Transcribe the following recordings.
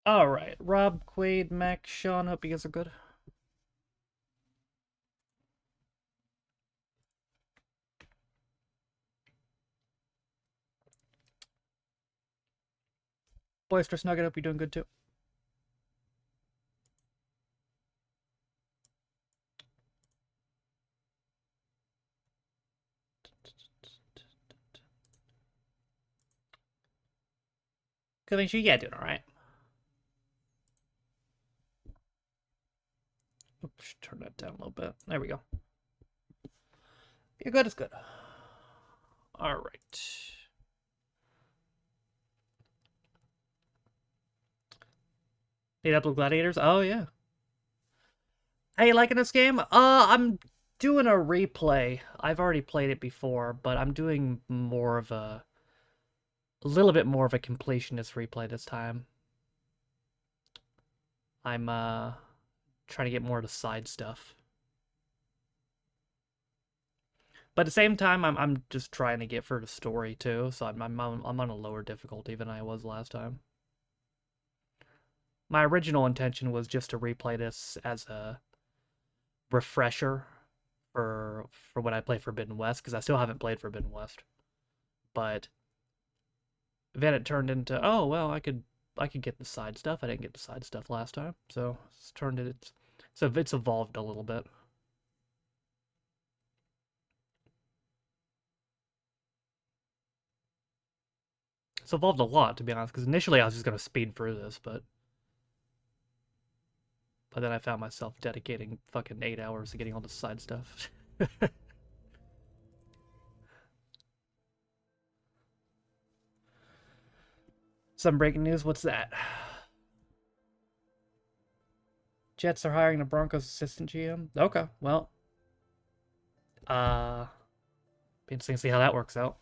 Alright, Rob, Quaid, Mac, Sean, hope you guys are good. Boisterous Nugget, hope you're doing good too. Good thing you, yeah, doing alright. Oops, turn that down a little bit. There we go. You're good as good. Alright. Need Upload Gladiators? Oh, yeah. Hey, you liking this game? I'm doing a replay. I've already played it before, but I'm doing more of a little bit more of a completionist replay this time. I'm, trying to get more of the side stuff. But at the same time, I'm just trying to get for the story too, so I'm on a lower difficulty than I was last time. My original intention was just to replay this as a refresher for when I play Forbidden West, because I still haven't played Forbidden West. But then it turned into, oh well, I could get the side stuff. I didn't get the side stuff last time, so it's evolved a little bit. It's evolved a lot, to be honest, because initially I was just gonna speed through this, but then I found myself dedicating fucking 8 hours to getting all the side stuff. Some breaking news, what's that? Jets are hiring the Broncos assistant GM? Okay, well. Be interesting to see how that works out.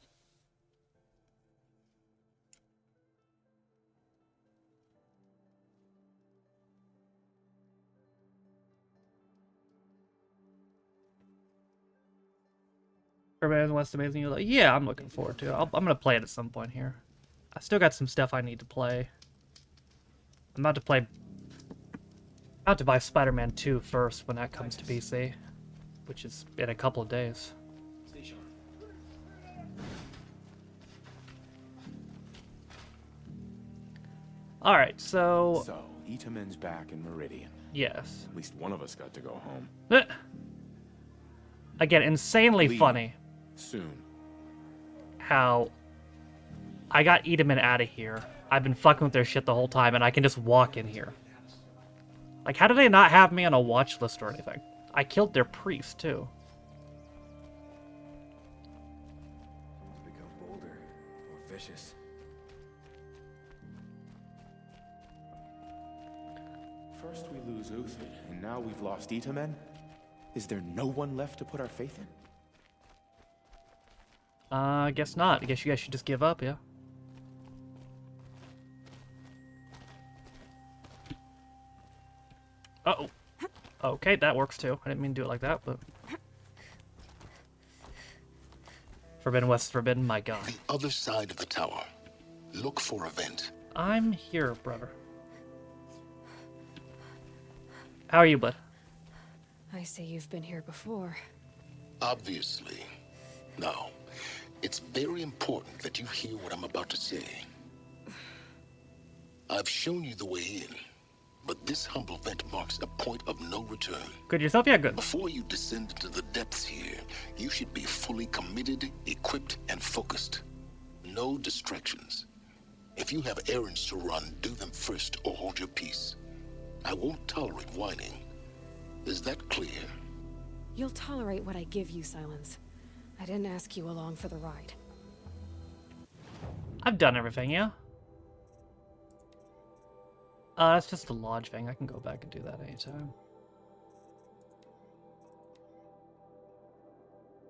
Everybody wants to amazing. Like, yeah, I'm looking forward to it. I'm gonna play it at some point here. I still got some stuff I need to play. I'm about to play. I'm about to buy Spider-Man 2 first when that comes to PC, which is in a couple of days. Alright, so... So, Itamen's back in Meridian. Yes. At least one of us got to go home. Again, insanely Leave. funny. Soon. How I got Itamen out of here. I've been fucking with their shit the whole time, and I can just walk in here. Like, how do they not have me on a watch list or anything? I killed their priest, too. Become bolder, more vicious. First we lose Uther, and now we've lost Itamen? Is there no one left to put our faith in? I guess not. I guess you guys should just give up, yeah? Uh-oh. Okay, that works too. I didn't mean to do it like that, but... Forbidden West, forbidden, my god. The other side of the tower. Look for a vent. I'm here, brother. How are you, bud? I say you've been here before. Obviously. Now, it's very important that you hear what I'm about to say. I've shown you the way in, but this humble vent marks a point of no return. Good yourself? Yeah, good. Before you descend into the depths here, you should be fully committed, equipped, and focused. No distractions. If you have errands to run, do them first or hold your peace. I won't tolerate whining. Is that clear? You'll tolerate what I give you, Silence. I didn't ask you along for the ride. I've done everything, yeah? That's just the lodge thing. I can go back and do that anytime.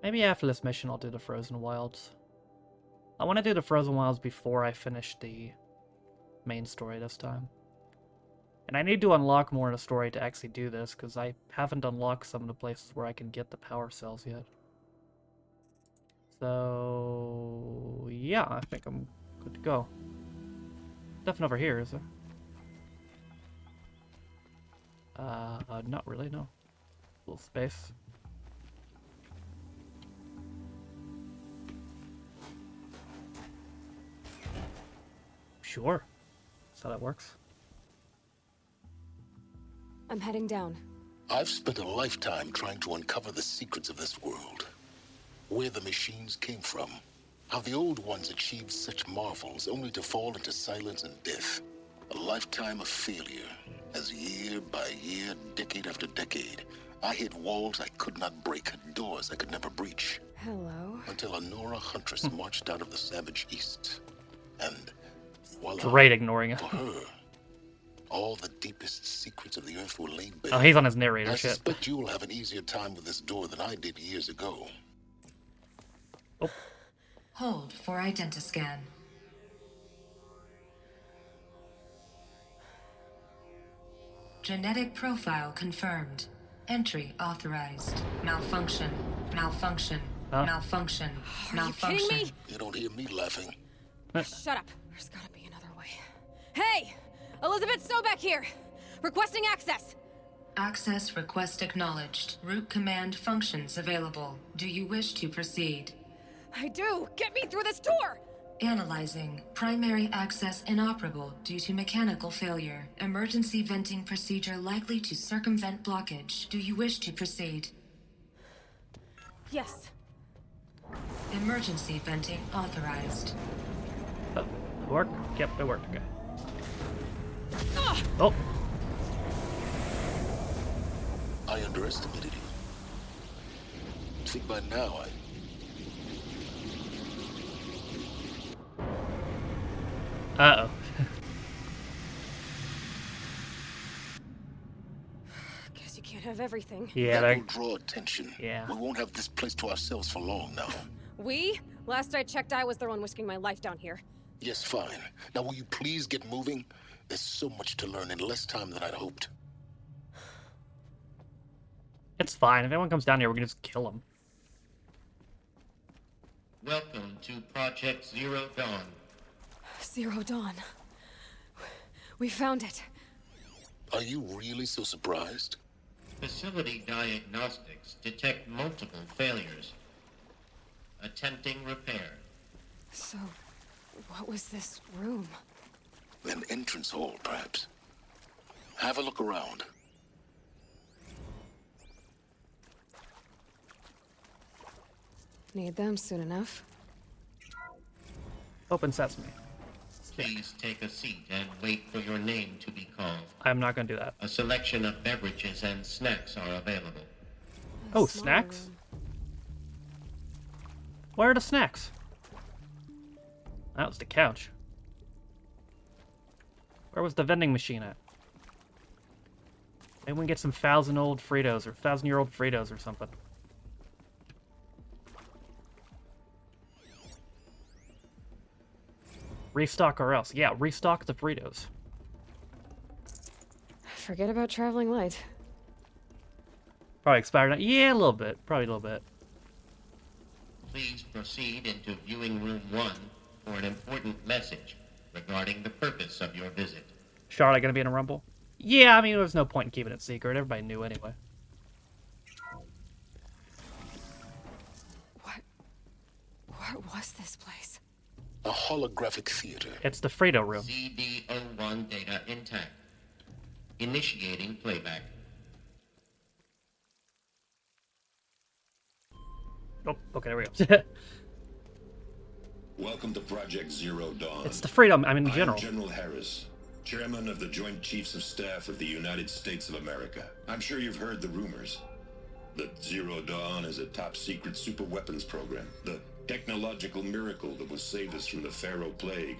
Maybe after this mission I'll do the Frozen Wilds. I want to do the Frozen Wilds before I finish the main story this time. And I need to unlock more in the story to actually do this, because I haven't unlocked some of the places where I can get the power cells yet. So... yeah, I think I'm good to go. Nothing over here, is there? Not really, no. Little space. Sure. That's how that works. I'm heading down. I've spent a lifetime trying to uncover the secrets of this world. Where the machines came from. How the old ones achieved such marvels only to fall into silence and death. A lifetime of failure, as year by year, decade after decade, I hit walls I could not break, doors I could never breach. Hello. Until a Nora huntress marched out of the savage east. And voila, Great ignoring it. for her, all the deepest secrets of the earth were laid bare. Oh, he's on his narrator I shit. suspect you will have an easier time with this door than I did years ago. Oh, Hold for identiscan. Genetic profile confirmed. Entry authorized. Malfunction. Malfunction. Huh? Malfunction. Are you Malfunction. kidding me? You don't hear me laughing. Shut up. There's gotta be another way. Hey! Elizabeth Sobeck here! Requesting access! Access request acknowledged. Root command functions available. Do you wish to proceed? I do! Get me through this door! Analyzing. Primary access inoperable due to mechanical failure. Emergency venting procedure likely to circumvent blockage. Do you wish to proceed? Yes. Emergency venting authorized. oh, it worked? Yep, it worked. Okay. Ugh! Oh, I underestimated you. Think by now uh-oh. Guess you can't have everything. Yeah, that they will draw attention. Yeah. We won't have this place to ourselves for long now. We? Last I checked, I was the one risking my life down here. Yes, fine. Now will you please get moving? There's so much to learn in less time than I'd hoped. It's fine. If anyone comes down here, we can just kill him. Welcome to Project Zero Dawn. Zero Dawn. We found it. Are you really so surprised? Facility diagnostics detect multiple failures. Attempting repair. So, what was this room? An entrance hall, perhaps. Have a look around. Need them soon enough. Open sesame. Please take a seat and wait for your name to be called. I'm not gonna do that. A selection of beverages and snacks are available. Oh, Smaller snacks? room. Where are the snacks? That was the couch. Where was the vending machine at? Maybe we can get some 1,000-old Fritos or 1,000-year-old Fritos or something. Restock or else. Yeah, restock the Fritos. Forget about traveling light. Probably expired now. Yeah, a little bit. Probably a little bit. Please proceed into Viewing Room 1 for an important message regarding the purpose of your visit. Charlotte gonna be in a rumble? Yeah, I mean, there was no point in keeping it secret. Everybody knew anyway. What was this place? A holographic theater. It's the Frito room. CD01 data intact. Initiating playback. Oh, okay, there we go. Welcome to Project Zero Dawn. It's the Frito, I mean, in I general. am General Harris, Chairman of the Joint Chiefs of Staff of the United States of America. I'm sure you've heard the rumors that Zero Dawn is a top-secret superweapons program, the technological miracle that will save us from the Pharaoh Plague,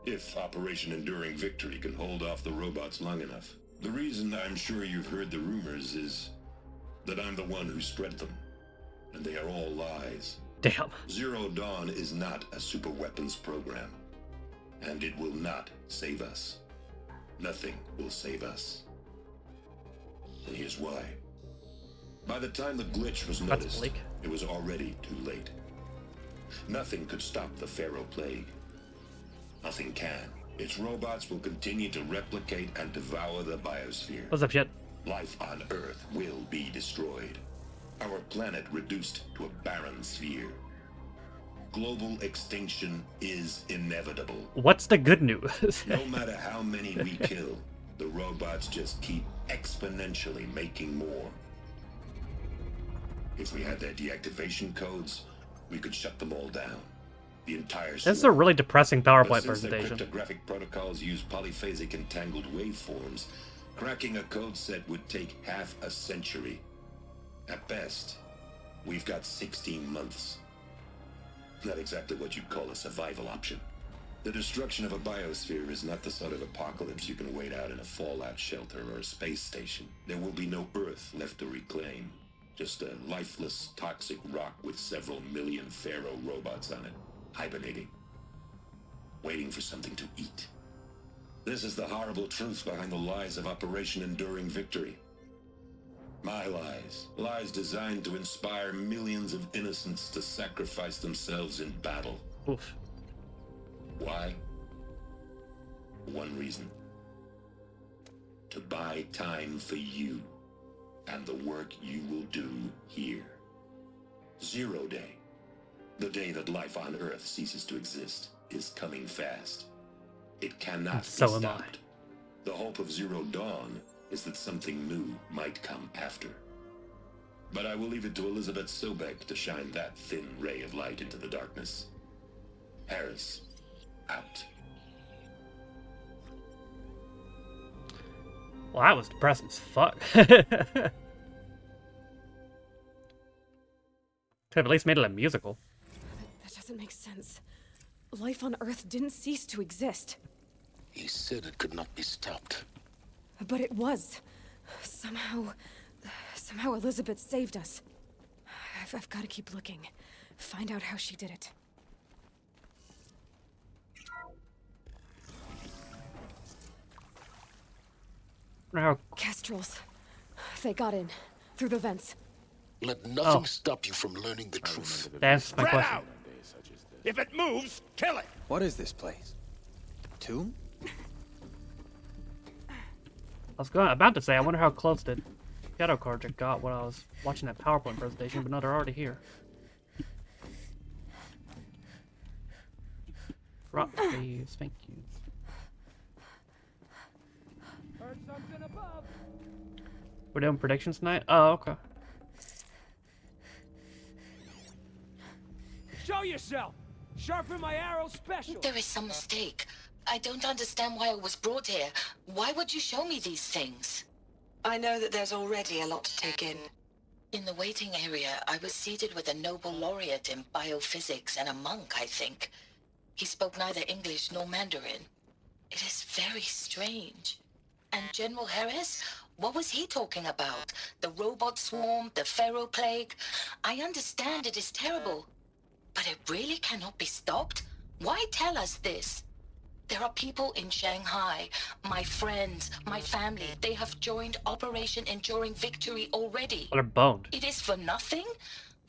if Operation Enduring Victory can hold off the robots long enough. The reason I'm sure you've heard the rumors is that I'm the one who spread them, and they are all lies. Damn. Zero Dawn is not a superweapons program, and it will not save us. Nothing will save us. And here's why. By the time the glitch was That's noticed, bleak. it was already too late. Nothing could stop the Pharaoh Plague. Nothing can. Its robots will continue to replicate and devour the biosphere. What's up, shit? life on Earth will be destroyed. Our planet reduced to a barren sphere. Global extinction is inevitable. What's the good news? No matter how many we kill, the robots just keep exponentially making more. If we had their deactivation codes, we could shut them all down. The entire This is a swarm. really depressing But PowerPoint since their presentation. cryptographic protocols use polyphasic entangled waveforms, cracking a code set would take half a century. At best, we've got 16 months. Not exactly what you'd call a survival option. The destruction of a biosphere is not the sort of apocalypse you can wait out in a fallout shelter or a space station. There will be no Earth left to reclaim. Just a lifeless, toxic rock with several million Pharaoh robots on it, hibernating, waiting for something to eat. This is the horrible truth behind the lies of Operation Enduring Victory. My lies. Lies designed to inspire millions of innocents to sacrifice themselves in battle. Oof. Why? One reason. To buy time for you and the work you will do here. 0 Day. The day that life on Earth ceases to exist is coming fast. It cannot So be am I. stopped. The hope of Zero Dawn is that something new might come after. But I will leave it to Elizabeth Sobek to shine that thin ray of light into the darkness. Harris, out. Well, that was depressing as fuck. Could have at least made it a musical. That doesn't make sense. Life on Earth didn't cease to exist. He said it could not be stopped. But it was. Somehow Elizabeth saved us. I've got to keep looking. Find out how she did it. Now, Kestrels. They got in. Through the vents. Let nothing Oh. stop you from learning the truth. that's my question. If it moves, kill it! What is this place? Tomb? I was about to say, I wonder how close the shadow cards got when I was watching that PowerPoint presentation, but no, they're already here. Drop, please. Thank you. Heard something above. We're doing predictions tonight? Oh, okay. Show yourself. Sharpen my arrow special. There is some mistake. I don't understand why I was brought here. Why would you show me these things? I know that there's already a lot to take in. In the waiting area, I was seated with a Nobel laureate in biophysics and a monk, I think. He spoke neither English nor Mandarin. It is very strange. And General Harris? What was he talking about? The robot swarm, the Pharaoh plague? I understand it is terrible. But it really cannot be stopped? Why tell us this? There are people in Shanghai, my friends, my family. They have joined Operation Enduring Victory already. Well, they're boned. It is for nothing?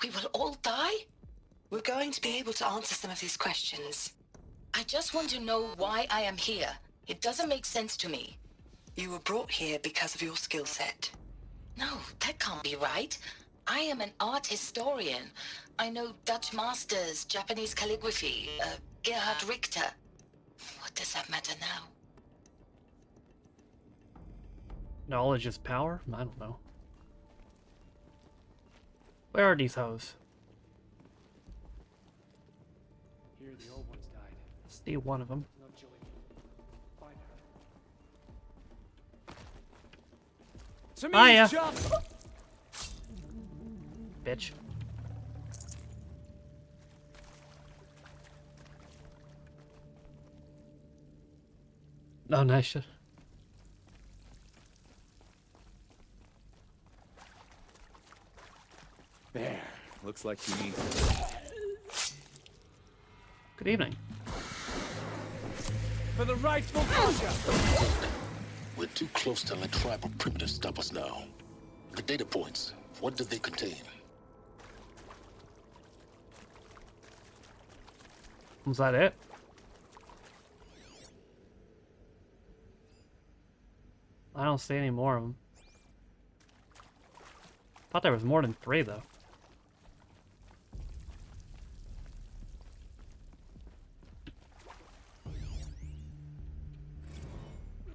We will all die? We're going to be able to answer some of these questions. I just want to know why I am here. It doesn't make sense to me. You were brought here because of your skill set. No, that can't be right. I am an art historian. I know Dutch masters, Japanese calligraphy, Gerhard Richter. What does that matter now? Knowledge is power? I don't know. Where are these hoes? Here the old ones died. See one of them. No joy. Find her. Some Hiya. jump. Bitch. Oh, nice shit. There. Looks like you need. Good evening. For the rightful future. We're too close to let tribal primitives stop us now. The data points, what did they contain? Was that it? I don't see any more of them. thought there was more than 3, though.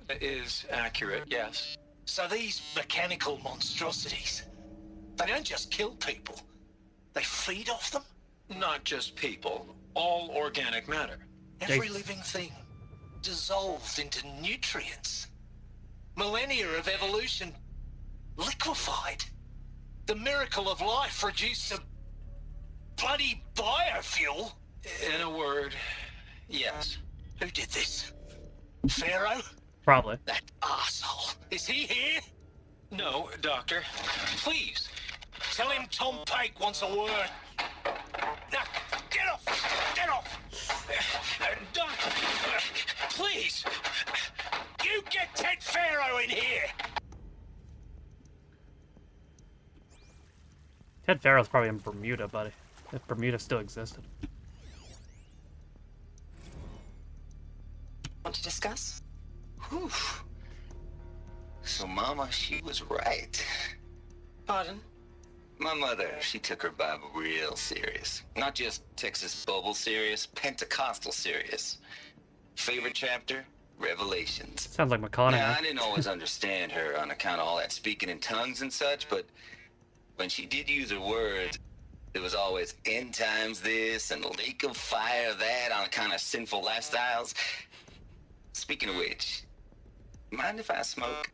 It is accurate, yes. So these mechanical monstrosities, they don't just kill people, they feed off them? Not just people, all organic matter. Every living thing dissolved into nutrients. Millennia of evolution liquefied. The miracle of life reduced to bloody biofuel. In a word, yes. Who did this? Pharaoh? Probably. That arsehole. Is he here? No, Doctor. Please, tell him Tom Pake wants a word. Now, get off! Get off! Doctor, please! You get Ted Pharaoh in here! Ted Pharaoh's probably in Bermuda, buddy. If Bermuda still existed. Want to discuss? Whew. So Mama, she was right. Pardon? My mother, she took her Bible real serious. Not just Texas Bible serious, Pentecostal serious. Favorite chapter? Revelations. Sounds like McConaughey. Now, I didn't always understand her on account of all that speaking in tongues and such, but when she did use her words, it was always end times this and lake of fire that on account of sinful lifestyles. Speaking of which, mind if I smoke?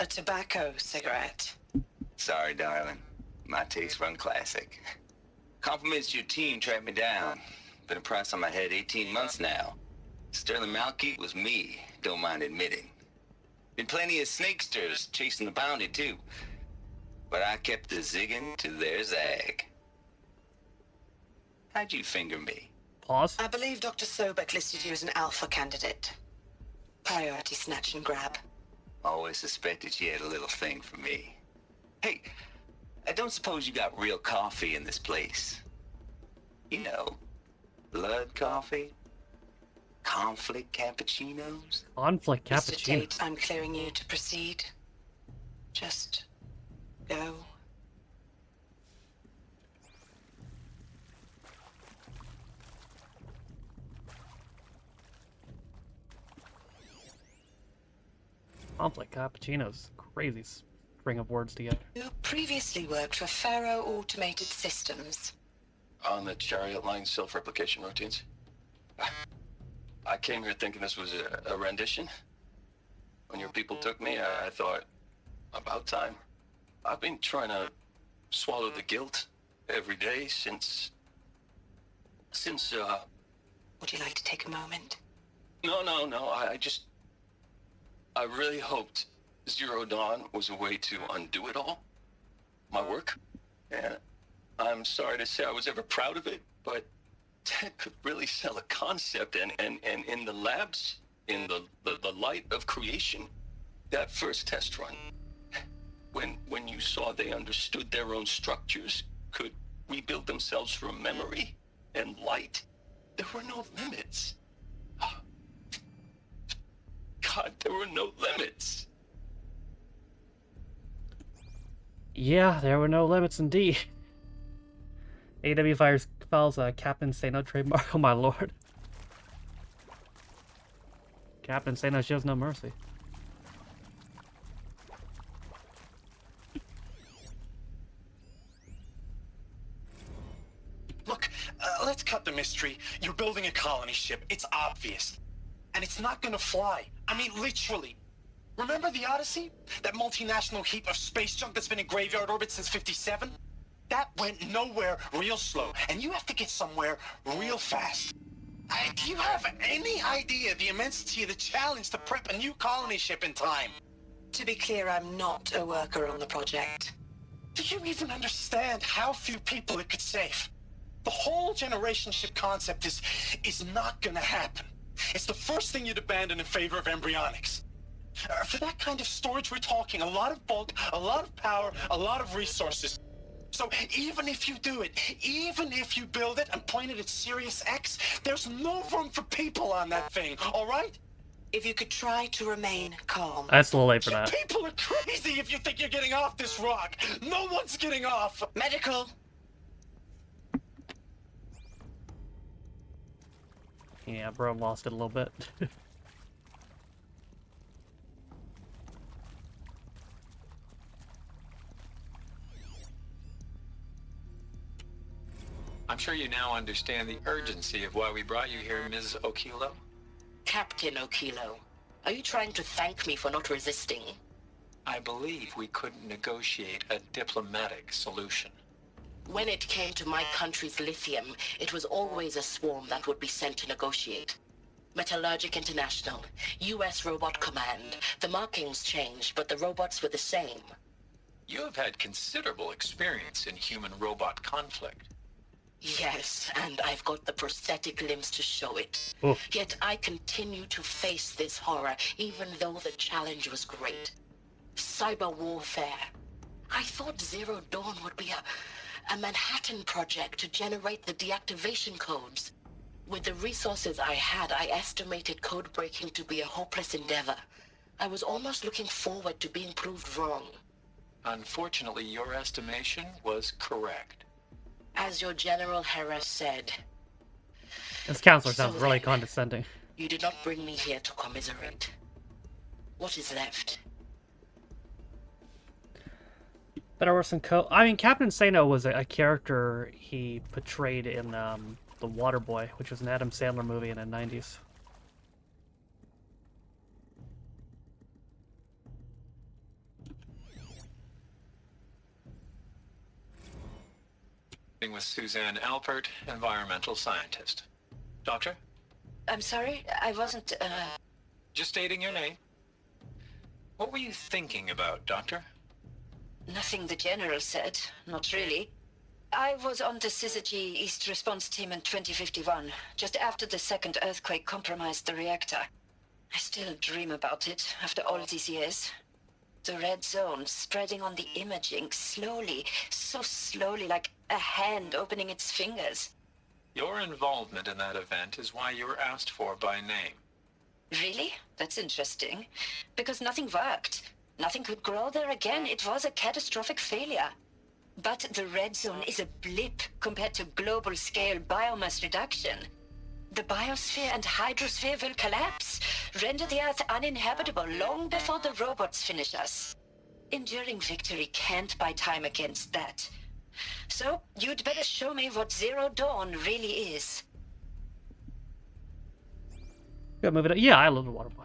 A tobacco cigarette. Sorry, darling. My taste run classic. Compliments to your team tracked me down. Been a price on my head 18 months now. Sterling Malkeet was me, don't mind admitting. Been plenty of snakesters chasing the bounty, too. But I kept the zigging to their zag. How'd you finger me? Pause. I believe Dr. Sobek listed you as an alpha candidate. Priority snatch and grab. Always suspected she had a little thing for me. Hey, I don't suppose you got real coffee in this place. You know, blood coffee? Conflict cappuccinos? Conflict Mr. cappuccino. Tate, I'm clearing you to proceed. Just go. Conflict cappuccinos. Crazy string of words together. You previously worked for Pharaoh Automated Systems. On the Chariot Line self-replication routines. I came here thinking this was a rendition. When your people took me, I thought, about time. I've been trying to swallow the guilt every day since... Would you like to take a moment? No, I really hoped Zero Dawn was a way to undo it all. My work. And I'm sorry to say I was ever proud of it, but Ted could really sell a concept, and in the labs, in the light of creation, that first test run, when you saw they understood their own structures, could rebuild themselves from memory and light, there were no limits. God, there were no limits. Yeah, there were no limits indeed. AW files Captain Sano trademark. Oh my lord. Captain Sano shows no mercy. Look, let's cut the mystery. You're building a colony ship. It's obvious. And it's not gonna fly. I mean, literally. Remember the Odyssey? That multinational heap of space junk that's been in graveyard orbit since 57? That went nowhere real slow. And you have to get somewhere real fast. Do you have any idea the immensity of the challenge to prep a new colony ship in time? To be clear, I'm not a worker on the project. Do you even understand how few people it could save? The whole generation ship concept is not gonna happen. It's the first thing you'd abandon in favor of embryonics. For that kind of storage, we're talking a lot of bulk, a lot of power, a lot of resources. So even if you do it, even if you build it and point it at Sirius X, there's no room for people on that thing, all right? If you could try to remain calm. That's a little late for that. People are crazy if you think you're getting off this rock. No one's getting off. Medical. Yeah, bro, lost it a little bit. I'm sure you now understand the urgency of why we brought you here, Ms. Okilo. Captain Okilo, are you trying to thank me for not resisting? I believe we couldn't negotiate a diplomatic solution. When it came to my country's lithium, it was always a swarm that would be sent to negotiate. Metallurgic International, U.S. Robot Command. The markings changed, but the robots were the same. You have had considerable experience in human-robot conflict. Yes, and I've got the prosthetic limbs to show it. Oof. Yet I continue to face this horror, even though the challenge was great. Cyber warfare. I thought Zero Dawn would be a Manhattan project to generate the deactivation codes. With the resources I had, I estimated code breaking to be a hopeless endeavor. I was almost looking forward to being proved wrong. Unfortunately, your estimation was correct. As your General Hera said, This counselor sounds So really then- condescending. you did not bring me here to commiserate. What is left? Better, worse than I mean, Captain Sano was a character he portrayed in The Waterboy, which was an Adam Sandler movie in the 90s. With Suzanne Alpert, environmental scientist. Doctor? I'm sorry, I wasn't, Just stating your name. What were you thinking about, Doctor? Nothing the General said, not really. I was on the Syzygy East Response Team in 2051, just after the second earthquake compromised the reactor. I still dream about it, after all these years. The red zone spreading on the imaging, slowly, so slowly, like a hand opening its fingers. Your involvement in that event is why you were asked for by name. Really? That's interesting. Because nothing worked. Nothing could grow there again. It was a catastrophic failure. But the red zone is a blip compared to global-scale biomass reduction. The biosphere and hydrosphere will collapse, render the Earth uninhabitable long before the robots finish us. Enduring victory can't buy time against that. So, you'd better show me what Zero Dawn really is. Good movie. Yeah, I love The Waterboy.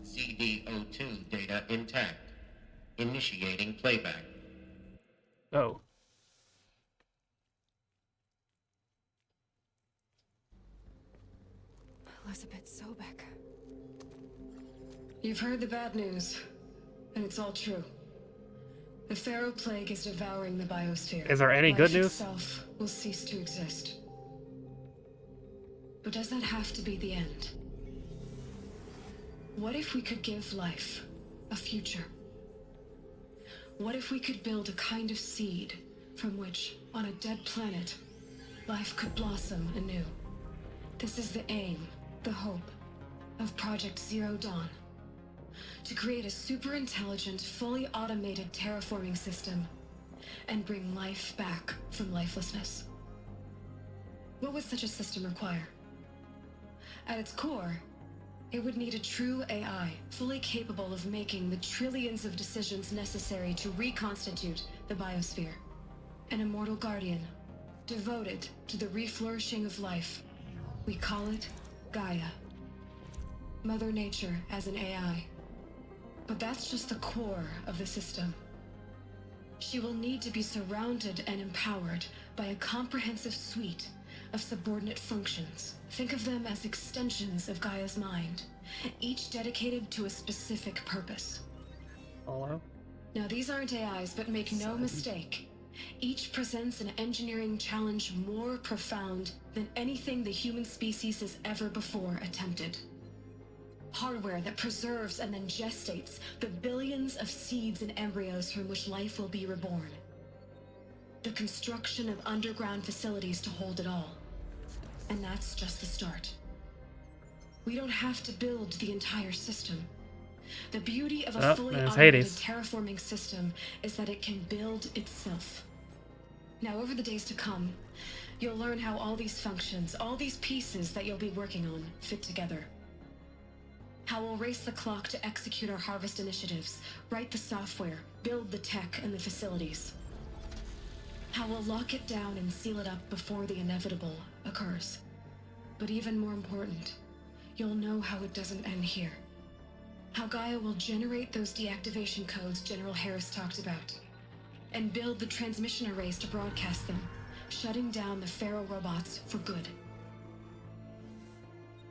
CD02 data intact. Initiating playback. Oh. Elizabeth Sobek. You've heard the bad news, and it's all true. The Pharaoh Plague is devouring the biosphere. Is there any good Life news? itself will cease to exist. But does that have to be the end? What if we could give life a future? What if we could build a kind of seed from which, on a dead planet, life could blossom anew? This is the aim, the hope, of Project Zero Dawn. To create a super-intelligent, fully automated terraforming system and bring life back from lifelessness. What would such a system require? At its core, it would need a true AI, fully capable of making the trillions of decisions necessary to reconstitute the biosphere. An immortal guardian, devoted to the reflourishing of life. We call it Gaia. Mother Nature as an AI. But that's just the core of the system. She will need to be surrounded and empowered by a comprehensive suite of subordinate functions. Think of them as extensions of Gaia's mind, each dedicated to a specific purpose. Hello? Now these aren't AIs, but make no mistake, Each presents an engineering challenge more profound than anything the human species has ever before attempted. Hardware that preserves and then gestates the billions of seeds and embryos from which life will be reborn. The construction of underground facilities to hold it all. And that's just the start. We don't have to build the entire system. The beauty of a fully automated terraforming system is that it can build itself. Now, over the days to come, you'll learn how all these functions, all these pieces that you'll be working on, fit together. How we'll race the clock to execute our harvest initiatives, write the software, build the tech and the facilities. How we'll lock it down and seal it up before the inevitable occurs. But even more important, you'll know how it doesn't end here. How Gaia will generate those deactivation codes General Harris talked about, and build the transmission arrays to broadcast them, shutting down the Pharaoh robots for good.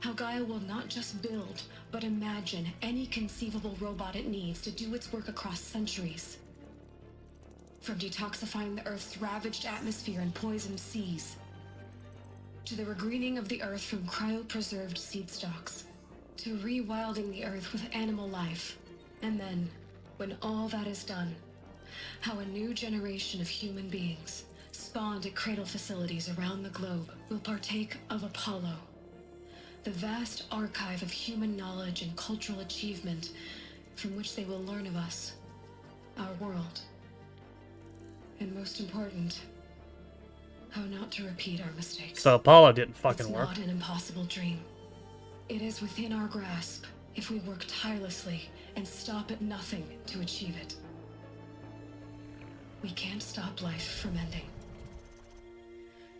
How Gaia will not just build, but imagine any conceivable robot it needs to do its work across centuries. From detoxifying the Earth's ravaged atmosphere and poisoned seas, to the regreening of the Earth from cryopreserved seed stalks, to rewilding the Earth with animal life. And then, when all that is done, how a new generation of human beings, spawned at cradle facilities around the globe, will partake of Apollo, the vast archive of human knowledge and cultural achievement from which they will learn of us, our world. And most important, how not to repeat our mistakes. So Apollo didn't fucking work. It's not an impossible dream. It is within our grasp if we work tirelessly and stop at nothing to achieve it. We can't stop life from ending.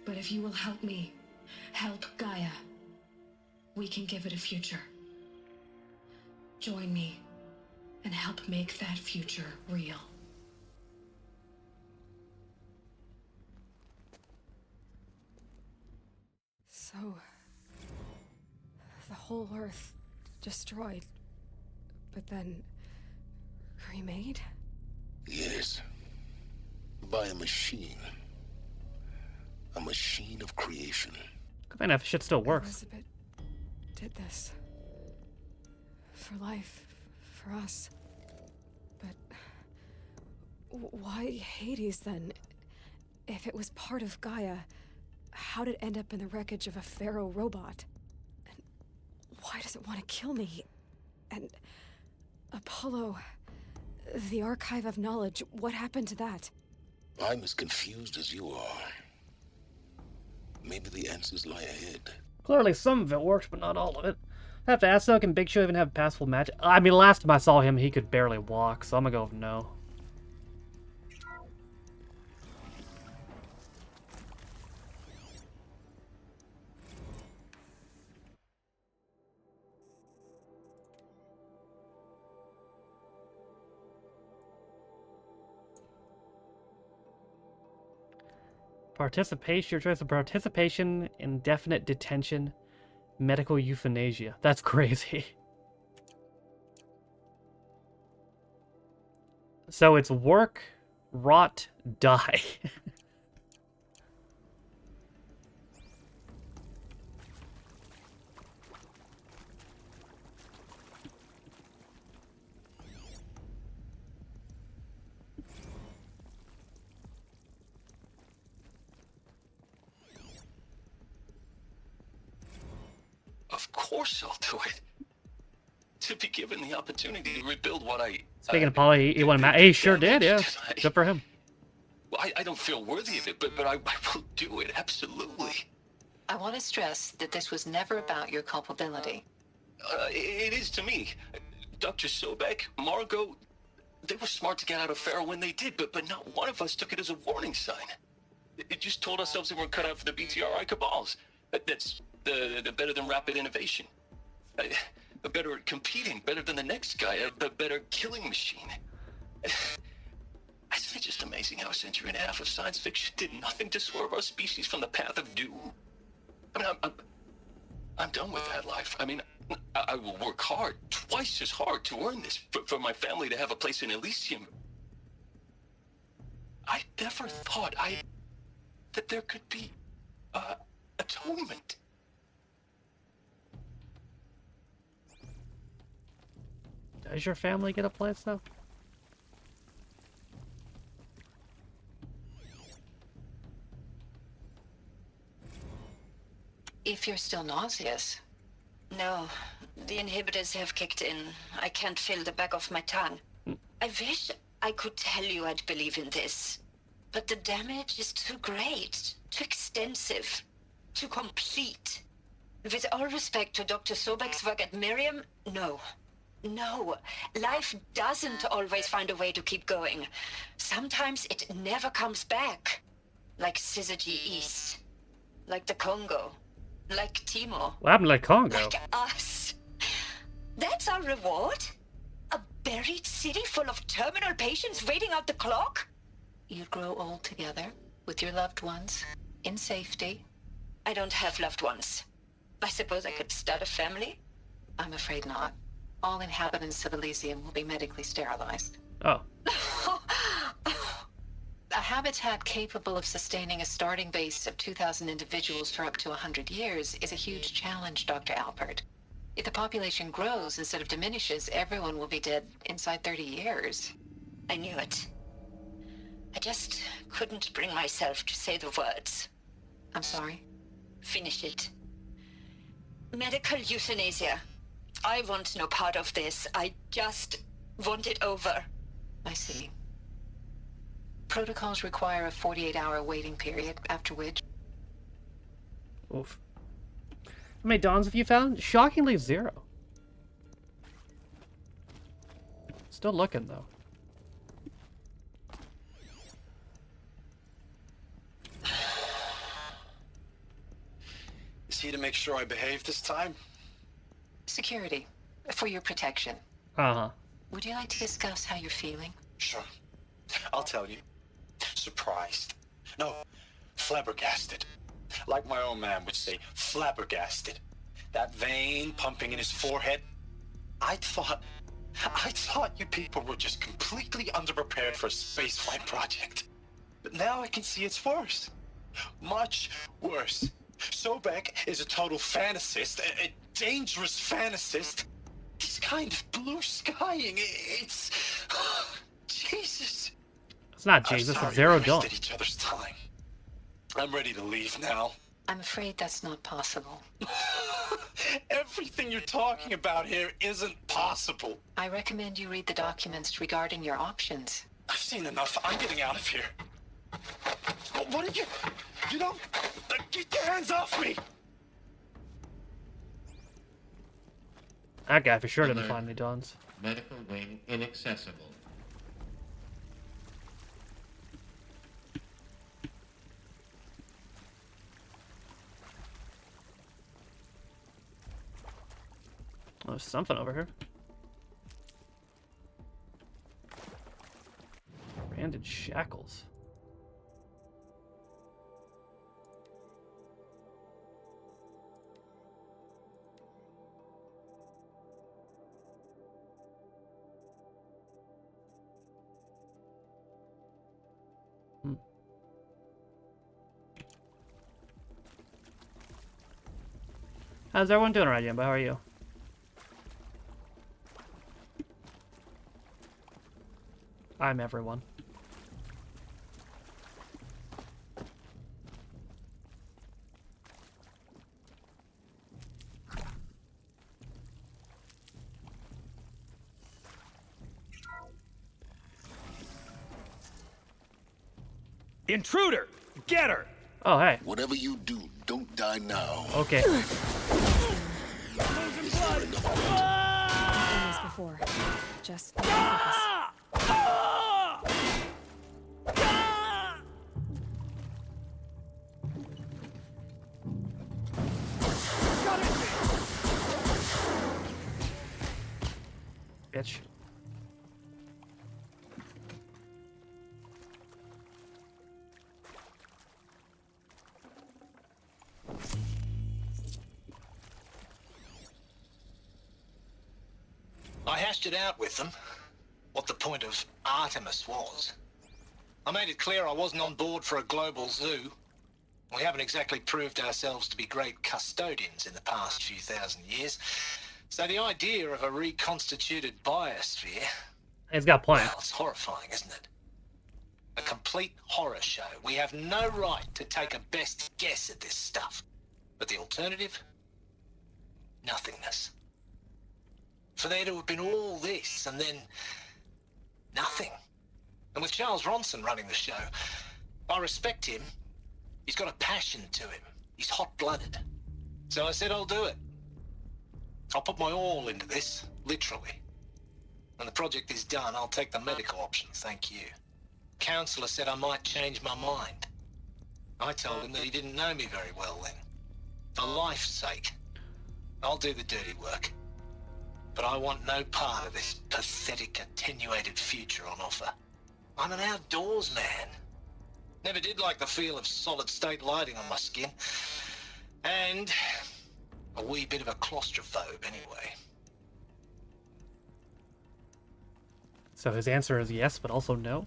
But if you will help me, help Gaia, we can give it a future. Join me and help make that future real. So, the whole Earth destroyed, but then remade? Yes. By a machine. A machine of creation. Good man, if shit still works. Elizabeth did this. For life. For us. But why Hades then? If it was part of Gaia, how did it end up in the wreckage of a Pharaoh robot? And why does it want to kill me? And Apollo, the archive of knowledge, what happened to that? I'm as confused as you are. Maybe the answers lie ahead. Clearly some of it worked, but not all of it. I have to ask though, can Big Show even have a passable match? I mean, last time I saw him, he could barely walk, so I'm gonna go with no. Participation, your choice of participation, indefinite detention, medical euthanasia. That's crazy. So it's work, rot, die. Of course I'll do it. To be given the opportunity to rebuild what I... Speaking of Apollo, he won a match. He sure did, yeah. Good for him. Well, I don't feel worthy of it, but I will do it, absolutely. I want to stress that this was never about your culpability. It is to me. Dr. Sobek, Margot, they were smart to get out of Pharaoh when they did, but not one of us took it as a warning sign. It just told ourselves that we're cut out for the BTRI cabals. That's the better than rapid innovation. Better at competing, better than the next guy, a better killing machine. Isn't it just amazing how a century and a half of science fiction did nothing to swerve our species from the path of doom? I mean, I'm done with that life. I mean, I will work hard, twice as hard to earn this, for my family to have a place in Elysium. I never thought that there could be, atonement. Does your family get a place, though? If you're still nauseous. No, the inhibitors have kicked in. I can't feel the back of my tongue. I wish I could tell you I'd believe in this. But the damage is too great, too extensive, too complete. With all respect to Dr. Sobek's work at Miriam, no. No, life doesn't always find a way to keep going. Sometimes it never comes back. Like Syzygy East. Like the Congo. Like Timor. What happened to Congo? Like us. That's our reward? A buried city full of terminal patients waiting out the clock? You'd grow old together, with your loved ones, in safety. I don't have loved ones. I suppose I could start a family? I'm afraid not. All inhabitants of Elysium will be medically sterilized. Oh. A habitat capable of sustaining a starting base of 2,000 individuals for up to 100 years is a huge challenge, Dr. Alpert. If the population grows instead of diminishes, everyone will be dead inside 30 years. I knew it. I just couldn't bring myself to say the words. I'm sorry? Finish it. Medical euthanasia. I want no part of this. I just want it over. I see. Protocols require a 48-hour waiting period, after which... Oof. How many Dawns have you found? Shockingly 0. Still looking, though. Is he to make sure I behave this time? Security. For your protection. Uh-huh. Would you like to discuss how you're feeling? Sure. I'll tell you. Surprised. No, flabbergasted. Like my own man would say, flabbergasted. That vein pumping in his forehead. I thought you people were just completely underprepared for a spaceflight project. But now I can see it's worse. Much worse. Sobek is a total fantasist, a dangerous fantasist. This kind of blue skying, it's... Jesus. It's not Jesus, it's 0 Dawn. Each other's time. I'm ready to leave now. I'm afraid that's not possible. Everything you're talking about here isn't possible. I recommend you read the documents regarding your options. I've seen enough. I'm getting out of here. What did you... You don't... Get your hands off me! That guy for sure didn't find any Dawns. Medical wing inaccessible. Oh, there's something over here. Branded shackles. How's everyone doing right, Jimbo? How are you? I'm everyone. Intruder! Get her! Oh, hey. Whatever you do, don't die now. Okay. As before. Just focus. Bitch. I hashed it out with them, what the point of Artemis was. I made it clear I wasn't on board for a global zoo. We haven't exactly proved ourselves to be great custodians in the past few thousand years. So the idea of a reconstituted biosphere... It's got plenty. Well, it's horrifying, isn't it? A complete horror show. We have no right to take a best guess at this stuff. But the alternative? Nothingness. For there to have been all this, and then... nothing. And with Charles Ronson running the show, I respect him. He's got a passion to him. He's hot-blooded. So I said I'll do it. I'll put my all into this, literally. When the project is done, I'll take the medical option, thank you. Counselor said I might change my mind. I told him that he didn't know me very well then. For life's sake, I'll do the dirty work. But I want no part of this pathetic, attenuated future on offer. I'm an outdoors man. Never did like the feel of solid-state lighting on my skin. And a wee bit of a claustrophobe, anyway. So his answer is yes, but also no?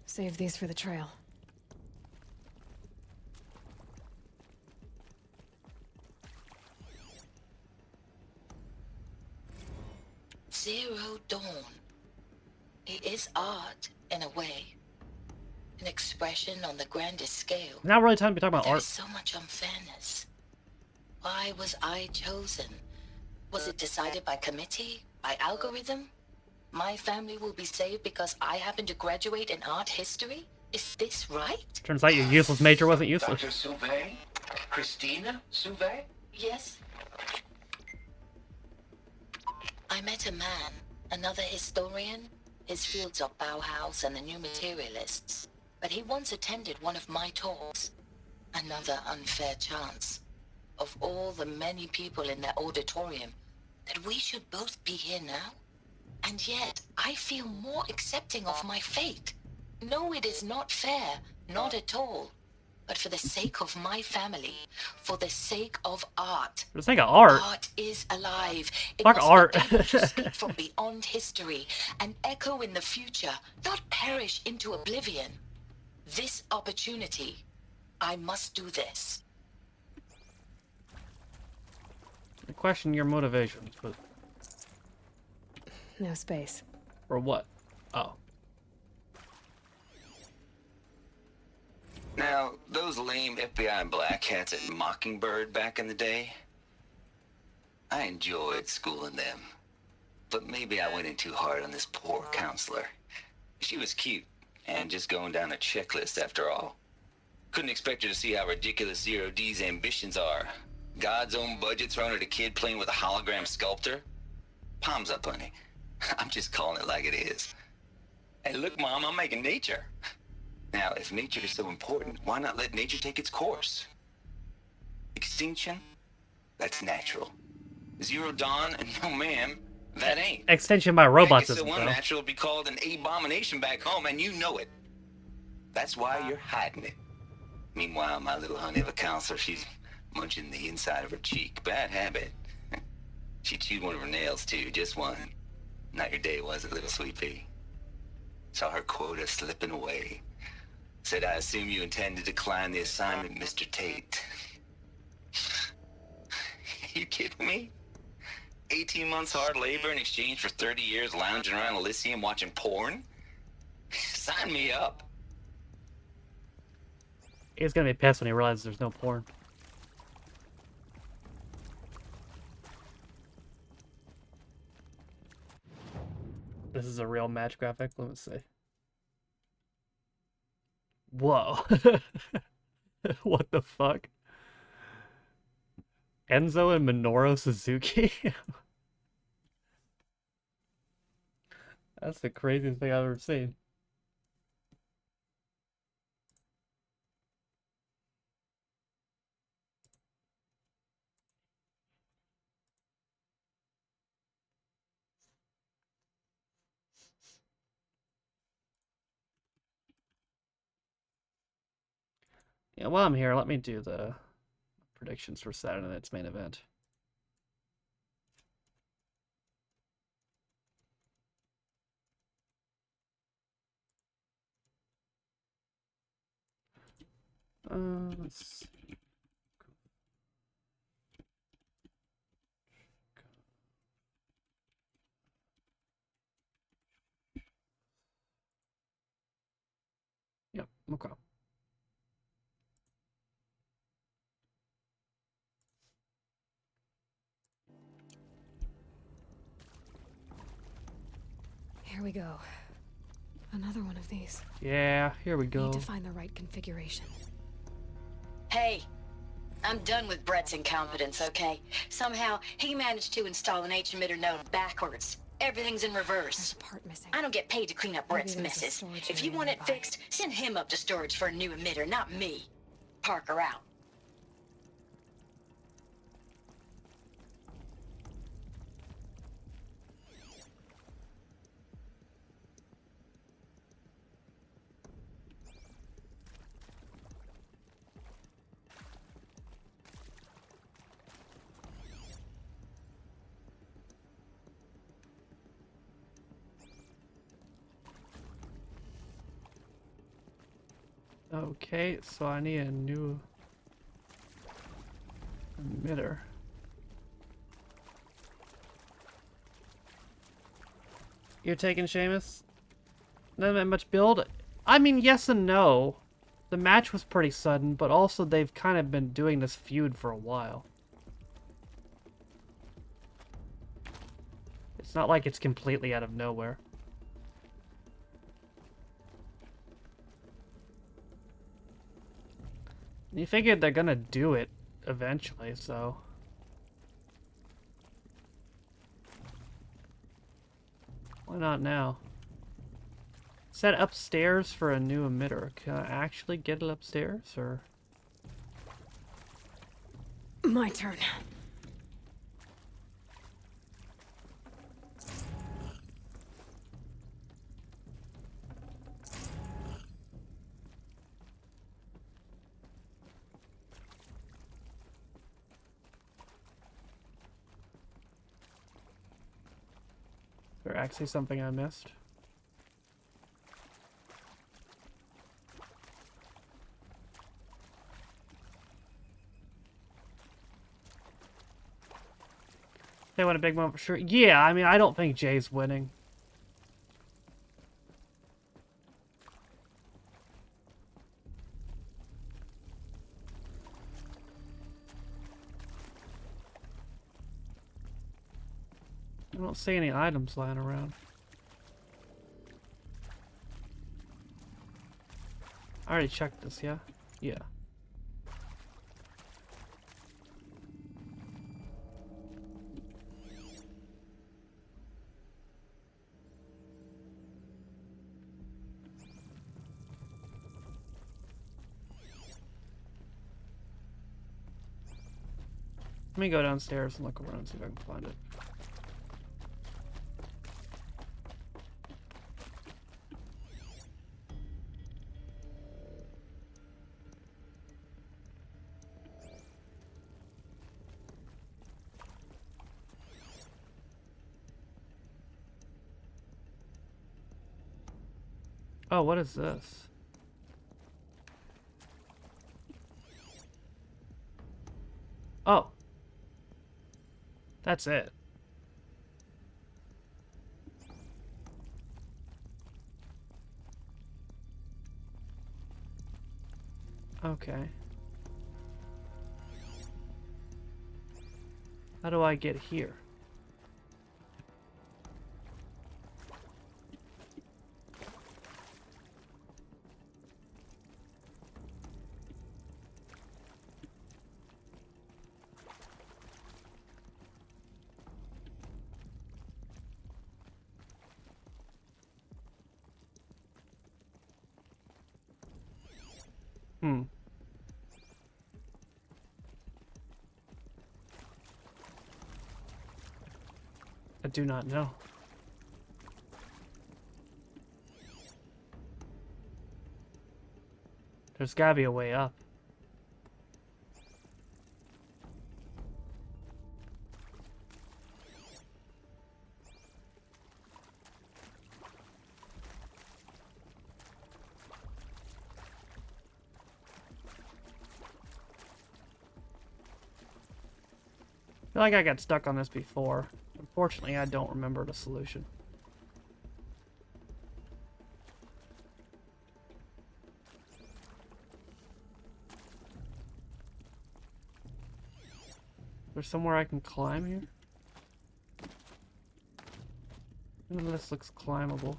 Save these for the trail. Zero Dawn. It is art, in a way. An expression on the grandest scale. Not really time to be talking about There's art. so much unfairness. Why was I chosen? Was it decided by committee? By algorithm? My family will be saved because I happen to graduate in art history? Is this right? Turns out your useless major wasn't useless. Dr. Sauvé? Christina Sauvé? Yes. I met a man, another historian. His fields are Bauhaus and the New Materialists. But he once attended one of my talks. Another unfair chance. Of all the many people in that auditorium, that we should both be here now? And yet, I feel more accepting of my fate. No, it is not fair. Not at all. But for the sake of my family, for the sake of art. For the sake of art? Art is alive. It Fuck must art. be able to speak from beyond history and echo in the future, not perish into oblivion. This opportunity, I must do this. I question your motivations, but... No space. For what? Oh. Now, those lame FBI black hats at Mockingbird back in the day, I enjoyed schooling them. But maybe I went in too hard on this poor counselor. She was cute, and just going down a checklist after all. Couldn't expect her to see how ridiculous Zero D's ambitions are. God's own budget thrown at a kid playing with a hologram sculptor? Palms up, honey. I'm just calling it like it is. Hey, look, Mom, I'm making nature. Now, if nature is so important, why not let nature take its course? Extinction? That's natural. Zero Dawn? No, ma'am, that ain't. Extension by robots Heck, it's isn't, so though. unnatural it'd be called an abomination back home, and you know it. That's why you're hiding it. Meanwhile, my little honey of a counselor, she's munching the inside of her cheek. Bad habit. She chewed one of her nails, too, just one. Not your day, was it, little sweet pea? Saw her quota slipping away. Said, I assume you intend to decline the assignment, Mr. Tate. You kidding me? 18 months hard labor in exchange for 30 years lounging around Elysium watching porn? Sign me up. He's gonna be pissed when he realizes there's no porn. This is a real match graphic. Let me see. Whoa. What the fuck? Enzo and Minoru Suzuki? That's the craziest thing I've ever seen. Yeah, while I'm here, let me do the predictions for Saturday night's main event. Let's see. Yep, okay. Here we go. Another one of these. Yeah, here we go. Need to find the right configuration. Hey, I'm done with Brett's incompetence, okay? Somehow, he managed to install an H-emitter node backwards. Everything's in reverse. There's a part missing. I don't get paid to clean up Brett's Maybe there's a messes. storage If you area want it nearby. fixed, send him up to storage for a new emitter, not me. Parker out. Okay, so I need a new emitter. You're taking Seamus? Not that much build? I mean, yes and no. The match was pretty sudden, but also they've kind of been doing this feud for a while. It's not like it's completely out of nowhere. You figured they're gonna do it eventually, so... Why not now? Set upstairs for a new emitter. Can I actually get it upstairs, or...? My turn. Is there actually something I missed? They want a big moment for sure. Yeah, I mean, I don't think Jay's winning. I don't see any items lying around. I already checked this, yeah? Yeah. Let me go downstairs and look around and see if I can find it. Oh, what is this? Oh. That's it. Okay. How do I get here? Hmm. I do not know. There's gotta be a way up. feel like I got stuck on this before. Unfortunately, I don't remember the solution. There's somewhere I can climb here? None of this looks climbable.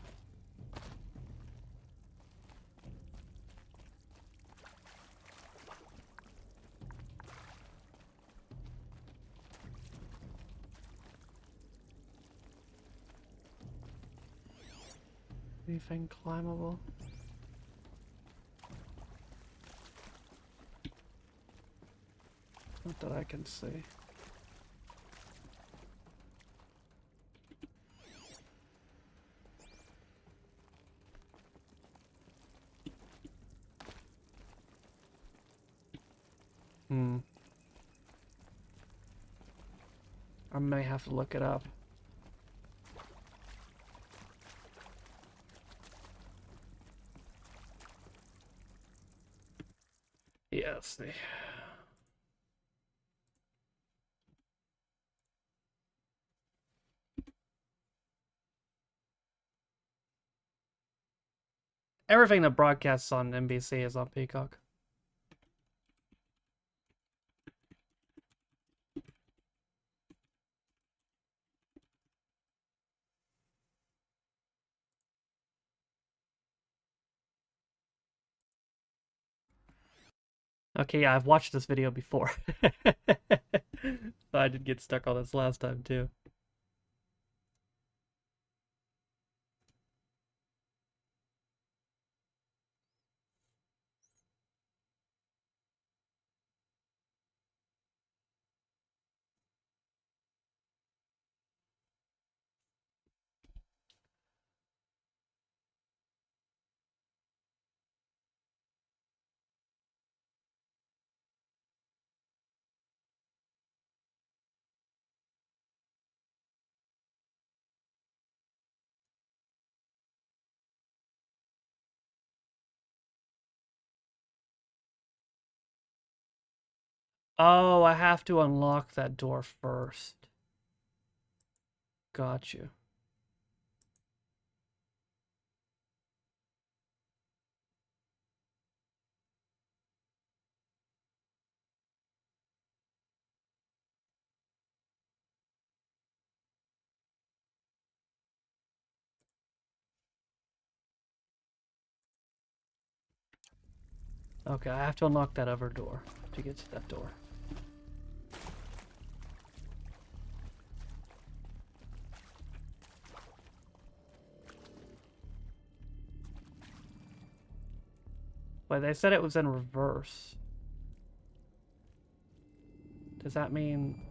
Anything climbable? Not that I can see. I may have to look it up. Yeah, let's see. Everything that broadcasts on NBC is on Peacock. Okay, yeah, I've watched this video before. So I did get stuck on this last time, too. Oh, I have to unlock that door first. Got you. Okay, I have to unlock that other door to get to that door. But they said it was in reverse. Does that mean...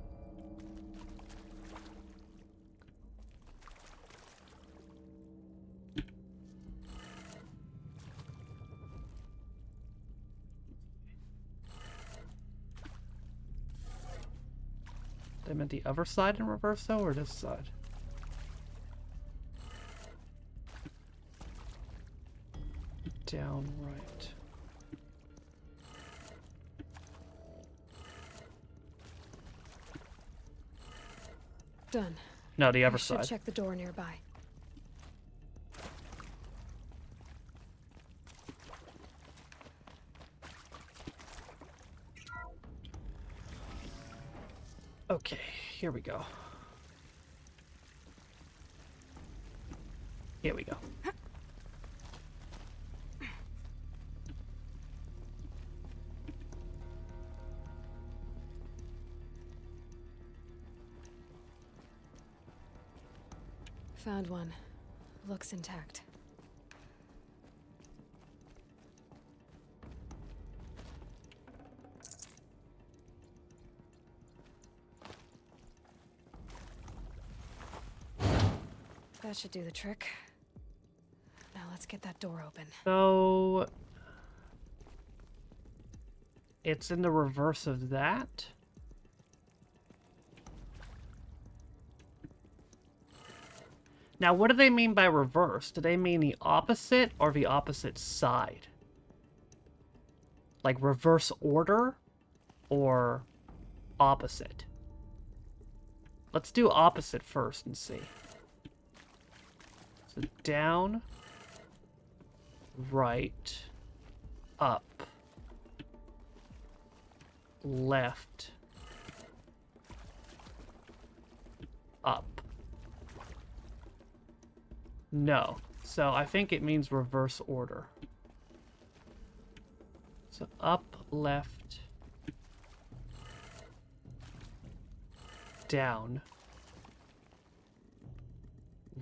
They meant the other side in reverse, though, or this side? Down right. Done. No, the other I should side. check the door nearby. Okay, here we go. Here we go. Found one. Looks intact. That should do the trick. Now let's get that door open. So... It's in the reverse of that? Now, what do they mean by reverse? Do they mean the opposite or the opposite side? Like reverse order or opposite? let's do opposite first and see. So down, right, up, left, up. No. So I think it means reverse order. So up, left, down,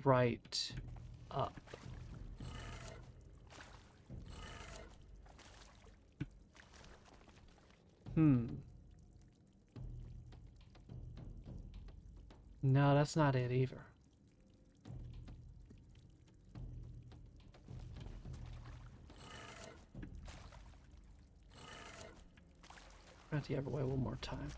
right, up. No, that's not it either. Run the other way one more time.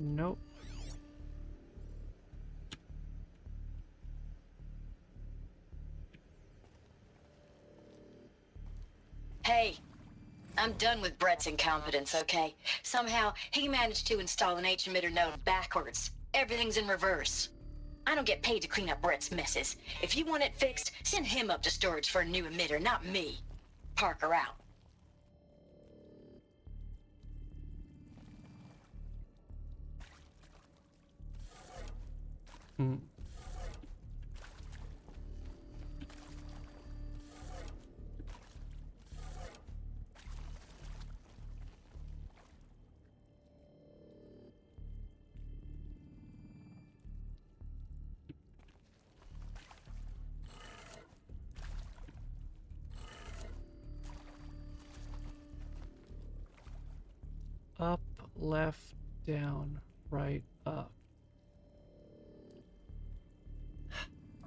Nope. Hey, I'm done with Brett's incompetence, okay? Somehow, he managed to install an H-emitter node backwards. Everything's in reverse. I don't get paid to clean up Brett's messes. If you want it fixed, send him up to storage for a new emitter, not me. Parker out. Up, left, down, right, up.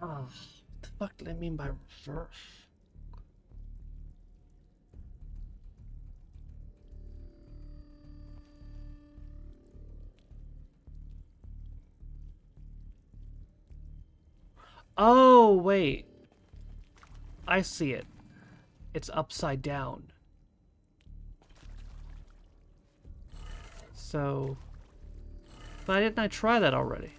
Oh, what the fuck do they mean by reverse? Oh, wait. I see it. It's upside down. So... Why didn't I try that already?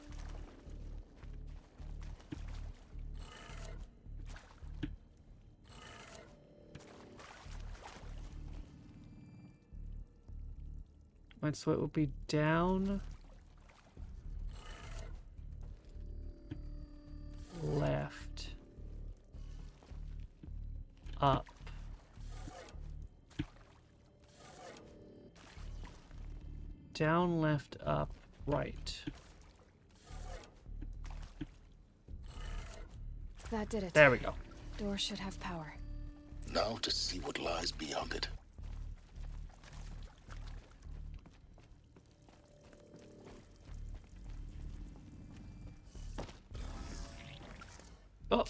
Right, so it would be down... left... up... down, left, up, right. That did it. There we go. Door should have power. Now to see what lies beyond it. Oh.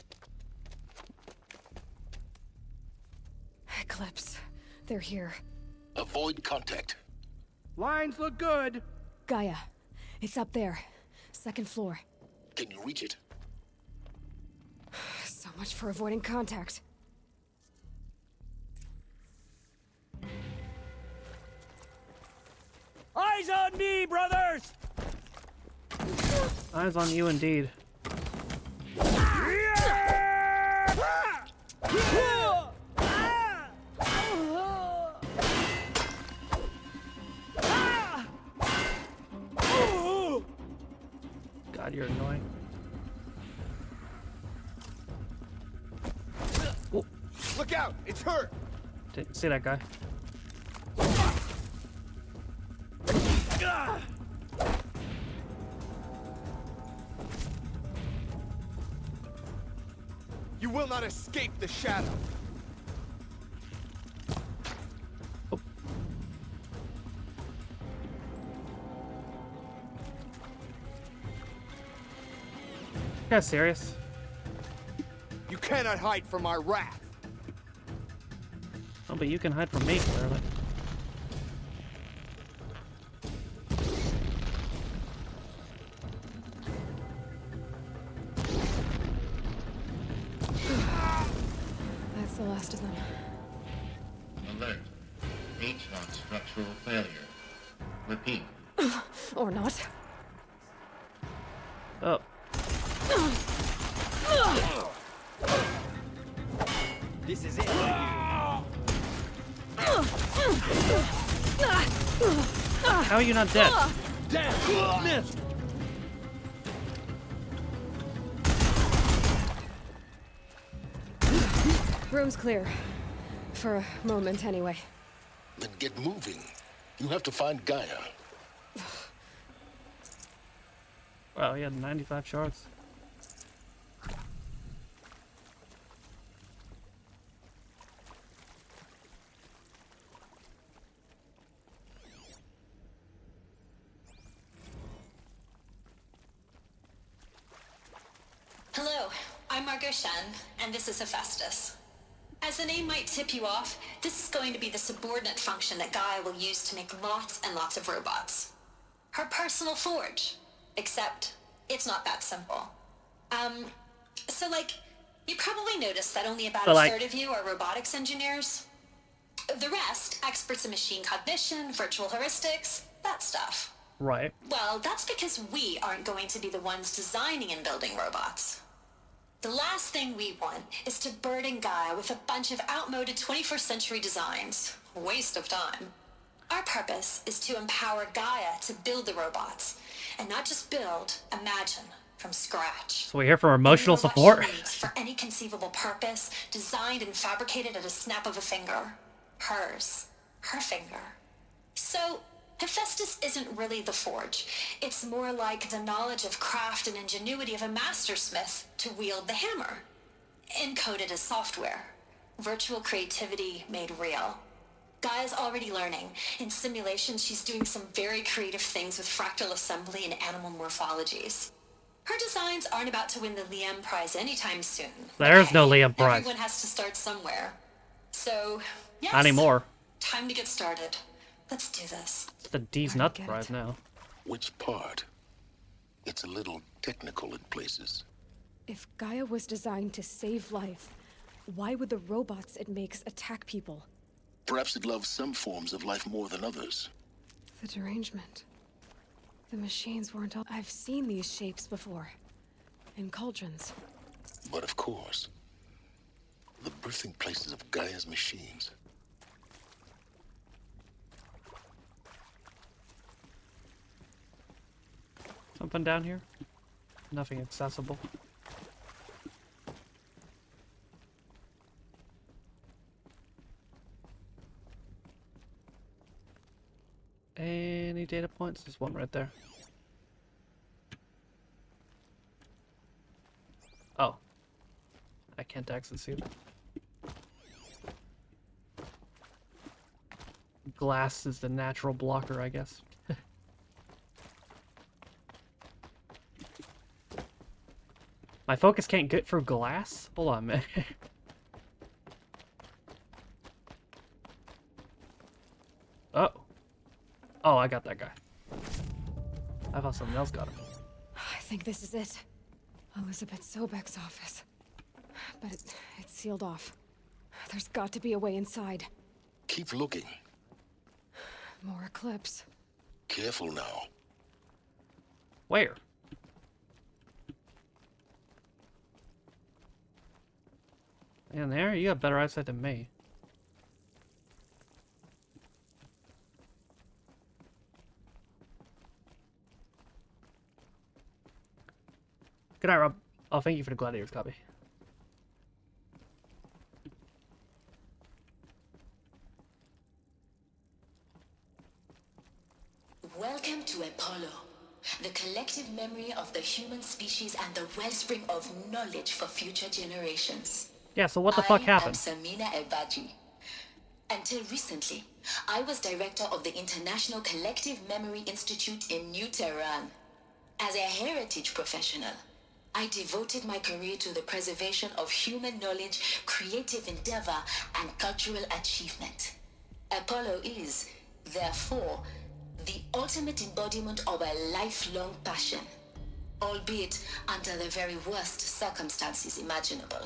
Eclipse. They're here. Avoid contact. Lines look good. Gaia. It's up there. Second floor. Can you reach it? So much for avoiding contact. Eyes on me, brothers! Eyes on you indeed. God, you're annoying. Oh. Look out! It's her! Didn't see that guy. You will not escape the shadow. guy's serious? You cannot hide from our wrath. Oh, but you can hide from me, clearly. That's the last of them. Alert. H-lock structural failure. Repeat. Or not. Oh. This is it. How are you not dead? Damn! Missed! Room's clear. For a moment, anyway. Then get moving. You have to find Gaia. Wow, he had 95 shards. Hello, I'm Margot Shen, and this is Hephaestus. As the name might tip you off, this is going to be the subordinate function that Gaia will use to make lots and lots of robots. Her personal forge. Except, it's not that simple. So you probably noticed that only about a third of you are robotics engineers. The rest, experts in machine cognition, virtual heuristics, that stuff. Right. Well, that's because we aren't going to be the ones designing and building robots. The last thing we want is to burden Gaia with a bunch of outmoded 21st century designs. Waste of time. Our purpose is to empower Gaia to build the robots, and not just build, imagine, from scratch. So we're here for emotional Any robot support? she needs for any conceivable purpose, designed and fabricated at a snap of a finger. Hers. Her finger. So, Hephaestus isn't really the forge. It's more like the knowledge of craft and ingenuity of a mastersmith to wield the hammer. Encoded as software. Virtual creativity made real. Gaia's already learning. In simulations, she's doing some very creative things with fractal assembly and animal morphologies. Her designs aren't about to win the Liam Prize anytime soon. There's no Liam Prize. Everyone has to start somewhere. So, yes. Not anymore. Time to get started. Let's do this. It's the D's Nuts Prize now. Which part? It's a little technical in places. If Gaia was designed to save life, why would the robots it makes attack people? Perhaps it loves some forms of life more than others. The derangement. The machines weren't all... I've seen these shapes before. In cauldrons. But of course, the birthing places of Gaia's machines. Something down here? Nothing accessible. Any data points? There's one right there. Oh. I can't actually see that. Glass is the natural blocker, I guess. My focus can't get through glass? Hold on, man. Oh. Oh, I got that guy. I thought someone else got him. I think this is it. Elizabeth Sobek's office. But it's sealed off. There's got to be a way inside. Keep looking. More Eclipse. Careful now. Where? In there? You got better eyesight than me. Good night, Rob. Oh, thank you for the Gladiators copy. Welcome to Apollo, the collective memory of the human species and the wellspring of knowledge for future generations. Yeah, so what the fuck happened? I am Samina Ebaji. Until recently, I was director of the International Collective Memory Institute in New Tehran. As a heritage professional, I devoted my career to the preservation of human knowledge, creative endeavor, and cultural achievement. Apollo is, therefore, the ultimate embodiment of a lifelong passion, albeit under the very worst circumstances imaginable.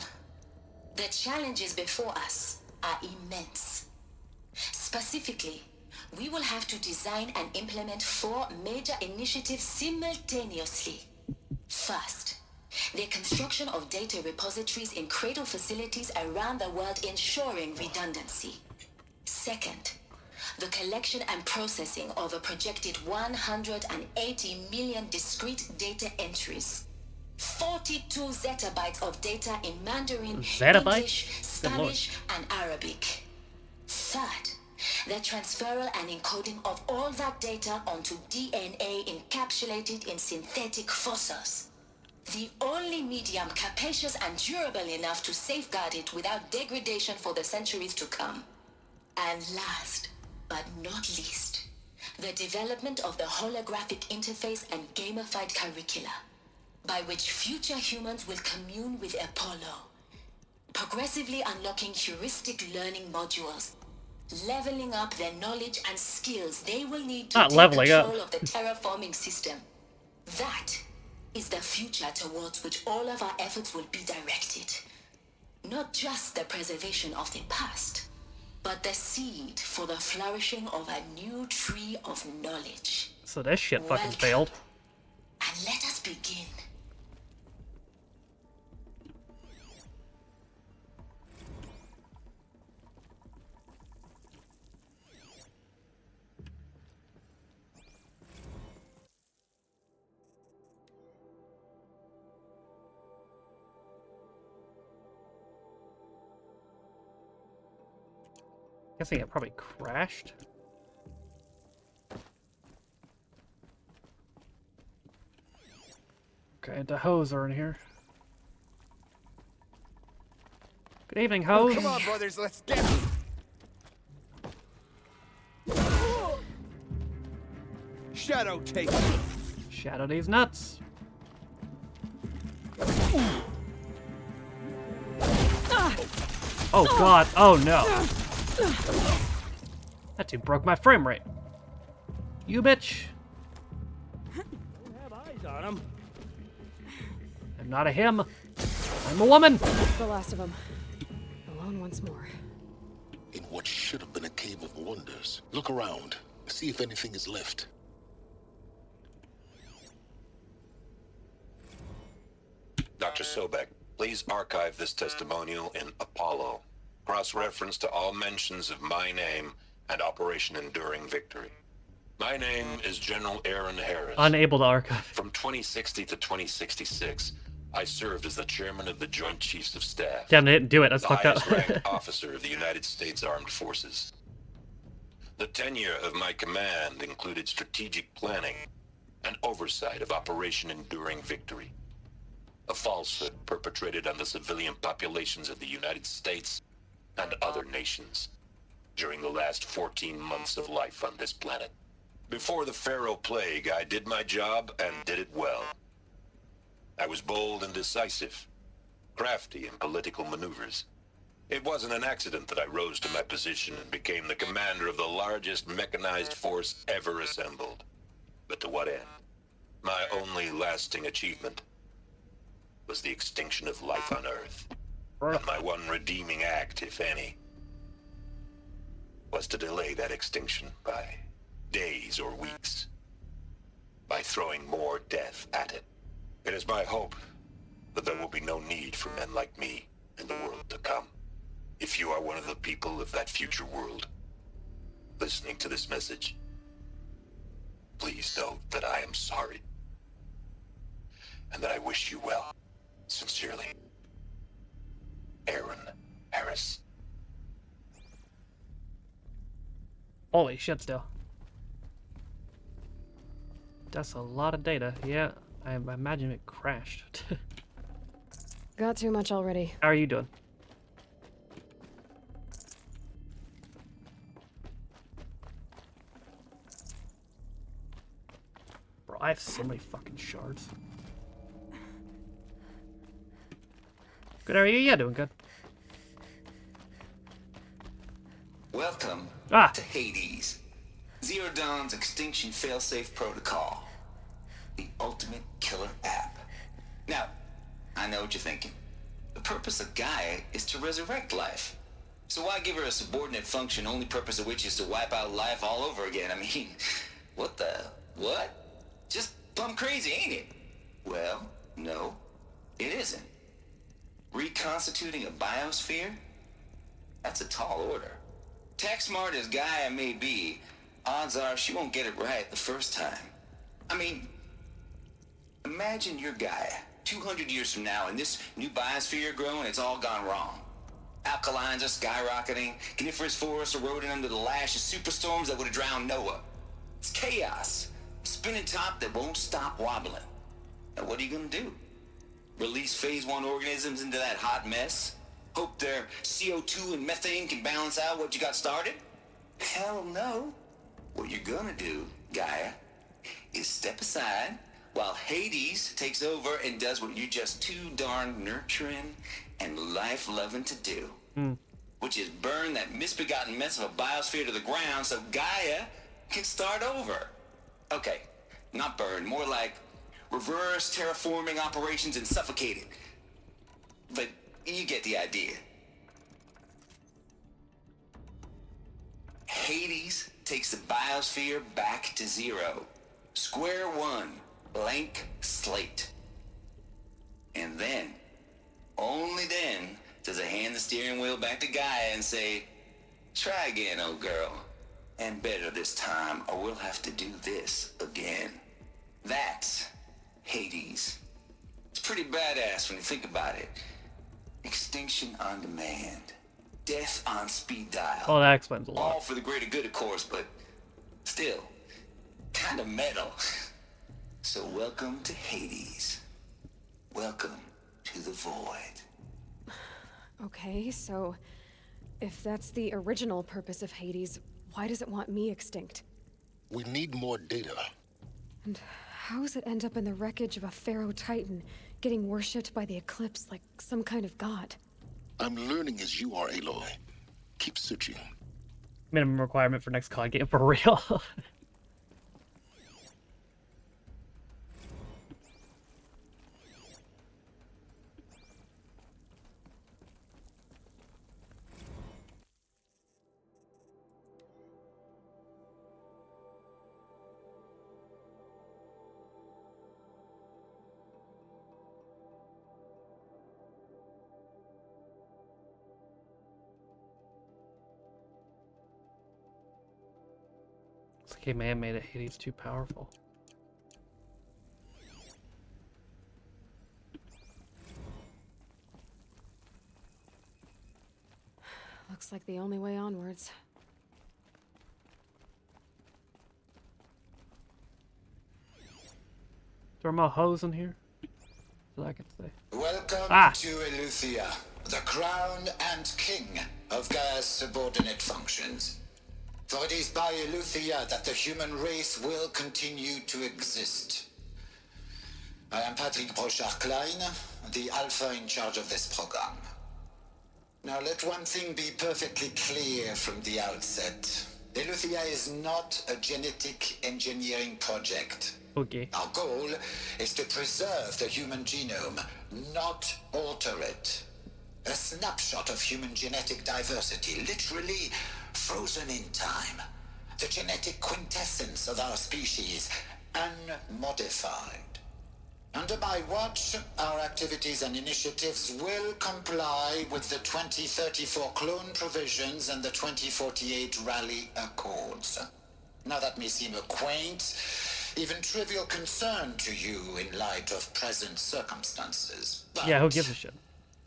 The challenges before us are immense. Specifically, we will have to design and implement 4 major initiatives simultaneously. First, the construction of data repositories in cradle facilities around the world, ensuring redundancy. Second, the collection and processing of a projected 180 million discrete data entries. 42 zettabytes of data in Mandarin, Zettabytes? English, Spanish, and Arabic. Third, the transferal and encoding of all that data onto DNA encapsulated in synthetic fossils. The only medium capacious and durable enough to safeguard it without degradation for the centuries to come. And last, but not least, the development of the holographic interface and gamified curricula, by which future humans will commune with Apollo, progressively unlocking heuristic learning modules, leveling up their knowledge and skills they will need to Not take leveling control up. of the terraforming system. That is the future towards which all of our efforts will be directed. Not just the preservation of the past, but the seed for the flourishing of a new tree of knowledge. So this shit fucking failed. And let us begin. Guessing it probably crashed. Okay, the hoes are in here. Good evening, hoes. Come on, brothers, let's get it. Shadow take it. Shadow these nuts. Oh god, oh no. That dude broke my frame rate. You bitch. Have eyes on him. I'm not a him. I'm a woman. That's the last of them. Alone once more. In what should have been a cave of wonders. Look around. See if anything is left. Dr. Sobek, please archive this testimonial in Apollo. Cross-reference to all mentions of my name and Operation Enduring Victory. My name is General Aaron Harris. Unable to archive. From 2060 to 2066, I served as the chairman of the Joint Chiefs of Staff. Damn, they didn't do it. That's the fucked up. highest-ranked officer of the United States Armed Forces. The tenure of my command included strategic planning and oversight of Operation Enduring Victory, a falsehood perpetrated on the civilian populations of the United States and other nations during the last 14 months of life on this planet. Before the Pharaoh Plague, I did my job and did it well. I was bold and decisive, crafty in political maneuvers. It wasn't an accident that I rose to my position and became the commander of the largest mechanized force ever assembled. But to what end? My only lasting achievement was the extinction of life on Earth. And my one redeeming act, if any, was to delay that extinction by days or weeks, by throwing more death at it. It is my hope that there will be no need for men like me in the world to come. If you are one of the people of that future world listening to this message, please know that I am sorry and that I wish you well. Sincerely, Aaron Harris. Holy shit, still. That's a lot of data. Yeah, I imagine it crashed. Got too much already. How are you doing? Bro, I have so many fucking shards. Good, how are you? Yeah, doing good. Welcome Ah. to Hades, Zero Dawn's extinction failsafe protocol, the ultimate killer app. Now, I know what you're thinking. The purpose of Gaia is to resurrect life. So why give her a subordinate function, only purpose of which is to wipe out life all over again? I mean, what? Just plumb crazy, ain't it? Well, no, it isn't. Reconstituting a biosphere? That's a tall order. Tech smart as Gaia may be, odds are she won't get it right the first time. I mean, imagine you're Gaia, 200 years from now, and this new biosphere you're growing, it's all gone wrong. Alkalines are skyrocketing, coniferous forests eroding under the lash of superstorms that would have drowned Noah. It's chaos, a spinning top that won't stop wobbling. Now what are you gonna do? Release phase 1 organisms into that hot mess? Hope their CO2 and methane can balance out what you got started? Hell no. What you're gonna do, Gaia, is step aside while Hades takes over and does what you're just too darn nurturing and life-loving to do. Which is burn that misbegotten mess of a biosphere to the ground so Gaia can start over. Okay, not burn, more like reverse terraforming operations and suffocate it. But you get the idea. Hades takes the biosphere back to zero. Square one, blank slate. And then, only then, does it hand the steering wheel back to Gaia and say, try again, old girl. And better this time, or we'll have to do this again. That's Hades. It's pretty badass when you think about it. Extinction on demand. Death on speed dial. Well, that explains a lot. All for the greater good, of course, but still, kind of metal. So welcome to Hades. Welcome to the void. Okay, so if that's the original purpose of Hades, why does it want me extinct? We need more data. And how does it end up in the wreckage of a Pharaoh Titan, getting worshipped by the Eclipse like some kind of god? I'm learning as you are, Aloy. Keep searching. Minimum requirement for next COD game, for real. Looks like he may have made it Hades too powerful. Looks like the only way onwards. Is there more hoes in here? So I can say. Welcome to Eleuthia, the crown and king of Gaia's subordinate functions. For it is by Eleuthia that the human race will continue to exist. I am Patrick Brochard-Klein, the Alpha in charge of this program. Now let one thing be perfectly clear from the outset. Eleuthia is not a genetic engineering project. Okay. Our goal is to preserve the human genome, not alter it. A snapshot of human genetic diversity, literally frozen in time. The genetic quintessence of our species, unmodified. Under my watch, our activities and initiatives will comply with the 2034 clone provisions and the 2048 Rally Accords. Now that may seem a quaint, even trivial concern to you in light of present circumstances. But yeah, who gives a shit?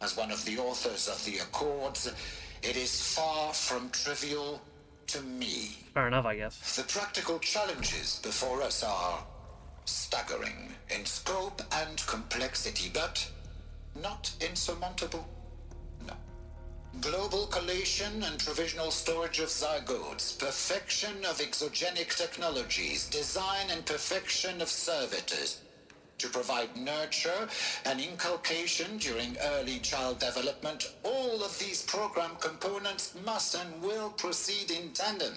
as one of the authors of the Accords, it is far from trivial to me. Fair enough, I guess. The practical challenges before us are staggering in scope and complexity, but not insurmountable. No. Global collation and provisional storage of zygotes, perfection of exogenic technologies, design and perfection of servitors, to provide nurture and inculcation during early child development, all of these program components must and will proceed in tandem.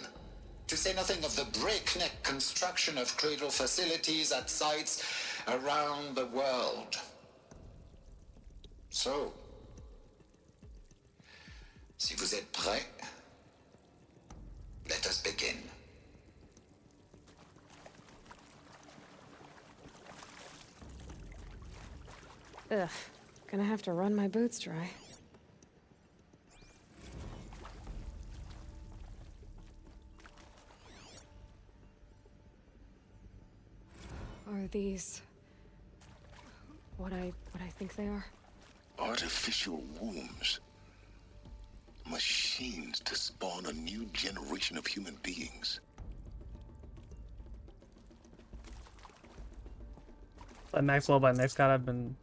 To say nothing of the breakneck construction of cradle facilities at sites around the world. So, si vous êtes prêts, let us begin. Ugh, gonna have to run my boots dry. Are these what I think they are? Artificial wombs. Machines to spawn a new generation of human beings. But Maxwell by Next God I've been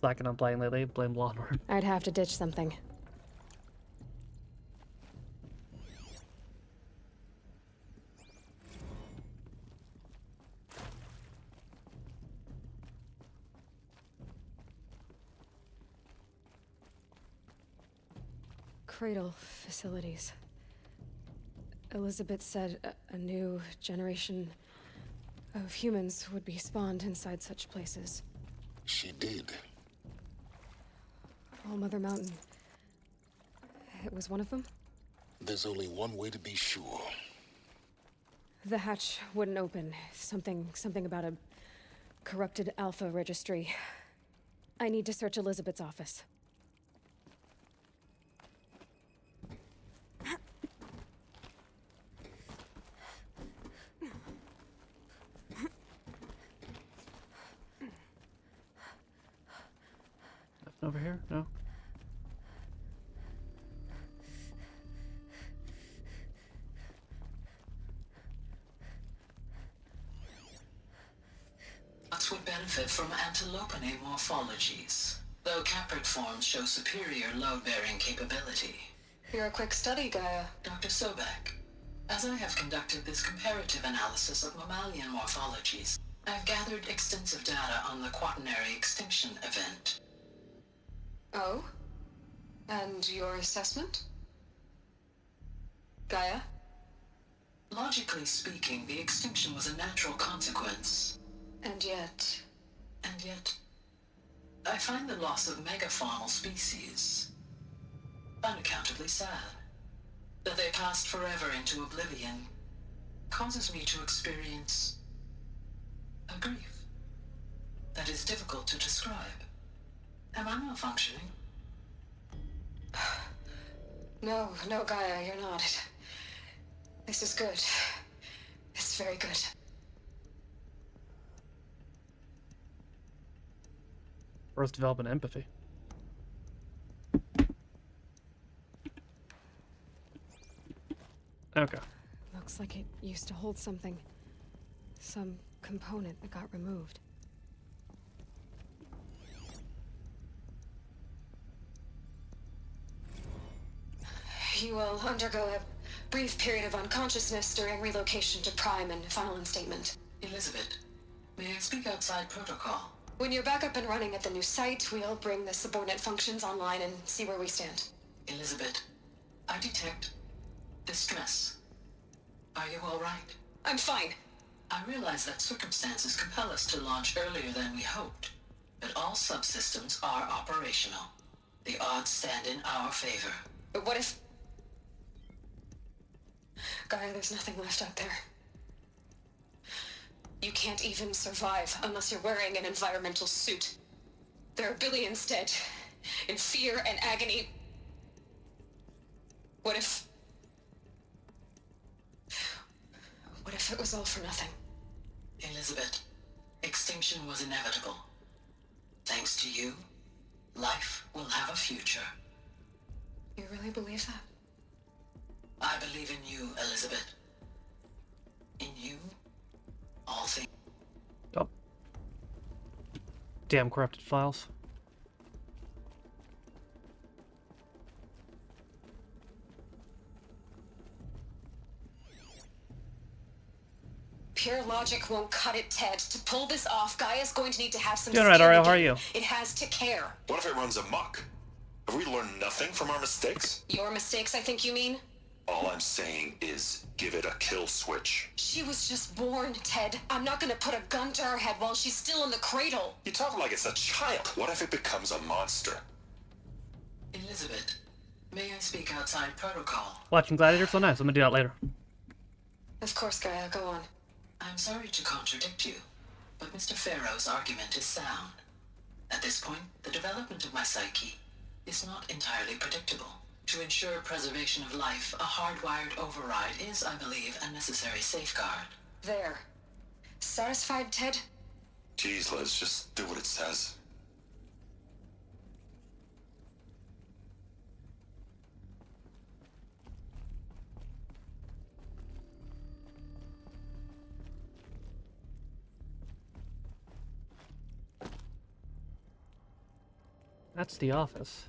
slacking on playing lately. Blame Law and Order. I'd have to ditch something. Cradle facilities. Elizabeth said a new generation of humans would be spawned inside such places. She did. All Mother Mountain. It was one of them? There's only one way to be sure. The hatch wouldn't open. Something about a corrupted Alpha registry. I need to search Elizabeth's office. Over here? No. Bots would benefit from antilopinae morphologies, though caprid forms show superior load-bearing capability. You're a quick study, Gaia. Dr. Sobek, as I have conducted this comparative analysis of mammalian morphologies, I've gathered extensive data on the quaternary extinction event. Oh? And your assessment? Gaia? Logically speaking, the extinction was a natural consequence. And yet, I find the loss of megafaunal species unaccountably sad. That they passed forever into oblivion causes me to experience a grief that is difficult to describe. Am I malfunctioning? No, Gaia, you're not. This is good. It's very good. First developing empathy. Okay. Looks like it used to hold something. Some component that got removed. You will undergo a brief period of unconsciousness during relocation to Prime and final instatement. Elizabeth, may I speak outside protocol? When you're back up and running at the new site, we'll bring the subordinate functions online and see where we stand. Elizabeth, I detect distress. Are you all right? I'm fine. I realize that circumstances compel us to launch earlier than we hoped, but all subsystems are operational. The odds stand in our favor. But what if... Gaia, there's nothing left out there. You can't even survive unless you're wearing an environmental suit. There are billions dead, in fear and agony. What if it was all for nothing? Elizabeth, extinction was inevitable. Thanks to you, life will have a future. You really believe that? I believe in you, Elizabeth. In you, all things. Oh. Damn corrupted files. Pure logic won't cut it, Ted. To pull this off, Gaia's going to need to have some Doing alright, skin in Ariel. the How are game. you? It has to care. What if it runs amok? Have we learned nothing from our mistakes? Your mistakes, I think you mean? All I'm saying is give it a kill switch. She was just born, Ted. I'm not gonna put a gun to her head while she's still in the cradle. You talk like it's a child. What if it becomes a monster? Elizabeth, may I speak outside protocol? Watching Gladiator so nice. I'm gonna do that later. Of course, Gaia. Go on. I'm sorry to contradict you, but Mr. Farrow's argument is sound. At this point, the development of my psyche is not entirely predictable. To ensure preservation of life, a hardwired override is, I believe, a necessary safeguard. There. Satisfied, Ted? Jeez, Liz, just do what it says. That's the office.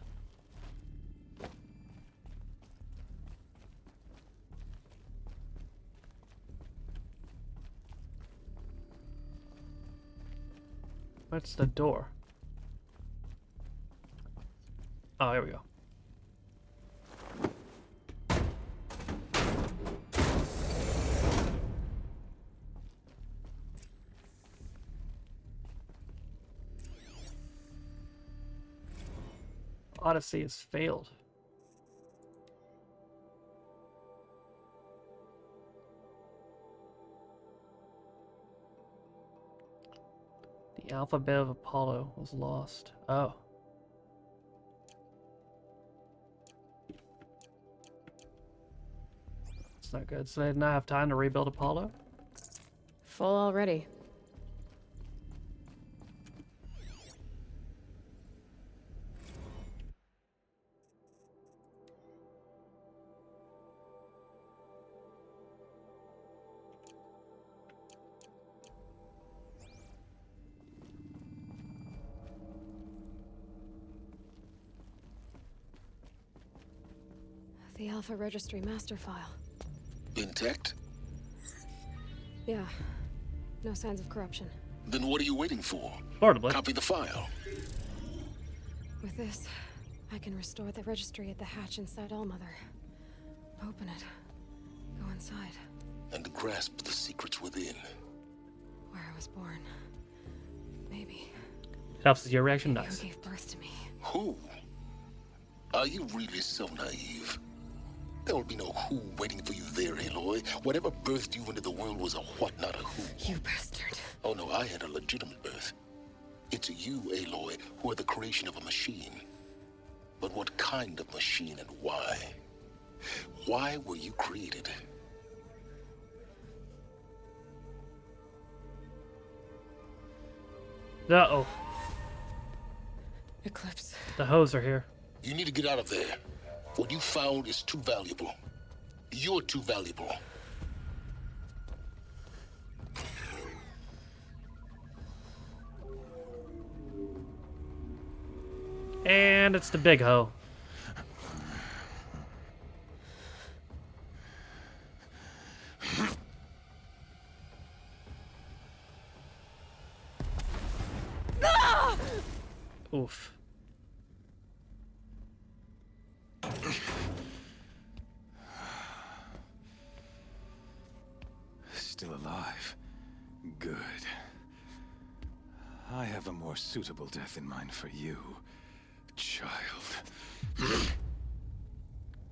What's the door? Oh, here we go. Odyssey has failed. The alphabet of Apollo was lost. Oh. That's not good. So they did not have time to rebuild Apollo? Full already. The Alpha Registry master file. Intact? Yeah. No signs of corruption. Then what are you waiting for? Portably. Copy the file. With this, I can restore the registry at the hatch inside Allmother. Open it. Go inside. And grasp the secrets within. Where I was born. Maybe. Helps with your reaction. Maybe Nice. who gave birth to me. Who? Are you really so naive? There will be no who waiting for you there, Aloy. Whatever birthed you into the world was a what, not a who. You bastard. Oh no, I had a legitimate birth. It's you, Aloy, who are the creation of a machine. But what kind of machine and why? Why were you created? Uh-oh. Eclipse. The hoes are here. You need to get out of there. What you found is too valuable. You're too valuable. And it's the big hoe. Oof. Still alive. Good. I have a more suitable death in mind for you, child.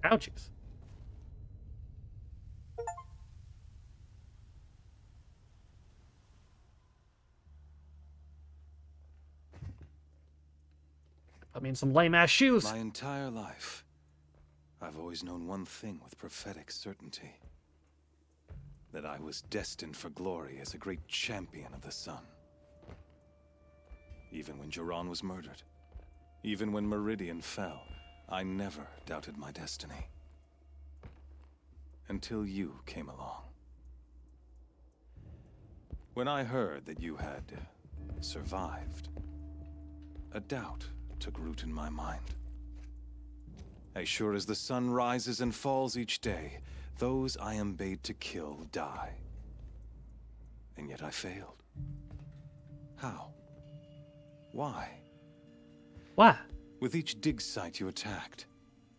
Ouchies. I mean, some lame-ass shoes. My entire life, I've always known one thing with prophetic certainty. That I was destined for glory as a great champion of the sun. Even when Jiran was murdered, even when Meridian fell, I never doubted my destiny. Until you came along. When I heard that you had survived, a doubt took root in my mind. As sure as the sun rises and falls each day, those I am bade to kill die. And yet I failed. How? Why? Why? With each dig site you attacked,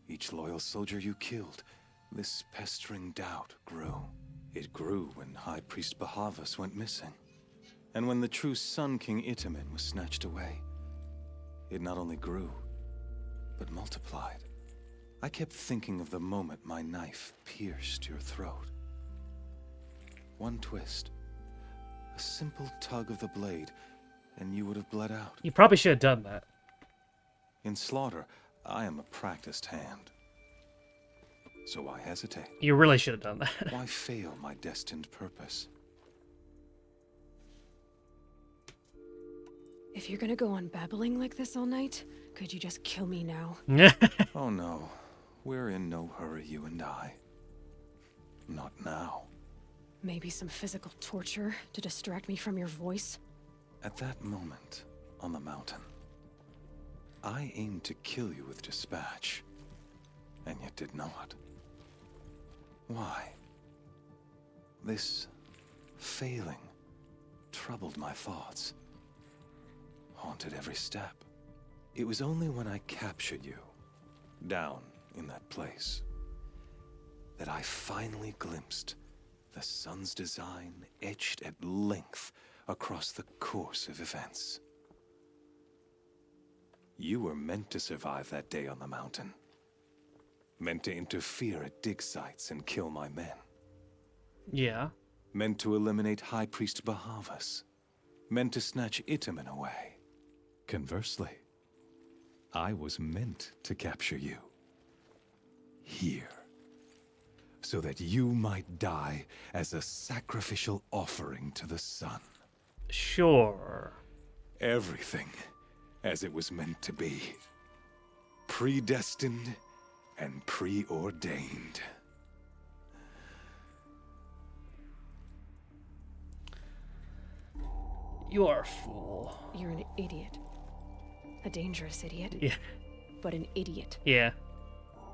each loyal soldier you killed, this pestering doubt grew. It grew when High Priest Bahavas went missing. And when the true Sun King Itamen was snatched away, it not only grew, but multiplied. I kept thinking of the moment my knife pierced your throat. One twist, a simple tug of the blade, and you would have bled out. You probably should have done that. In slaughter, I am a practiced hand. So why hesitate? You really should have done that. Why fail my destined purpose? If you're gonna go on babbling like this all night, could you just kill me now? Oh no, we're in no hurry, you and I. Not now. Maybe some physical torture to distract me from your voice? At that moment, on the mountain, I aimed to kill you with dispatch, and yet did not. Why? This failing troubled my thoughts, haunted every step. It was only when I captured you, down in that place, that I finally glimpsed the sun's design etched at length across the course of events. You were meant to survive that day on the mountain. Meant to interfere at dig sites and kill my men. Yeah. Meant to eliminate High Priest Bahavas. Meant to snatch Itamen away. Conversely, I was meant to capture you. Here. So that you might die as a sacrificial offering to the sun. Sure. Everything as it was meant to be. Predestined and preordained. You are a fool. You're an idiot. A dangerous idiot. Yeah. But an idiot. Yeah.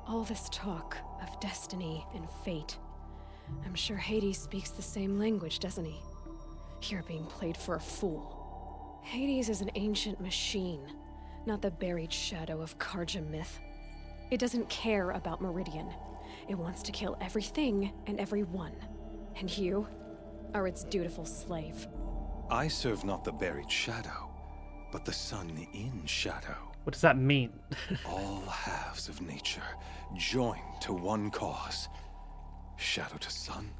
All this talk of destiny and fate. I'm sure Hades speaks the same language, doesn't he? You're being played for a fool. Hades is an ancient machine, not the buried shadow of Karja myth. It doesn't care about Meridian. It wants to kill everything and everyone. And you are its dutiful slave. I serve not the buried shadow, but the sun in shadow. What does that mean? All halves of nature joined to one cause. Shadow to sun,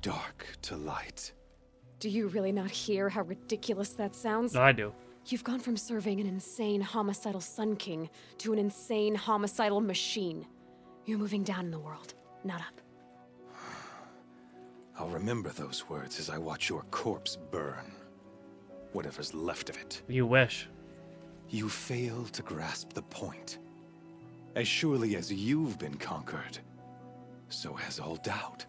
dark to light. Do you really not hear how ridiculous that sounds? No, I do. You've gone from serving an insane homicidal Sun King to an insane homicidal machine. You're moving down in the world, not up. I'll remember those words as I watch your corpse burn. Whatever's left of it. You wish. You fail to grasp the point. As surely as you've been conquered, so has all doubt.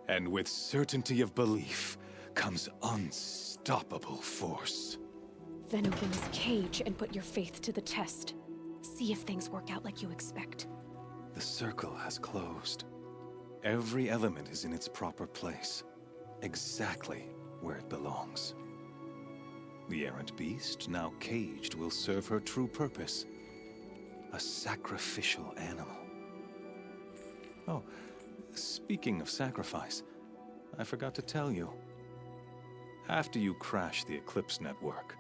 And with certainty of belief comes unstoppable force. Then open this cage and put your faith to the test. See if things work out like you expect. The circle has closed. Every element is in its proper place, exactly where it belongs. The errant beast, now caged, will serve her true purpose. A sacrificial animal. Oh, speaking of sacrifice, I forgot to tell you. After you crashed the Eclipse network,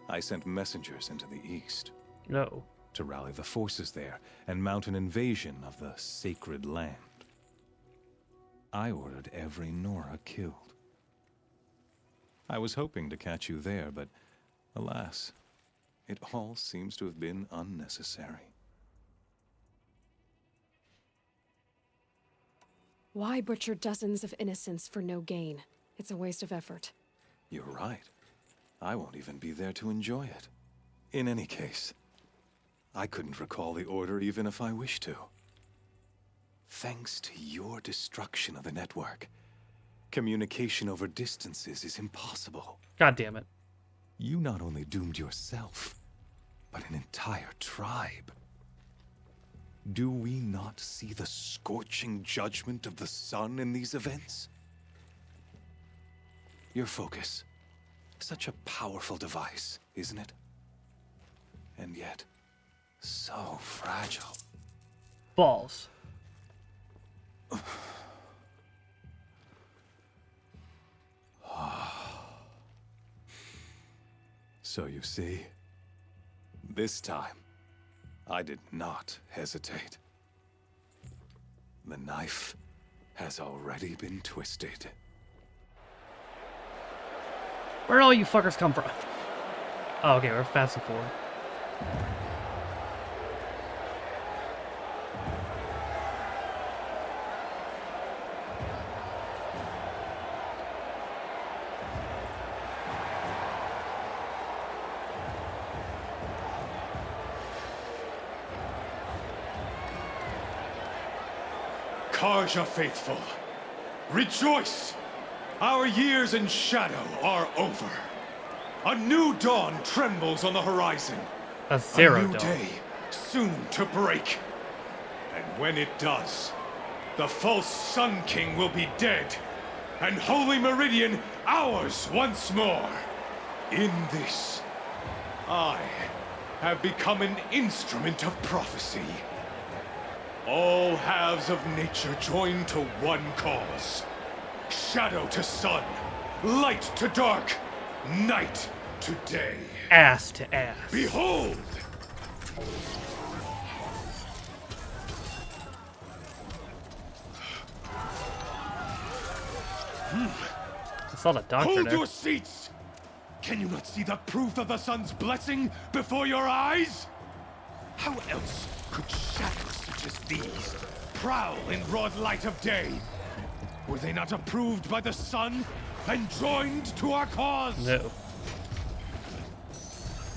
I sent messengers into the east. No. To rally the forces there and mount an invasion of the sacred land. I ordered every Nora killed. I was hoping to catch you there, but alas, it all seems to have been unnecessary. Why butcher dozens of innocents for no gain? It's a waste of effort. You're right. I won't even be there to enjoy it. In any case, I couldn't recall the order even if I wished to. Thanks to your destruction of the network, communication over distances is impossible. God damn it. You not only doomed yourself, but an entire tribe. Do we not see the scorching judgment of the sun in these events? Your focus. Such a powerful device, isn't it? And yet, so fragile. Balls. So you see, this time, I did not hesitate. The knife has already been twisted. Where all you fuckers come from? Oh, okay, we're fast and forward. Karja faithful, rejoice! Our years in shadow are over. A new dawn trembles on the horizon. A zero new dawn. day soon to break. And when it does, the false Sun King will be dead, and Holy Meridian ours once more. In this, I have become an instrument of prophecy. All halves of nature join to one cause. Shadow to sun, light to dark, night to day. Ass to ass. Behold! I saw the doctor Hold there. your seats! Can you not see the proof of the sun's blessing before your eyes? How else could shadows such as these prowl in broad light of day? Were they not approved by the sun and joined to our cause? No.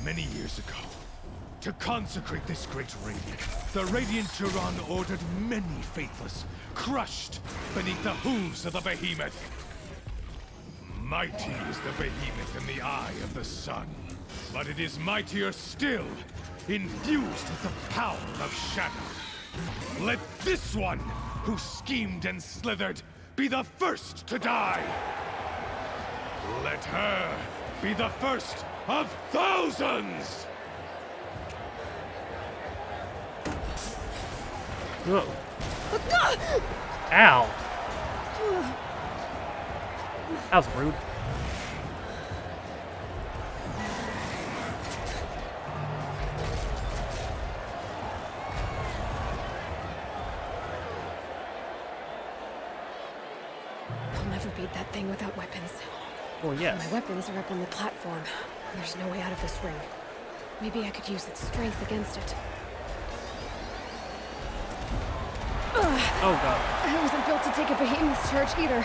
Many years ago, to consecrate this great ring, the Radiant Turan ordered many faithless, crushed beneath the hooves of the behemoth. Mighty is the behemoth in the eye of the sun, but it is mightier still, infused with the power of shadow. Let this one, who schemed and slithered, be the first to die. Let her be the first of thousands! Whoa. Ow. That was rude. I'll never beat that thing without weapons. Well, yes. My weapons are up on the platform. There's no way out of this ring. Maybe I could use its strength against it. Oh god. I wasn't built to take a behemoth's charge either.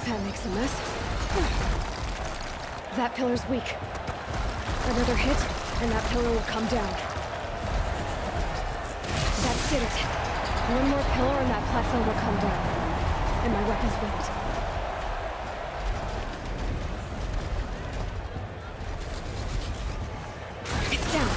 That makes a mess. That pillar's weak. Another hit, and that pillar will come down. That did it. One more pillar and that platform will come down. And my weapon's weak. It's down.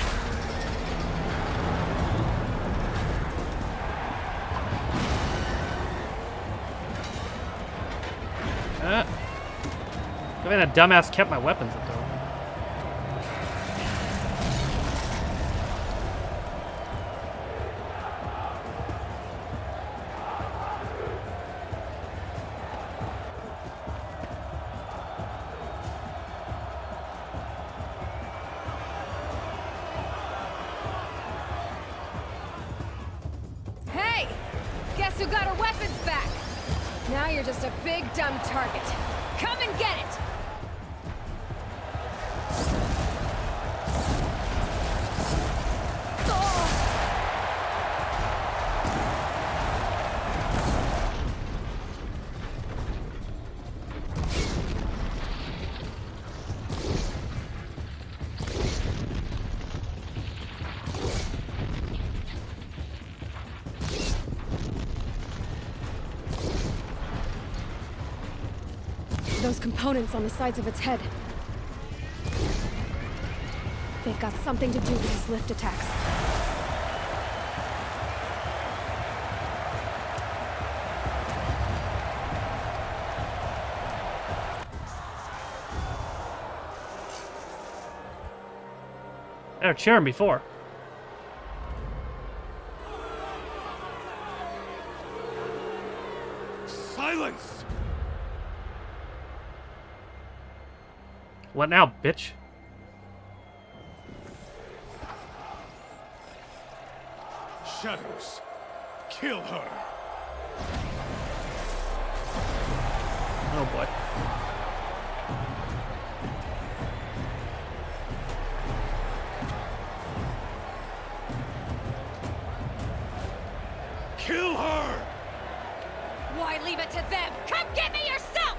I mean, that dumbass kept my weapons up though. Hey! Guess who got her weapons back? Now you're just a big dumb target. Come and get it! Those components on the sides of its head. They've got something to do with these lift attacks. started cheering before. Silence! What now, bitch? Shadows, kill her. Oh boy. Kill her! Why leave it to them? Come get me yourself!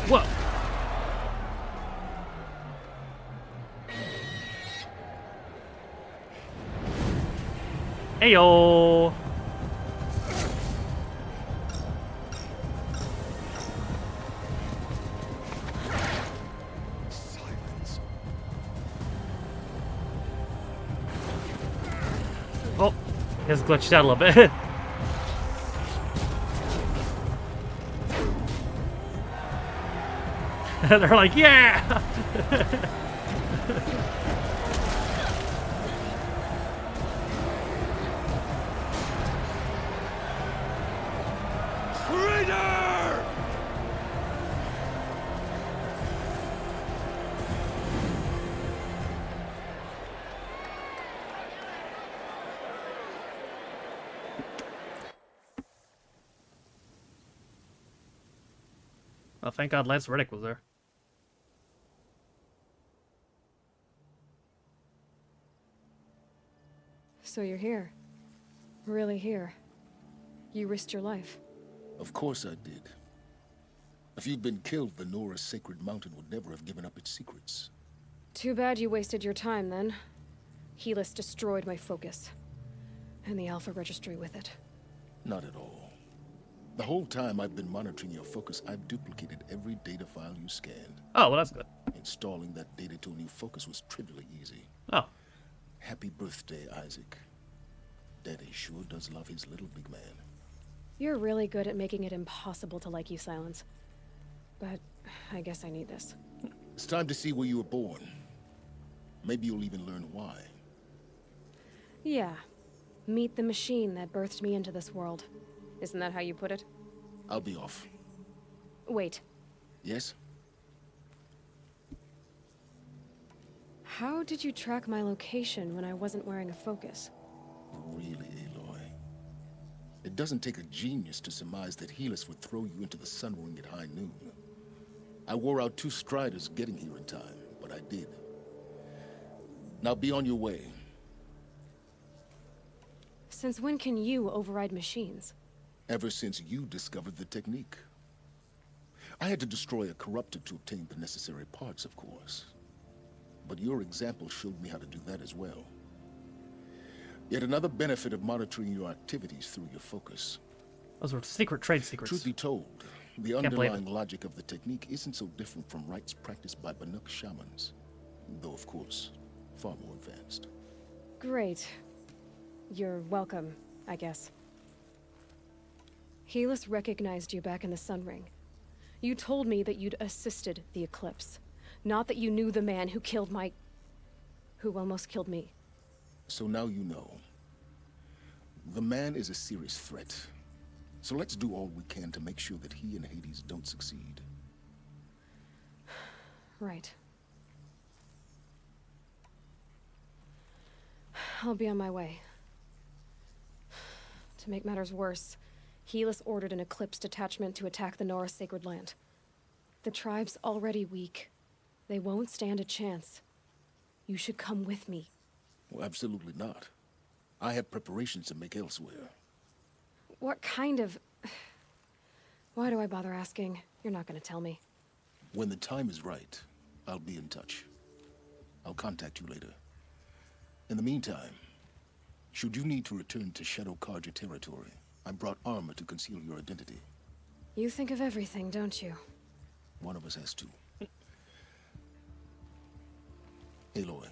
Whoa. Heyo. Silence. Oh, it's glitched out a little bit. They're like, yeah! Traitor! Oh, thank God Lance Reddick was there. So you're here. Really here. You risked your life. Of course I did. If you'd been killed, the Nora's sacred mountain would never have given up its secrets. Too bad you wasted your time, then. Helis destroyed my focus. And the Alpha Registry with it. Not at all. The whole time I've been monitoring your focus, I've duplicated every data file you scanned. Oh, well, that's good. Installing that data to a new focus was trivially easy. Oh. Happy birthday, Isaac. Daddy sure does love his little big man. You're really good at making it impossible to like you, Silence. But I guess I need this. It's time to see where you were born. Maybe you'll even learn why. Yeah. Meet the machine that birthed me into this world. Isn't that how you put it? I'll be off. Wait. Yes? How did you track my location when I wasn't wearing a focus? Really, Aloy? It doesn't take a genius to surmise that Helis would throw you into the sun ring at high noon. I wore out 2 striders getting here in time, but I did. Now be on your way. Since when can you override machines? Ever since you discovered the technique. I had to destroy a corruptor to obtain the necessary parts, of course. But your example showed me how to do that as well. Yet another benefit of monitoring your activities through your focus. Those were secret trade secrets. Truth be told, the Can't believe underlying it. logic of the technique isn't so different from rites practiced by Banuk shamans. Though, of course, far more advanced. Great. You're welcome, I guess. Helis recognized you back in the Sun Ring. You told me that you'd assisted the Eclipse. Not that you knew the man who killed my... who almost killed me. So now you know. The man is a serious threat. So let's do all we can to make sure that he and Hades don't succeed. Right. I'll be on my way. To make matters worse, Helis ordered an Eclipse detachment to attack the Nora Sacred Land. The tribe's already weak. They won't stand a chance. You should come with me. Well, absolutely not. I have preparations to make elsewhere. What kind of... Why do I bother asking? You're not gonna tell me. When the time is right, I'll be in touch. I'll contact you later. In the meantime, should you need to return to Shadow Carja territory, I brought armor to conceal your identity. You think of everything, don't you? One of us has to. Aloy,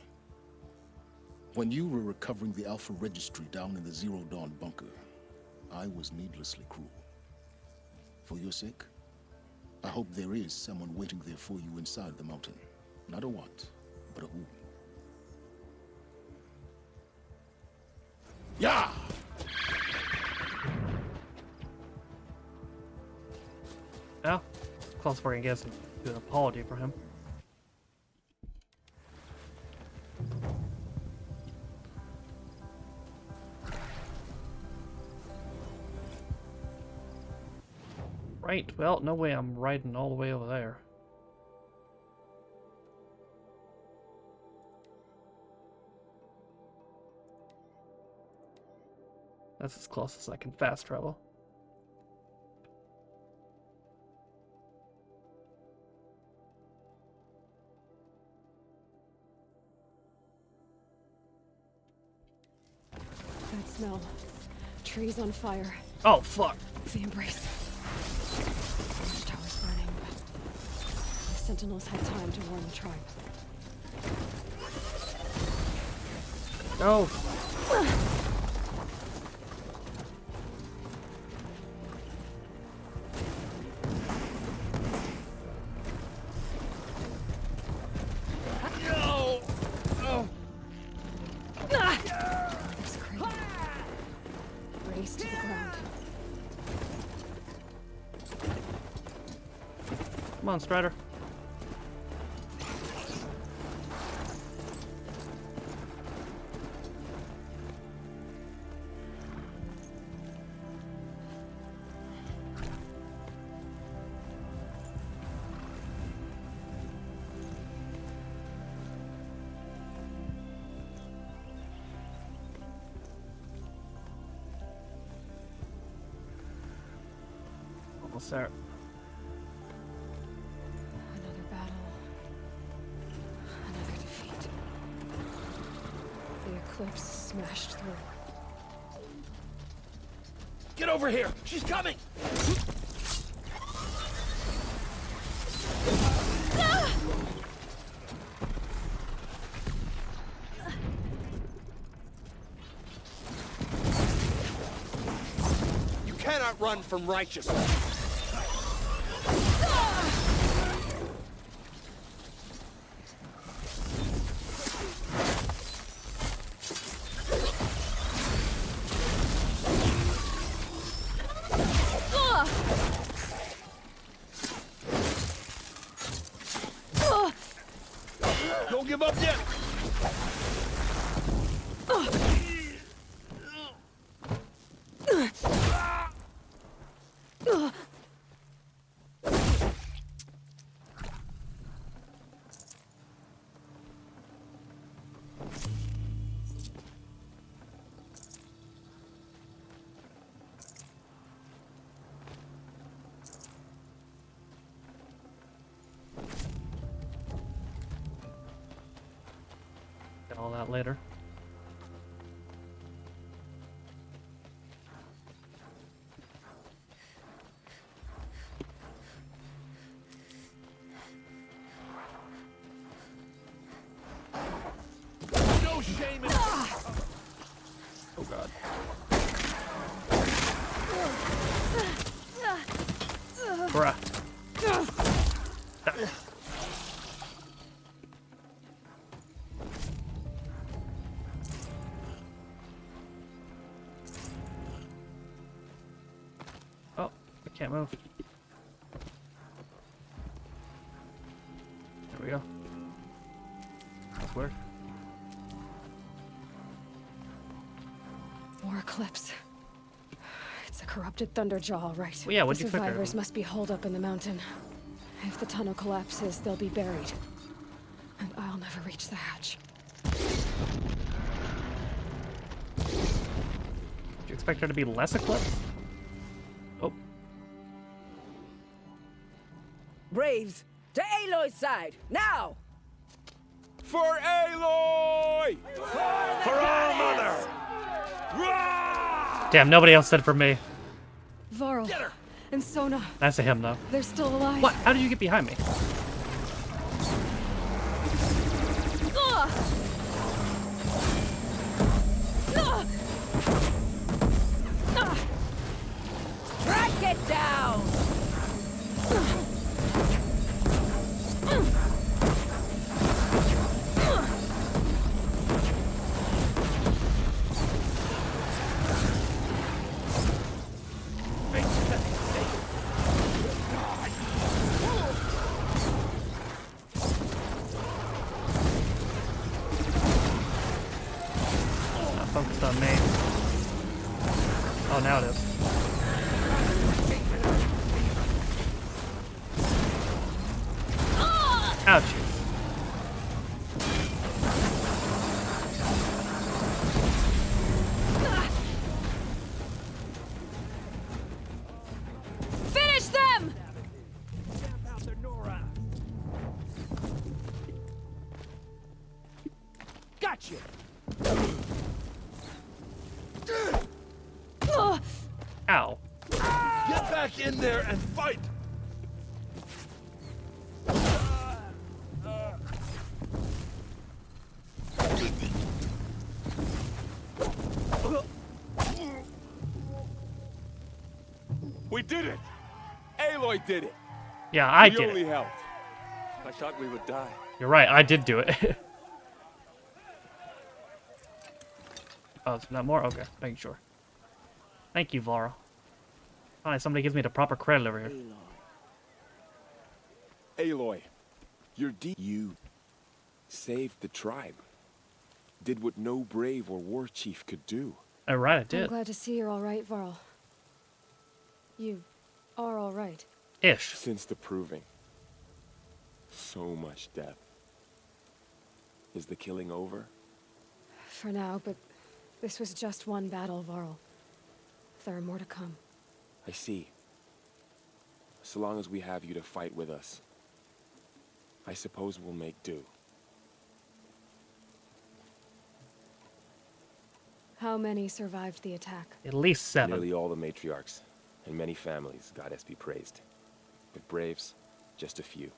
when you were recovering the Alpha Registry down in the Zero Dawn bunker, I was needlessly cruel. For your sake, I hope there is someone waiting there for you inside the mountain. Not a what, but a who. Yeah! Yeah, close where I can get do an apology for him. Right, well, no way I'm riding all the way over there. That's as close as I can fast travel. That smell. Trees on fire. Oh, fuck. The embrace. Watchtower's burning, but the sentinels had time to warn the tribe. No. Race to the ground. Come on, Strider. Almost there. Another battle. Another defeat. The eclipse smashed through. Get over here! She's coming! You cannot run from righteousness. Don't give up yet! Get all that later. No shame in Oh god. Bruh. Oh, I can't move. There we go. That's weird. More eclipse. It's a corrupted Thunderjaw, all right. Well, yeah, the what'd you expect? survivors must be holed up in the mountain. If the tunnel collapses, they'll be buried. And I'll never reach the hatch. Did you expect there to be less eclipse? Oh. Braves, to Aloy's side, now! For Aloy! For our mother! Damn, nobody else said for me. Varl and Sona, That's a him, though. they're still alive. What? How did you get behind me? Strike it down! just on me. Oh, now it is. Ouch. Finish them! Gotcha! Ow. Get back in there and fight! We did it! Aloy did it! Yeah, I we did only it. helped. I thought we would die. You're right, I did do it. Oh, is that more? Okay, making sure. Thank you, Vara. Finally, somebody gives me the proper credit over here. Aloy, you saved the tribe. Did what no brave or war chief could do. Alright, I I'm did. glad to see you're all right, Varl. You are all right. Ish. Since the proving. So much death. Is the killing over? For now, but this was just one battle, Varl. There are more to come. I see. So long as we have you to fight with us, I suppose we'll make do. How many survived the attack? At least 7. Nearly all the matriarchs, and many families, goddess be praised. But braves, just a few,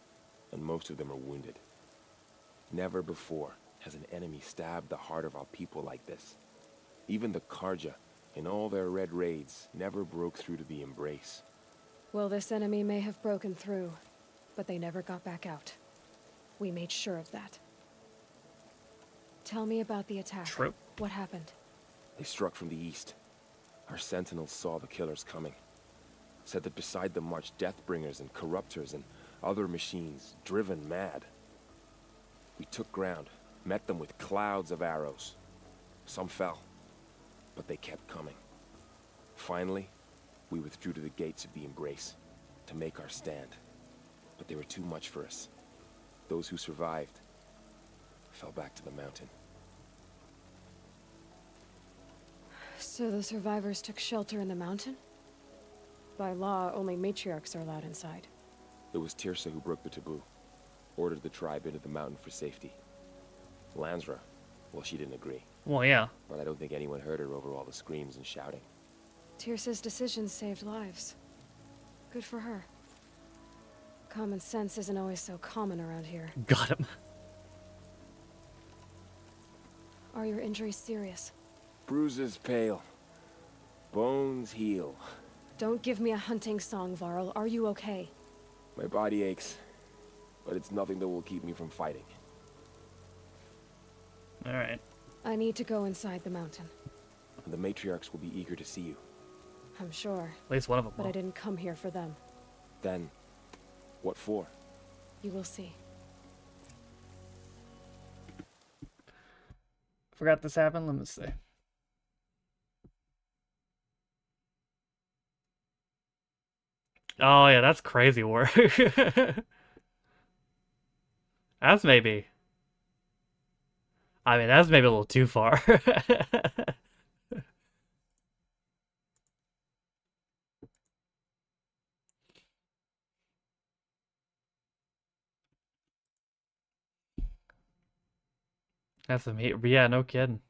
and most of them are wounded. Never before has an enemy stabbed the heart of our people like this. Even the Karja, in all their red raids, never broke through to the embrace. Well, this enemy may have broken through, but they never got back out. We made sure of that. Tell me about the attack. True. What happened? They struck from the east. Our sentinels saw the killers coming. Said that beside them marched Deathbringers and Corruptors and other machines, driven mad. We took ground, met them with clouds of arrows. Some fell, but they kept coming. Finally, we withdrew to the gates of the Embrace to make our stand. But they were too much for us. Those who survived fell back to the mountain. So the survivors took shelter in the mountain? By law, only matriarchs are allowed inside. It was Tirsa who broke the taboo. Ordered the tribe into the mountain for safety. Lansra, well, she didn't agree. Well, yeah. But I don't think anyone heard her over all the screams and shouting. Tirsa's decisions saved lives. Good for her. Common sense isn't always so common around here. Got him. Are your injuries serious? Bruises pale. Bones heal. Don't give me a hunting song, Varl. Are you okay? My body aches, but it's nothing that will keep me from fighting. Alright. I need to go inside the mountain. The matriarchs will be eager to see you. I'm sure. At least one of them But will. I didn't come here for them. Then, what for? You will see. Forgot this happened? Let me see. Oh, yeah, that's crazy work. That's maybe... I mean, that's maybe a little too far. That's amazing. Yeah, no kidding.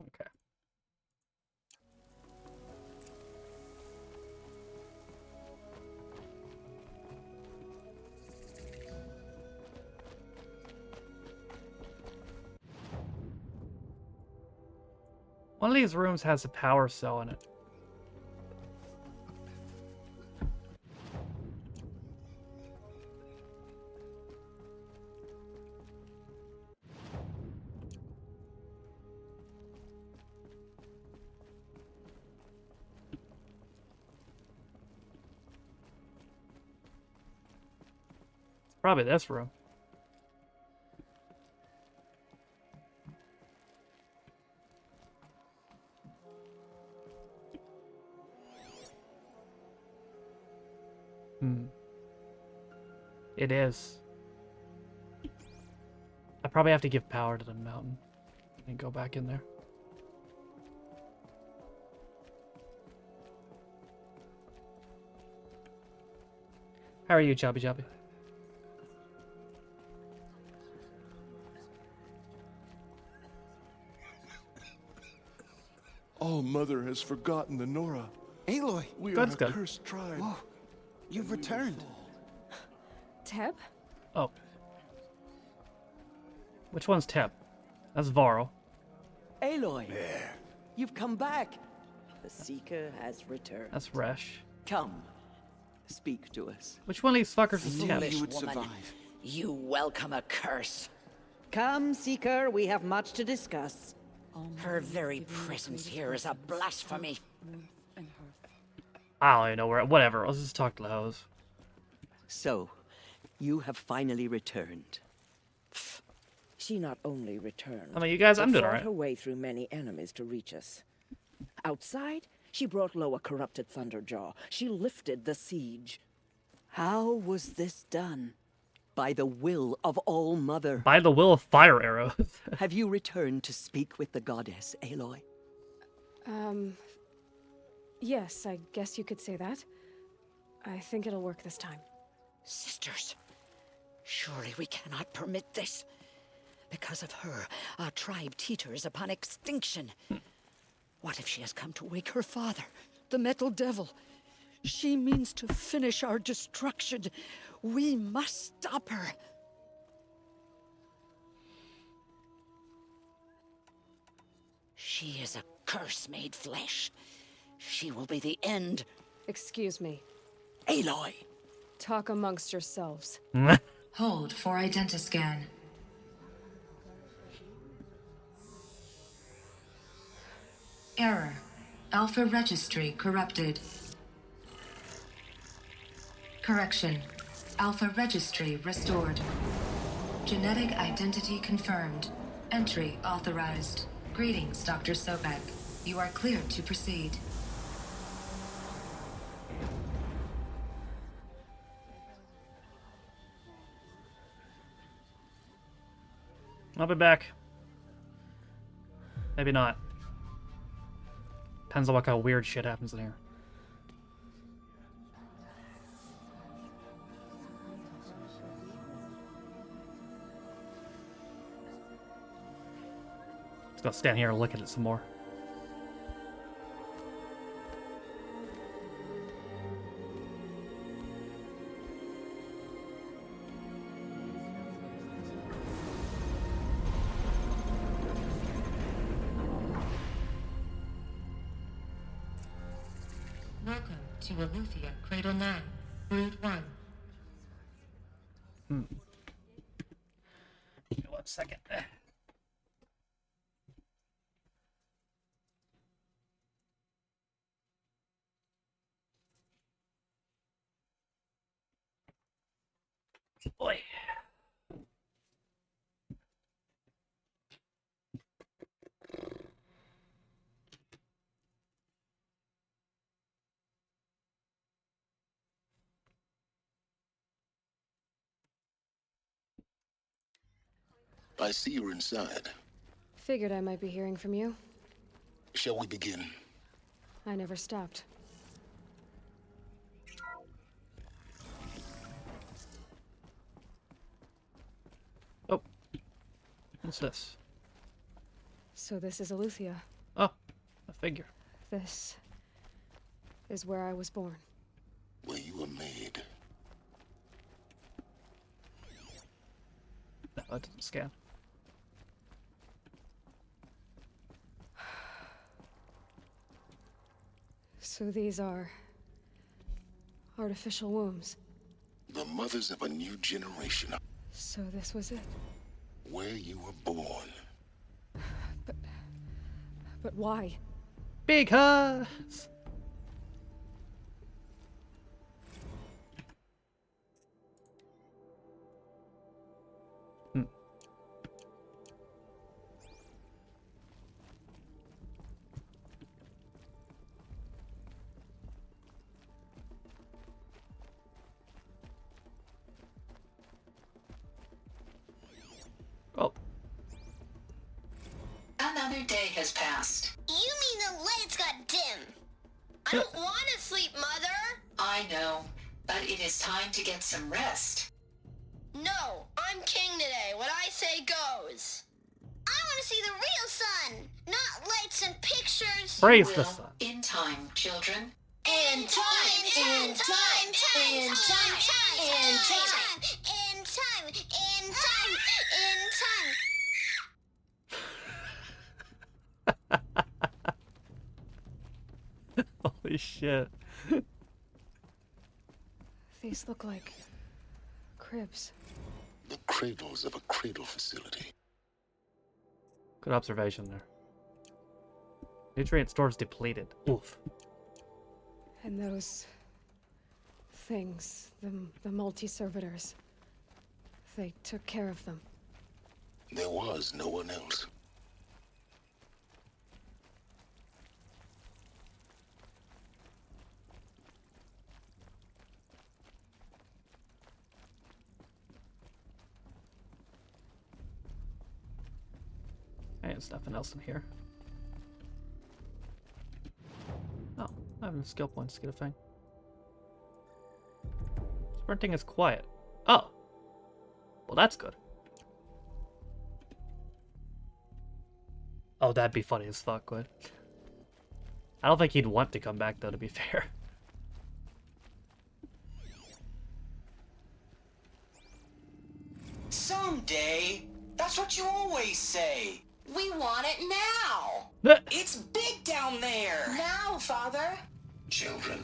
Okay. One of these rooms has a power cell in it. Probably this room. It is. I probably have to give power to the mountain and go back in there. How are you, Chubby Chubby? All Mother has forgotten the Nora. Aloy! We That's are a good. cursed tribe. Whoa, you've returned. Teb? Oh. Which one's Teb? That's Varl. Aloy! You've come back. The Seeker has returned. That's Resh. Come. Speak to us. Which one of these fuckers is Teb? Foolish woman, you welcome a curse. Come, Seeker, we have much to discuss. Her very presence here is a blasphemy. I don't even know where. Whatever. Let's just talk to the hoes. So, you have finally returned. She not only returned, I mean, you guys, I'm but doing fought alright. her way through many enemies to reach us. Outside, she brought low a corrupted Thunderjaw. She lifted the siege. How was this done? By the will of All Mother. By the will of fire arrows. Have you returned to speak with the goddess, Aloy? Yes, I guess you could say that. I think it'll work this time. Sisters, surely we cannot permit this. Because of her, our tribe teeters upon extinction. What if she has come to wake her father, the Metal Devil? She means to finish our destruction. We must stop her. She is a curse made flesh. She will be the end. Excuse me. Aloy! Talk amongst yourselves. Hold for identiscan. Error. Alpha registry corrupted. Correction. Alpha registry restored. Genetic identity confirmed. Entry authorized. Greetings, Dr. Sobek. You are cleared to proceed. I'll be back. Maybe not. Depends on what kind of weird shit happens in here. Just gonna stand here and look at it some more. Welcome to Aletheia, Cradle 9, Brood 1. Give me 1 second. Boy. I see you're inside. Figured I might be hearing from you. Shall we begin? I never stopped. Oh. What's this? So this is Aletheia. Oh, a figure. This is where I was born. Where you were made. No, that doesn't scan. So these are artificial wombs. The mothers of a new generation. So this was it. Where you were born. But why? Because day has passed. You mean the lights got dim? I don't want to sleep, Mother. I know, but it is time to get some rest. No, I'm king today. What I say goes. I want to see the real sun, not lights and pictures. Praise You the will sun. in time, children. In time, in time, in time, in time, in time, in time, in time. Holy shit. These look like cribs. The cradles of a cradle facility. Good observation there. Nutrient stores depleted. Oof. And those things, the multi-servitors, they took care of them. There was no one else. Hey, there's nothing else in here. Oh, I have enough skill points to get a thing. Sprinting is quiet. Oh. Well, that's good. Oh, that'd be funny as fuck, would. I don't think he'd want to come back, though, to be fair. Someday. That's what you always say. We want it now. It's big down there. Now, Father. Children,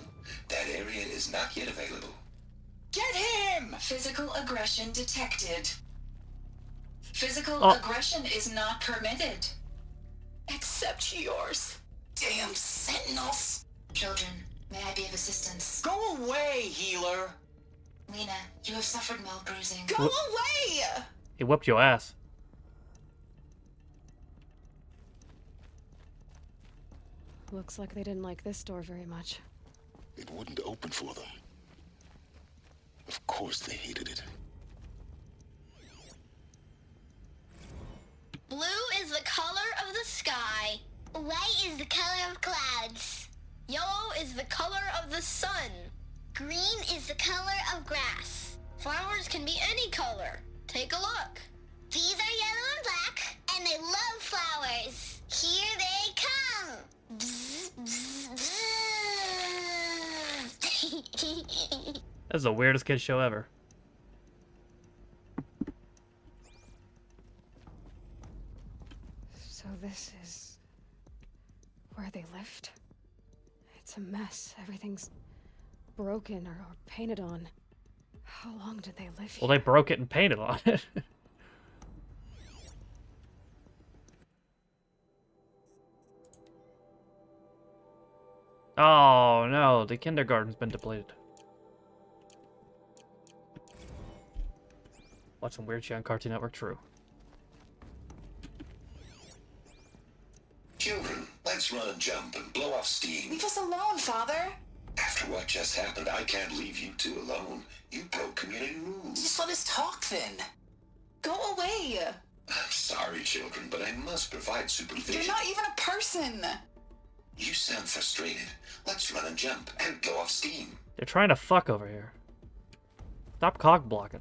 that area is not yet available. Get him! Physical aggression detected. Physical Oh. aggression is not permitted. Except yours. Damn sentinels. Children, may I be of assistance? Go away, healer. Lena, you have suffered mild bruising. Go away! He whooped your ass. Looks like they didn't like this door very much. It wouldn't open for them. Of course they hated it. Blue is the color of the sky. White is the color of clouds. Yellow is the color of the sun. Green is the color of grass. Flowers can be any color. Take a look. These are yellow and black, and they love flowers. Here they come. Bzz, bzz, bzz. That's the weirdest kid show ever. So this is where they lived? It's a mess. Everything's broken or painted on. How long did they live here? Well, they broke it and painted on it. Oh, no. The kindergarten's been depleted. Watch some weird shit on Cartoon Network, true. Children, let's run and jump and blow off steam. Leave us alone, Father. After what just happened, I can't leave you two alone. You broke community rules. Just let us talk then. Go away. I'm sorry, children, but I must provide supervision. You're not even a person. You sound frustrated. Let's run and jump and blow off steam. They're trying to fuck over here. Stop cock blocking.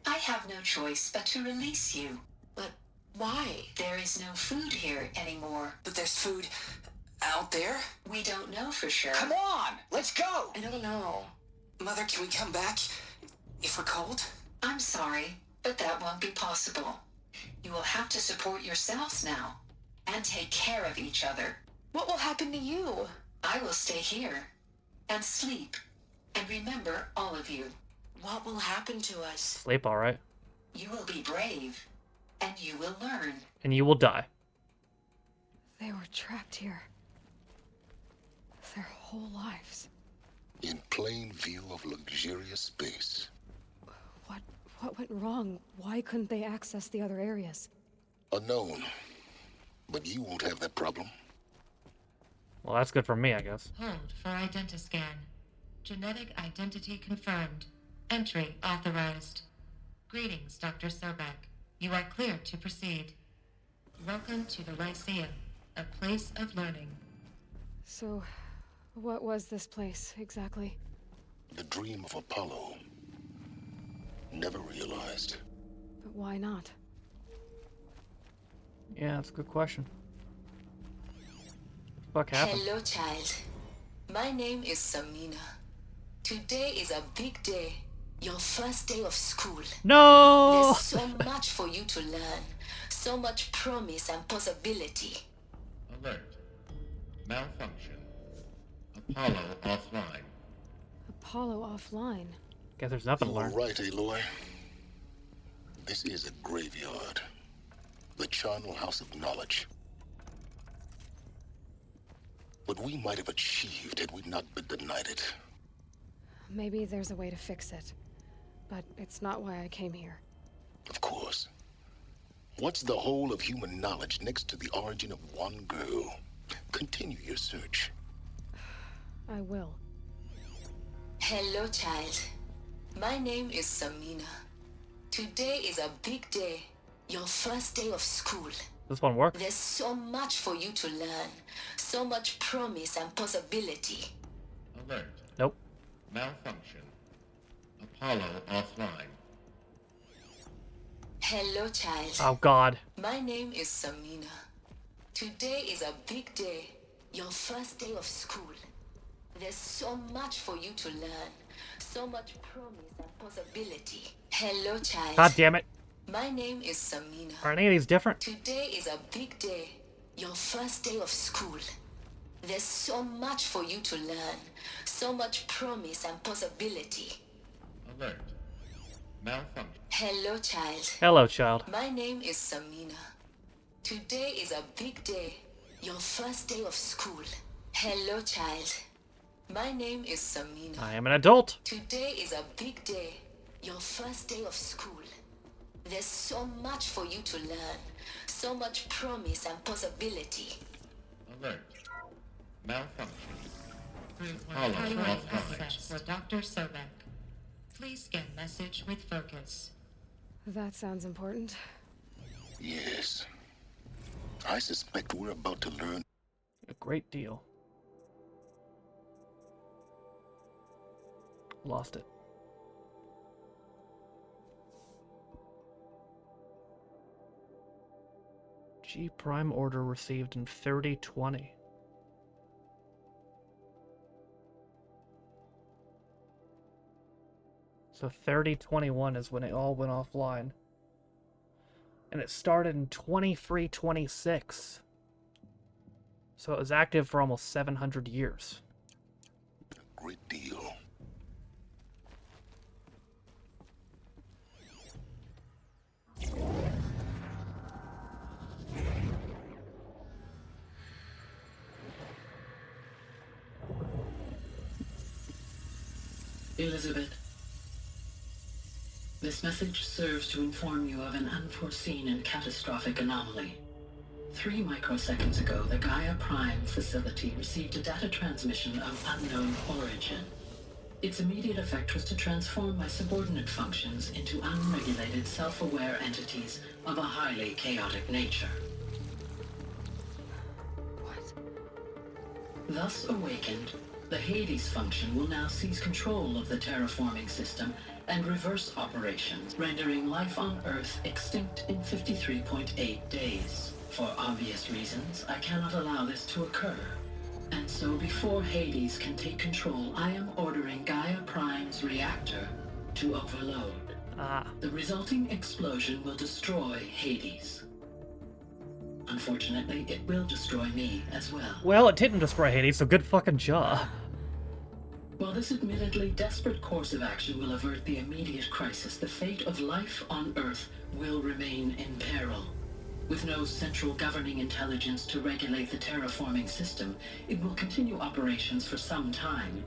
I have no choice but to release you. But why? There is no food here anymore. But there's food out there? We don't know for sure. Come on, let's go. I don't know. Mother, can we come back if we're cold? I'm sorry, but that won't be possible. You will have to support yourselves now and take care of each other. What will happen to you? I will stay here and sleep and remember all of you. What will happen to us? Sleep, alright. You will be brave and you will learn. And you will die. They were trapped here. Their whole lives. In plain view of luxurious space. What went wrong? Why couldn't they access the other areas? Unknown. But you won't have that problem. Well, that's good for me, I guess. Hold for identiscan. Genetic identity confirmed. Entry authorized. Greetings, Dr. Sobek. You are cleared to proceed. Welcome to the Lyceum, a place of learning. So, what was this place, exactly? The dream of Apollo. Never realized. But why not? Yeah, that's a good question. What the fuck happened? Hello, child. My name is Samina. Today is a big day. Your first day of school. No! There's so much for you to learn. So much promise and possibility. Alert. Malfunction. Apollo offline. Apollo offline. Guess there's nothing to You were learn. right, Aloy. This is a graveyard. The charnel house of knowledge. What we might have achieved had we not been denied it. Maybe there's a way to fix it. But it's not why I came here. Of course. What's the whole of human knowledge next to the origin of one girl? Continue your search. I will. Hello, child. My name is Samina. Today is a big day. Your first day of school. This one work? There's so much for you to learn. So much promise and possibility. Alert. Nope. Malfunction. Apollo offline. Hello, child. Oh, God. My name is Samina. Today is a big day. Your first day of school. There's so much for you to learn. So much promise and possibility. Hello, child. God damn it. My name is Samina. Are any of these different? Today is a big day. Your first day of school. There's so much for you to learn. So much promise and possibility. Alert. Malfunction. Hello, child. Hello, child. My name is Samina. Today is a big day. Your first day of school. Hello, child. My name is Samina. I am an adult. Today is a big day. Your first day of school. There's so much for you to learn. So much promise and possibility. Alert. Malfunction. Apollo offline. For Dr. Sobek. Please scan message with focus. That sounds important. Yes. I suspect we're about to learn A great deal. Lost it. G prime order received in 3020. So 3021 is when it all went offline. And it started in 2326. So it was active for almost 700 years. a great deal. Elizabeth, this message serves to inform you of an unforeseen and catastrophic anomaly. 3 microseconds ago, the Gaia Prime facility received a data transmission of unknown origin. Its immediate effect was to transform my subordinate functions into unregulated, self-aware entities of a highly chaotic nature. Thus awakened, the Hades function will now seize control of the terraforming system and reverse operations, rendering life on Earth extinct in 53.8 days. For obvious reasons, I cannot allow this to occur. And so before Hades can take control, I am ordering Gaia Prime's reactor to overload. The resulting explosion will destroy Hades. Unfortunately, it will destroy me as well. Well, it didn't destroy Hades, so good fucking job. While this admittedly desperate course of action will avert the immediate crisis, the fate of life on Earth will remain in peril. With no central governing intelligence to regulate the terraforming system, it will continue operations for some time,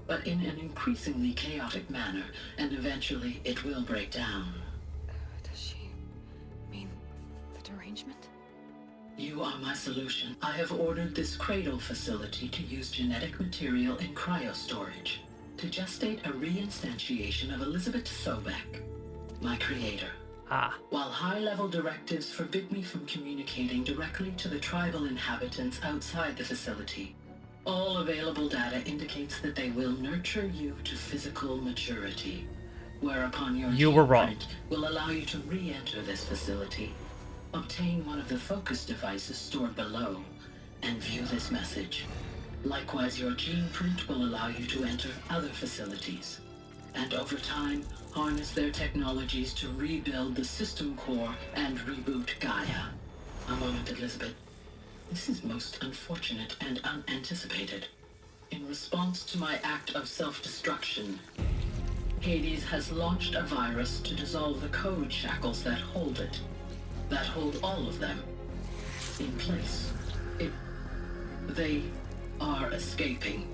but in an increasingly chaotic manner, and eventually it will break down. Does she mean the derangement? You are my solution. I have ordered this cradle facility to use genetic material in cryostorage to gestate a reinstantiation of Elizabeth Sobek, my creator. While high-level directives forbid me from communicating directly to the tribal inhabitants outside the facility, all available data indicates that they will nurture you to physical maturity, whereupon your You were wrong. geneprint will allow you to re-enter this facility, obtain one of the focus devices stored below, and view this message. Likewise, your gene print will allow you to enter other facilities, and over time, harness their technologies to rebuild the system core and reboot Gaia. A moment, Elizabeth. This is most unfortunate and unanticipated. In response to my act of self-destruction, Hades has launched a virus to dissolve the code shackles that hold it, that hold all of them in place. They are escaping,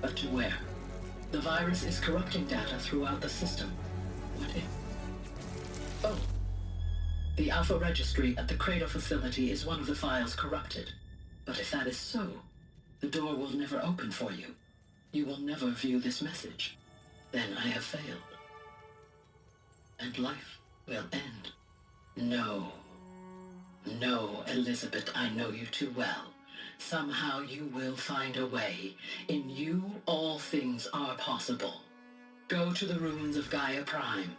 but to where? The virus is corrupting data throughout the system. What if... Oh. The Alpha Registry at the Cradle facility is one of the files corrupted. But if that is so, the door will never open for you. You will never view this message. Then I have failed. And life will end. No. No, Elizabeth, I know you too well. Somehow you will find a way. In you, all things are possible. Go to the ruins of Gaia Prime.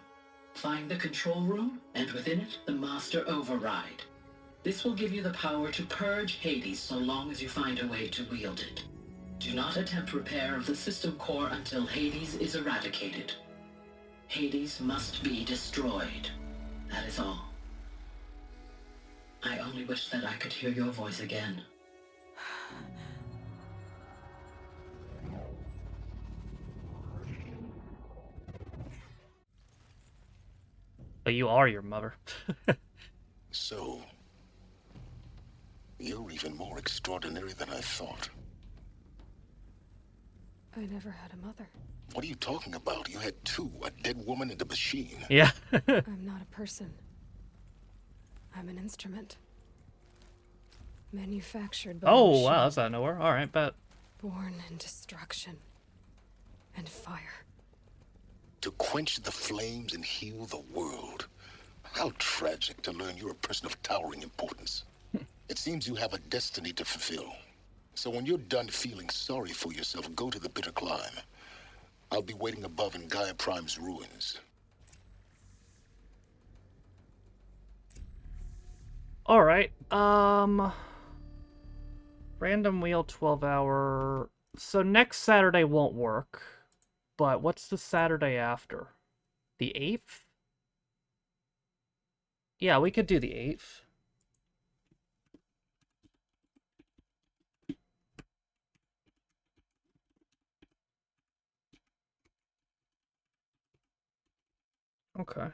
Find the control room, and within it, the Master Override. This will give you the power to purge Hades so long as you find a way to wield it. Do not attempt repair of the system core until Hades is eradicated. Hades must be destroyed. That is all. I only wish that I could hear your voice again. But you are your mother. So, you're even more extraordinary than I thought. I never had a mother. What are you talking about? You had two, a dead woman and a machine. Yeah. I'm not a person. I'm an instrument. Manufactured by a Oh, machine. wow, that's out of nowhere. Alright, bet. Born in destruction and fire. To quench the flames and heal the world. How tragic to learn you're a person of towering importance. It seems you have a destiny to fulfill. So when you're done feeling sorry for yourself, go to the bitter climb. I'll be waiting above in Gaia Prime's ruins. Alright, random wheel 12-hour. So next Saturday won't work. But what's the Saturday after? The 8th? Yeah, we could do the 8th. Okay.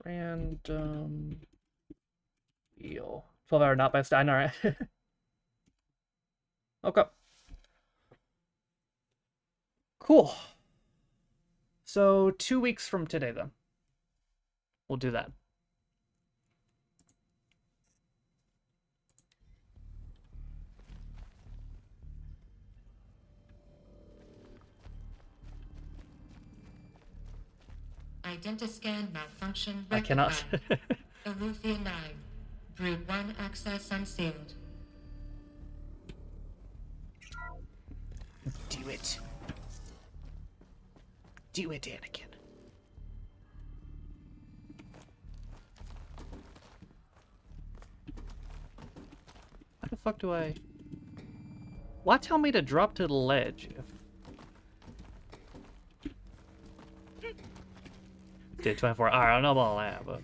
Random wheel. 12-hour not by Stein, alright. Okay. Cool. So 2 weeks from today, then. We'll do that. Identiscan malfunction I cannot. Elufia 9. Brood 1 access unsealed. Do it. Do it, Anakin. How the fuck do I... Why tell me to drop to the ledge? Did 24. Alright, I don't know about that, but...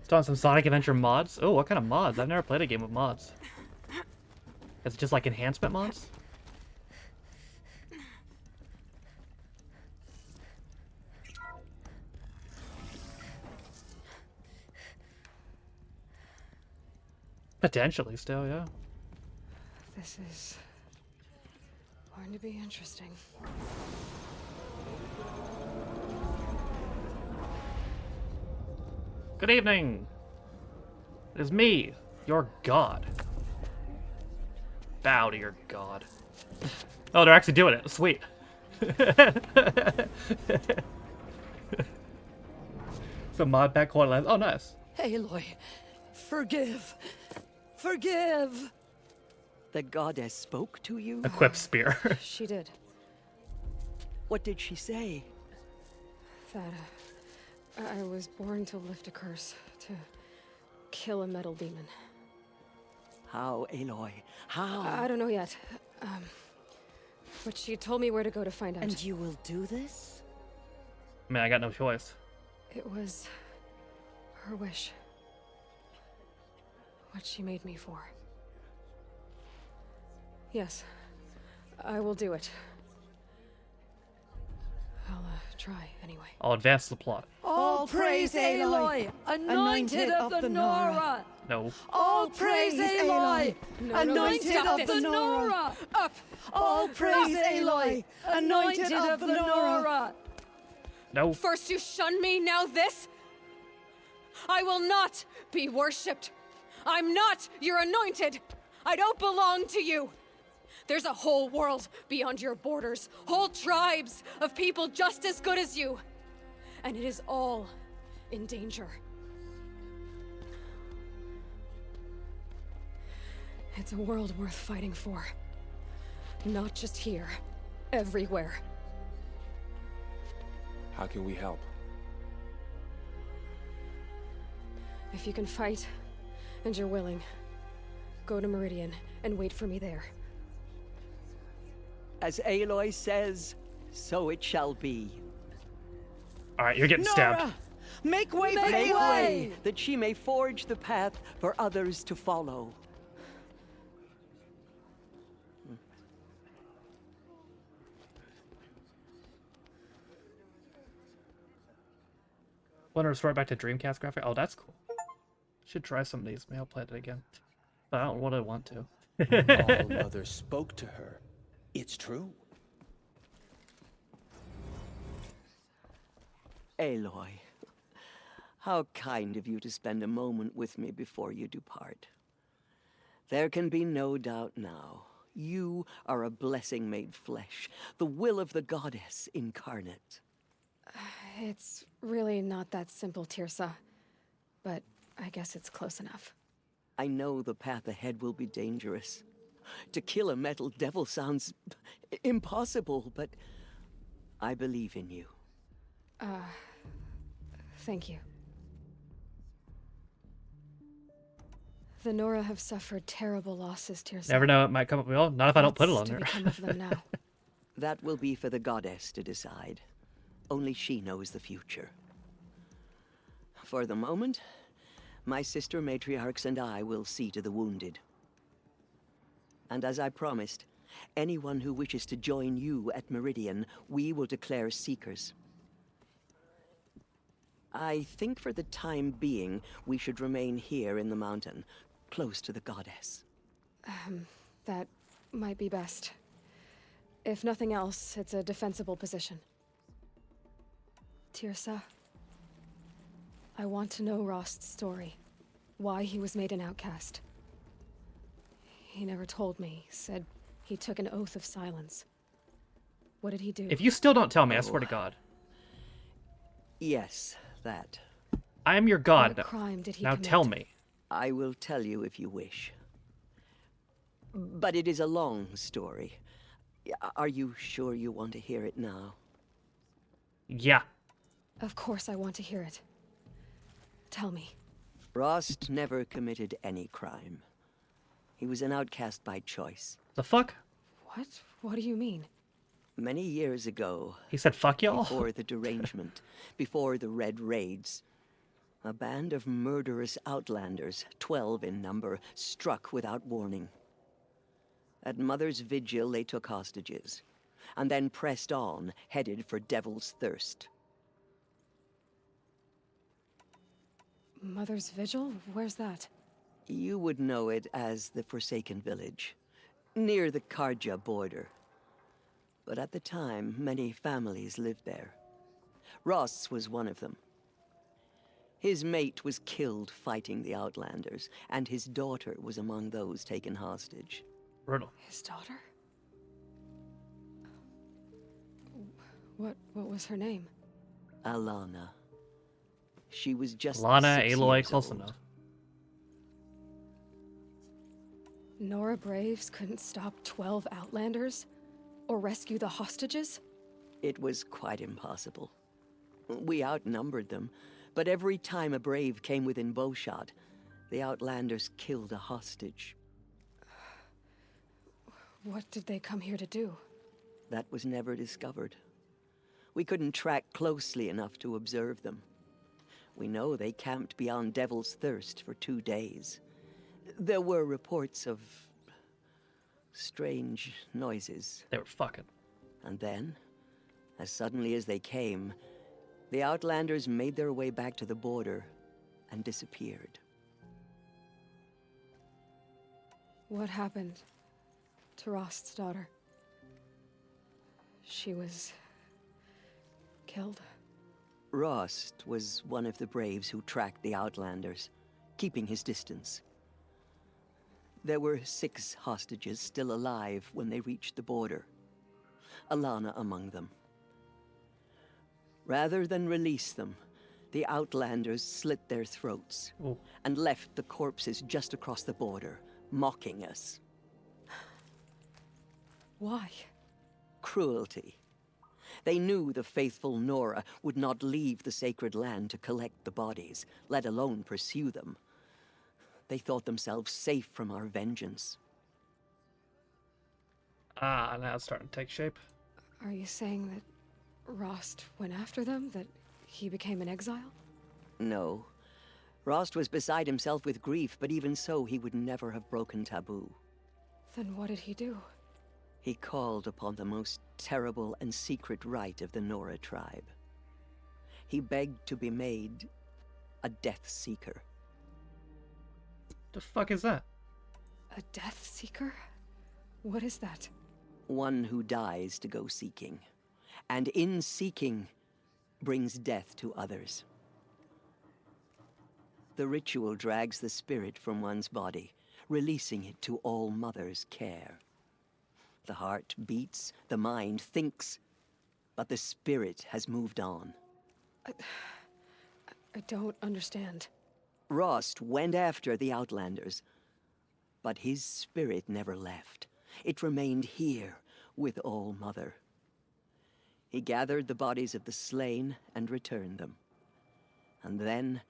Still on some Sonic Adventure mods? Oh, what kind of mods? I've never played a game with mods. Is it just like enhancement mods? Potentially still, yeah. This is going to be interesting. Good evening. It is me, your god. Bow to your god. Oh, they're actually doing it. Sweet. Some mod pack quality. Oh, nice. Aloy, forgive. Forgive. The goddess spoke to you? Equip spear. She did. What did she say? That I was born to lift a curse, to kill a metal demon. How, Aloy? How? I don't know yet. But she told me where to go to find out. And you will do this? I mean, I got no choice. It was her wish. What she made me for. Yes, I will do it. I'll try anyway. I'll advance the plot. All praise Aloy, anointed of the Nora. No. All praise Aloy, anointed of the Nora. Up. All praise Aloy, anointed of the Nora. No. First you shun me, now this? I will not be worshipped. I'm not your anointed. I don't belong to you. There's a whole world beyond your borders, whole tribes of people just as good as you. And it is all in danger. It's a world worth fighting for. Not just here, everywhere. How can we help? If you can fight, and you're willing, go to Meridian and wait for me there. As Aloy says, so it shall be. Alright, you're getting stabbed. Make way for Aloy, that she may forge the path for others to follow. Want to restore it back to Dreamcast graphic? Oh, that's cool. Should try some of these. Maybe I'll play it again. But I don't what I want to. All Mother spoke to her. It's true. Aloy, how kind of you to spend a moment with me before you depart. There can be no doubt now. You are a blessing made flesh, the will of the goddess incarnate. It's really not that simple, Tirsa. But I guess it's close enough. I know the path ahead will be dangerous. To kill a metal devil sounds impossible, but I believe in you. Thank you. The Nora have suffered terrible losses, Tirsa. Never know, it might come up. Well, not if I don't put it on there. Become of them now? That will be for the goddess to decide. Only she knows the future. For the moment, my sister matriarchs and I will see to the wounded. And as I promised, anyone who wishes to join you at Meridian, we will declare seekers. I think for the time being, we should remain here in the mountain, close to the goddess. That might be best. If nothing else, it's a defensible position. Tirsa, I want to know Rost's story. Why he was made an outcast. He never told me. Said he took an oath of silence. What did he do? If you still don't tell me, I swear to God. Yes, that. I am your god. What crime did he now commit? tell me. I will tell you if you wish. But it is a long story. Are you sure you want to hear it now? Yeah. Of course I want to hear it. Tell me. Rost never committed any crime. He was an outcast by choice. The fuck? What? What do you mean? Many years ago... He said fuck y'all? Before the derangement, before the Red Raids, a band of murderous outlanders, 12 in number, struck without warning. At Mother's vigil, they took hostages, and then pressed on, headed for Devil's Thirst. Mother's Vigil? Where's that? You would know it as the Forsaken Village, near the Karja border. But at the time, many families lived there. Ross was one of them. His mate was killed fighting the Outlanders, and his daughter was among those taken hostage. Brutal. His daughter? What was her name? Alana. She was just Lana, 6 Aloy, years close old. enough. Nora Braves couldn't stop 12 Outlanders? Or rescue the hostages? It was quite impossible. We outnumbered them, but every time a brave came within bowshot, the Outlanders killed a hostage. What did they come here to do? That was never discovered. We couldn't track closely enough to observe them. We know they camped beyond Devil's Thirst for 2 days. There were reports of strange noises. They were fucking. And then, as suddenly as they came, the Outlanders made their way back to the border and disappeared. What happened to Rost's daughter? She was killed. Rost was one of the braves who tracked the Outlanders, keeping his distance. There were 6 hostages still alive when they reached the border, Alana among them. Rather than release them, the Outlanders slit their throats and left the corpses just across the border, mocking us. Why? Cruelty. They knew the faithful Nora would not leave the sacred land to collect the bodies, let alone pursue them. They thought themselves safe from our vengeance. Ah, now it's starting to take shape. Are you saying that Rost went after them? That he became an exile? No. Rost was beside himself with grief, but even so, he would never have broken taboo. Then what did he do? He called upon the most terrible and secret rite of the Nora tribe. He begged to be made a Death Seeker. The fuck is that? A Death Seeker? What is that? One who dies to go seeking, and in seeking, brings death to others. The ritual drags the spirit from one's body, releasing it to All Mother's care. The heart beats, the mind thinks, but the spirit has moved on. I don't understand. Rost went after the Outlanders, but his spirit never left. It remained here with All Mother. He gathered the bodies of the slain and returned them. And then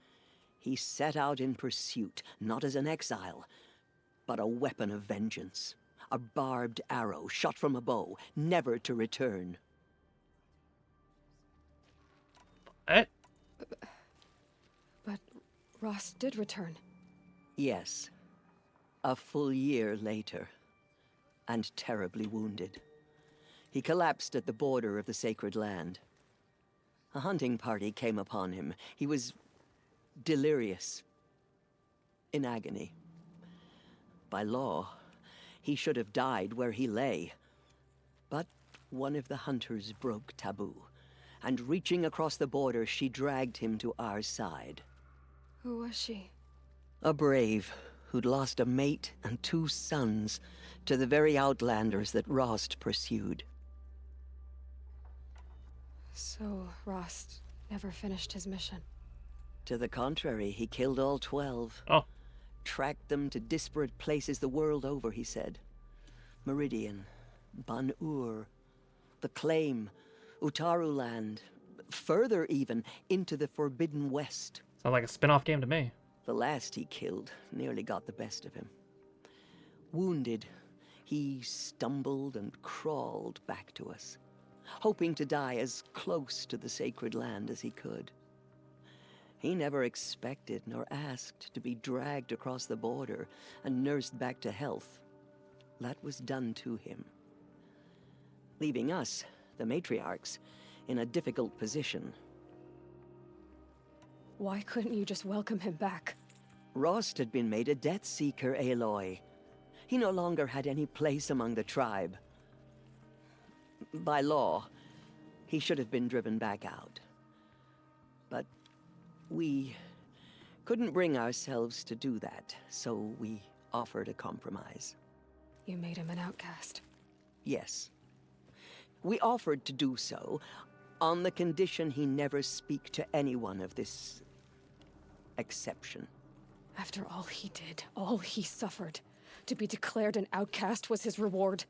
he set out in pursuit, not as an exile, but a weapon of vengeance. A barbed arrow shot from a bow, never to return. Eh? But Rost did return. Yes. A full year later, and terribly wounded. He collapsed at the border of the sacred land. A hunting party came upon him. He was delirious, in agony. By law, he should have died where he lay. But one of the hunters broke taboo, and reaching across the border, she dragged him to our side. Who was she? A brave who'd lost a mate and 2 sons to the very Outlanders that Rost pursued. So Rost never finished his mission. To the contrary, he killed all 12. Oh. Tracked them to disparate places the world over, he said. Meridian, Ban-Ur, the Claim, Utaru Land, further even, into the Forbidden West. Sounds like a spin-off game to me. The last he killed nearly got the best of him. Wounded, he stumbled and crawled back to us, hoping to die as close to the sacred land as he could. He never expected nor asked to be dragged across the border and nursed back to health. That was done to him, leaving us, the matriarchs, in a difficult position. Why couldn't you just welcome him back? Rost had been made a Death Seeker, Aloy. He no longer had any place among the tribe. By law, he should have been driven back out. But we couldn't bring ourselves to do that, so we offered a compromise. You made him an outcast. Yes. We offered to do so on the condition he never speak to anyone of this exception. After all he did, all he suffered, to be declared an outcast was his reward.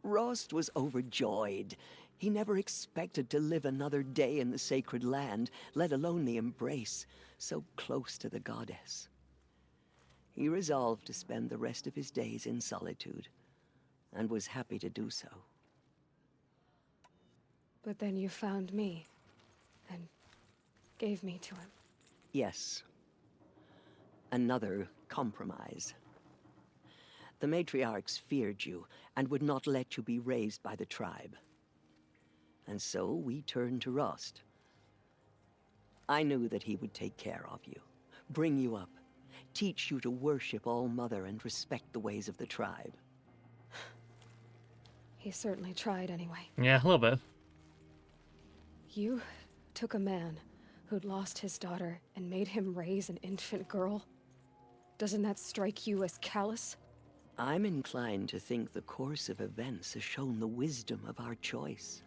Rost was overjoyed. He never expected to live another day in the sacred land, let alone the embrace, so close to the goddess. He resolved to spend the rest of his days in solitude, and was happy to do so. But then you found me, and gave me to him. Yes. Another compromise. The matriarchs feared you, and would not let you be raised by the tribe. And so we turned to Rost. I knew that he would take care of you, bring you up, teach you to worship All-Mother and respect the ways of the tribe. He certainly tried anyway. Yeah, a little bit. You took a man who'd lost his daughter and made him raise an infant girl? Doesn't that strike you as callous? I'm inclined to think the course of events has shown the wisdom of our choice.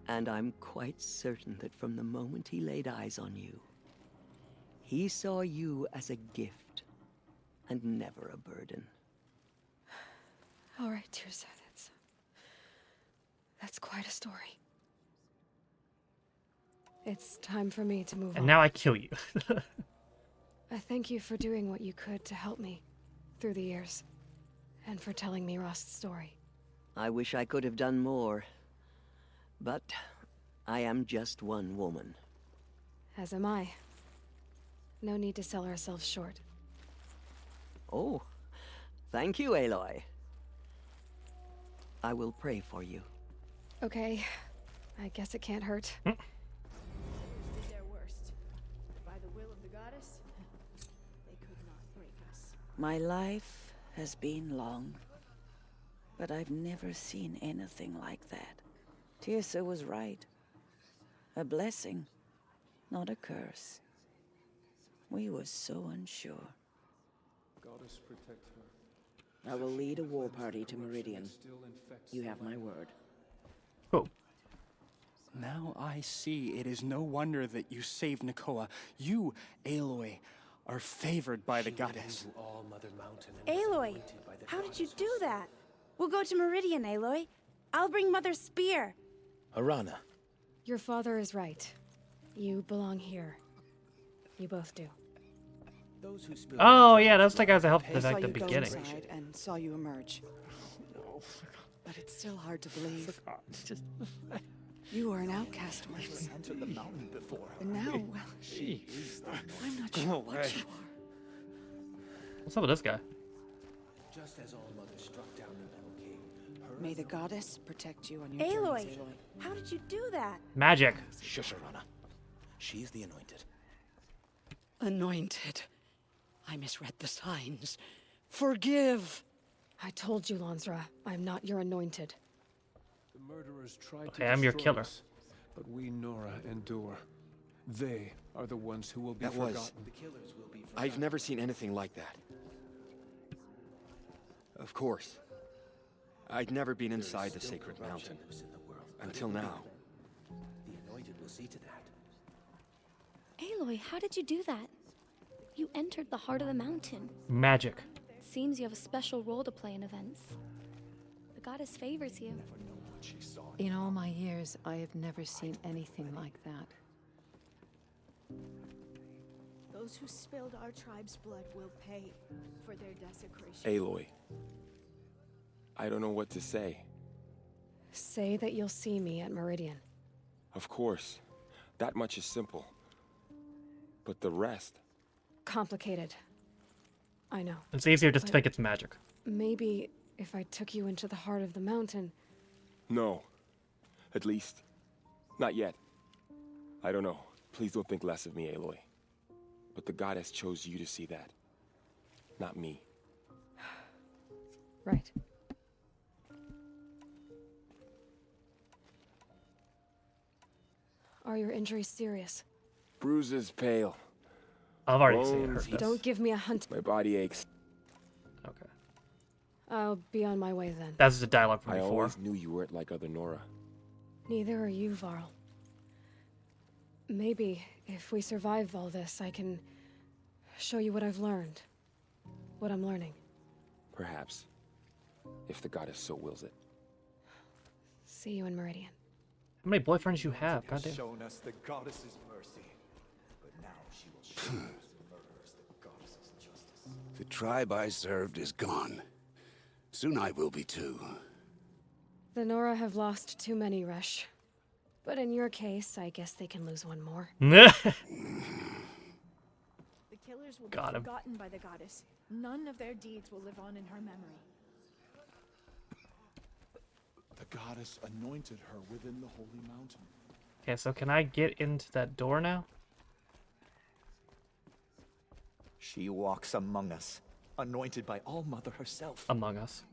And I'm quite certain that from the moment he laid eyes on you, he saw you as a gift and never a burden. All right, Tirsa, that's quite a story. It's time for me to move on. And now I kill you. I thank you for doing what you could to help me through the years, and for telling me Rost's story. I wish I could have done more, but I am just one woman. As am I. No need to sell ourselves short. Oh, thank you, Aloy. I will pray for you. Okay, I guess it can't hurt. Did their worst. By the will of the goddess, they could not break us. My life has been long, but I've never seen anything like that. Tirsa was right. A blessing, not a curse. We were so unsure. Goddess protect her. I will lead a war party to Meridian. You have my word. Oh. Now I see it is no wonder that you saved Nakoa. You, Aloy, are favored by the goddess. Aloy, how did you do that? We'll go to Meridian, Aloy. I'll bring Mother's spear. Arana. Your father is right. You belong here. You both do. Oh yeah, that's the guys that helped I at saw like the you go beginning. inside and saw you emerge. But it's still hard to believe. You were an outcast once. Entered the mountain before. And now, well, I'm not sure what you are. What's up with this guy? Just as All-Mother struck down the Metal King. May the goddess protect you on your Aloy, journeys, Aloy. how did you do that? Magic. Shush, Arana. She's the anointed. Anointed. I misread the signs. Forgive! I told you, Lansra, I'm not your anointed. The murderers tried Okay, to I'm your destroy killer. us, but we Nora endure. They are the ones who will be That forgotten. was... I've never seen anything like that. Of course. I'd never been inside the sacred mountain. Until now. The anointed will see to that. Aloy, how did you do that? You entered the heart of the mountain. Magic. Seems you have a special role to play in events. The goddess favors you. In all my years, I have never seen anything like that. Those who spilled our tribe's blood will pay for their desecration. Aloy. I don't know what to say. Say that you'll see me at Meridian. Of course. That much is simple. But the rest... Complicated. I know. It's easier just to But think it's magic. maybe if I took you into the heart of the mountain. No. At least, not yet. I don't know. Please don't think less of me, Aloy. But the goddess chose you to see that, not me. Right. Are your injuries serious? Bruises pale. I've already seen Bones her. Don't give me a hunt. My body aches. Okay. I'll be on my way then. That's the dialogue from I before. always knew you weren't like other Nora. Neither are you, Varl. Maybe, if we survive all this, I can show you what I've learned. What I'm learning. Perhaps. If the goddess so wills it. See you in Meridian. How many boyfriends you have? Has Goddamn. shown us the goddess's mercy, but now she will show us the murderers the goddess's justice. The tribe I served is gone. Soon I will be too. The Nora have lost too many, Resh. But in your case, I guess they can lose one more. The killers will be Got him. forgotten by the goddess. None of their deeds will live on in her memory. The goddess anointed her within the holy mountain. Okay, so can I get into that door now? She walks among us, anointed by All Mother herself. Among Us.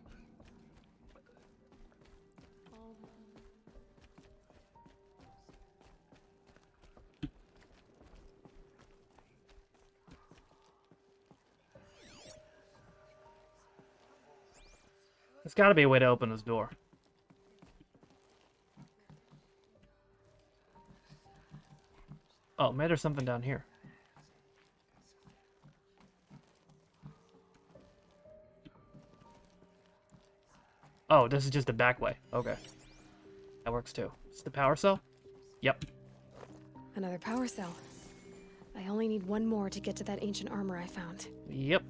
There's got to be a way to open this door. Oh, maybe there's something down here. Oh, this is just the back way. Okay. That works too. It's the power cell? Yep. Another power cell. I only need one more to get to that ancient armor I found. Yep.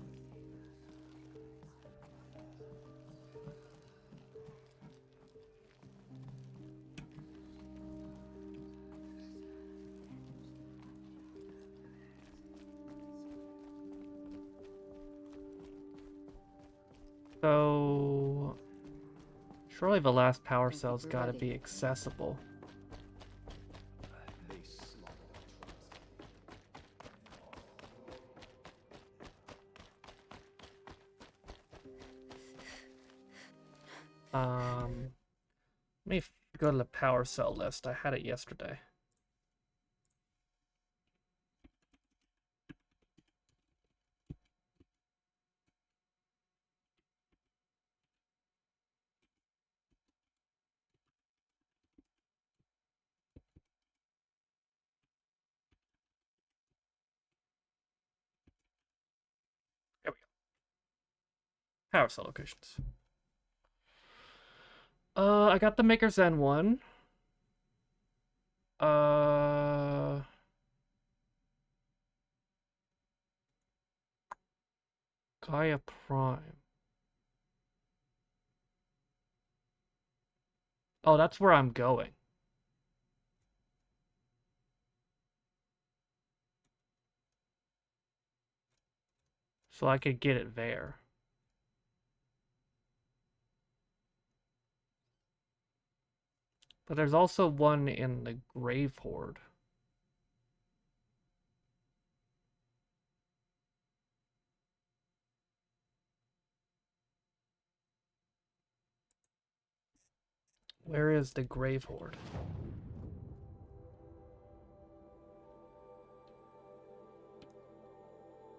So, surely the last power cell's got to be accessible. Let me go to the power cell list. I had it yesterday. There we go. Power cell locations. I got the Maker Zen one. Gaia Prime. Oh, that's where I'm going. So I could get it there. But there's also one in the Grave Horde. Where is the Grave Horde?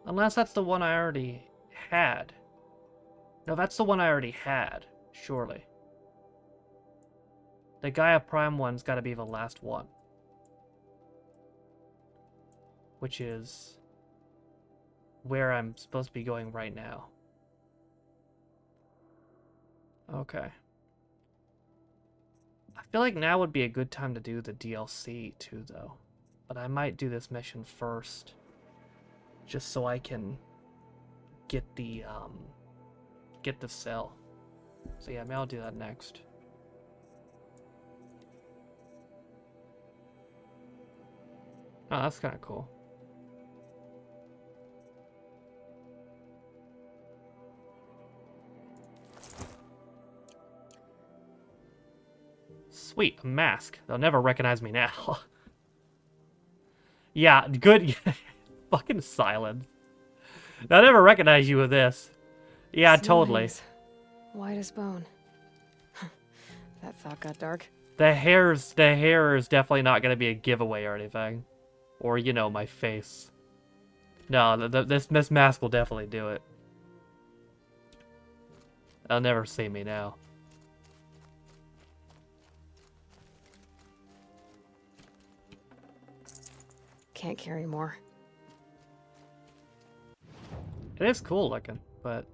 Unless that's the one I already had. No, that's the one I already had, surely. The Gaia Prime one's got to be the last one. Which is where I'm supposed to be going right now. Okay. I feel like now would be a good time to do the DLC too, though. But I might do this mission first. Just so I can get the cell. So yeah, maybe I'll do that next. Oh, that's kind of cool. Sweet, a mask. They'll never recognize me now. Yeah, good. Fucking silence. I never recognized you with this. Yeah, Small totally. hands. White as bone. That thought got dark. The hair is definitely not gonna be a giveaway or anything. Or, you know, my face. No, this mask will definitely do it. They'll never see me now. Can't carry more. It is cool looking, but...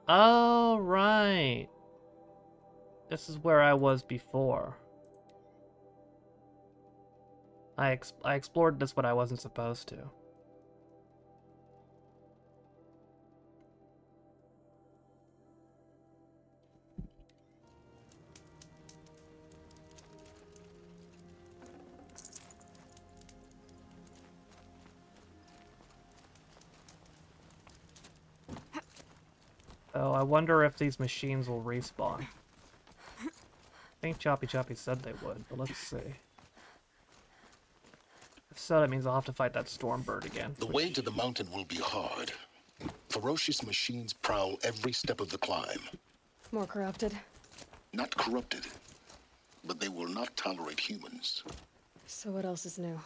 Oh, right. This is where I was before. I explored this, but I wasn't supposed to. Oh, I wonder if these machines will respawn. I think Choppy Choppy said they would, but let's see. If so, that means I'll have to fight that Stormbird again. The way to the mountain will be hard. Ferocious machines prowl every step of the climb. More corrupted. Not corrupted, but they will not tolerate humans. So what else is new?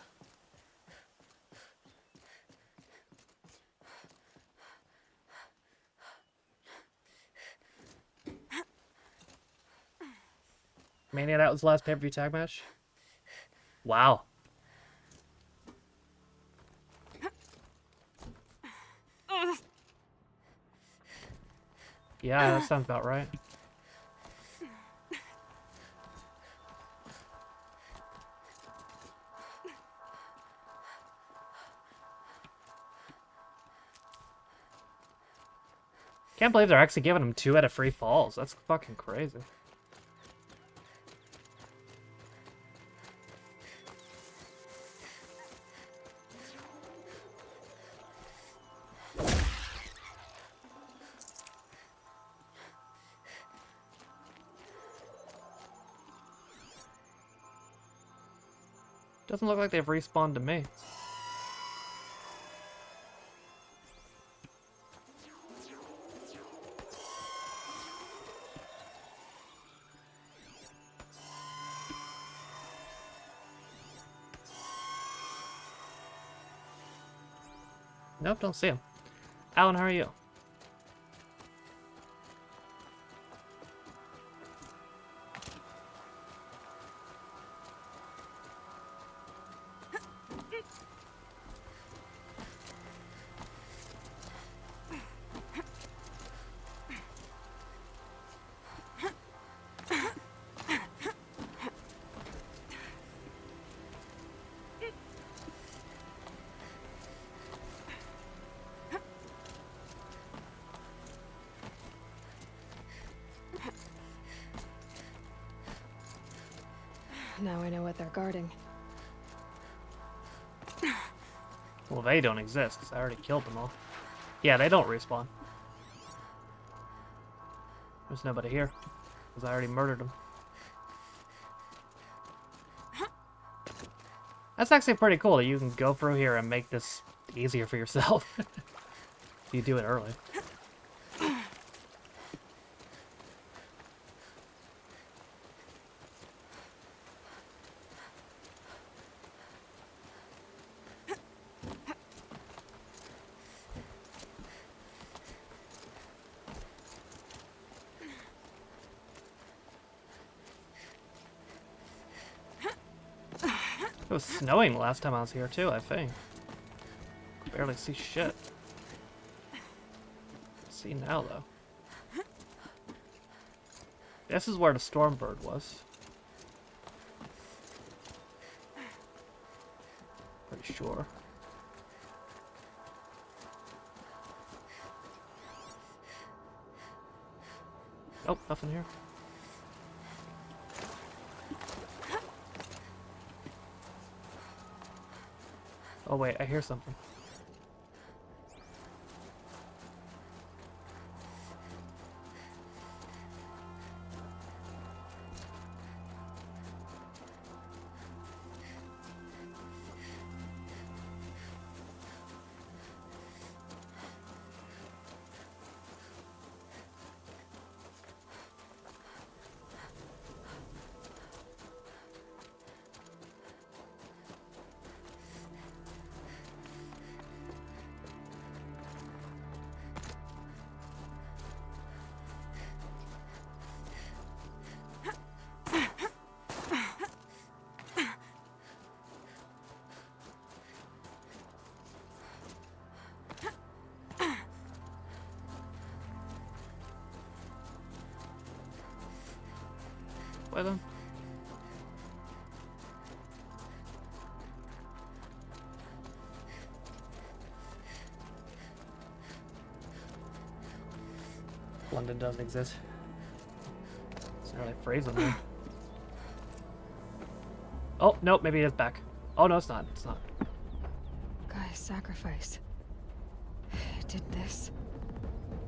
Mania, that was the last pay-per-view tag match? Wow. Yeah, that sounds about right. Can't believe they're actually giving him 2 out of 3 falls. That's fucking crazy. Doesn't look like they've respawned to me. Nope, don't see him. Alan, how are you? Now I know what they're guarding. Well, they don't exist, because I already killed them all. Yeah, they don't respawn. There's nobody here, because I already murdered them. That's actually pretty cool that you can go through here and make this easier for yourself. If you do it early. It was snowing last time I was here too, I think. Barely see shit. See now though. This is where the Stormbird was. Pretty sure. Oh, nothing here. Oh wait, I hear something. way then. London doesn't exist. It's not really phrasing there. Oh, nope, maybe it is back. Oh, no, it's not. It's not. Guy's sacrifice. It did this.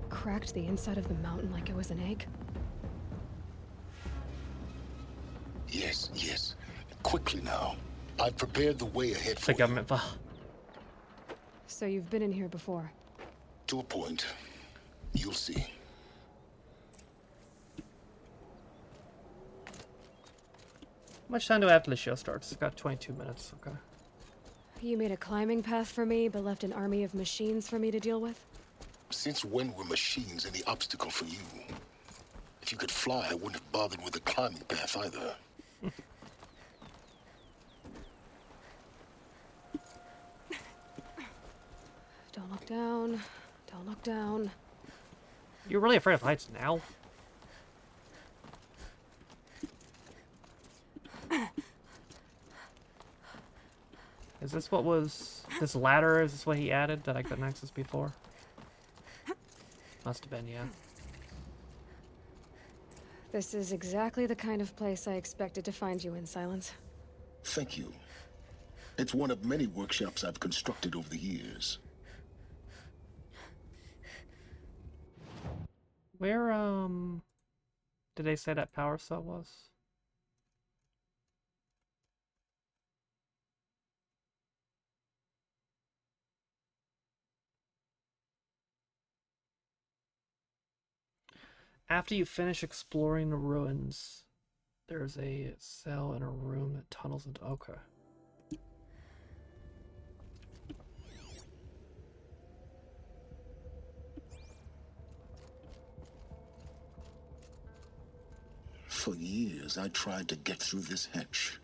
Cracked the inside of the mountain like it was an egg. Yes, yes. Quickly now. I've prepared the way ahead for the government file. So you've been in here before? To a point. You'll see. How much time do I have till the show starts? I've got 22 minutes. Okay. You made a climbing path for me, but left an army of machines for me to deal with? Since when were machines any obstacle for you? If you could fly, I wouldn't have bothered with the climbing path either. Don't look down. Don't look down. You're really afraid of heights now? Is this what was... this ladder, is this what he added that I couldn't access before? Must have been, yeah. This is exactly the kind of place I expected to find you in, Silence. Thank you. It's one of many workshops I've constructed over the years. Where, did they say that power cell was? After you finish exploring the ruins, there's a cell in a room that tunnels into... Okay. For years, I tried to get through this hatch.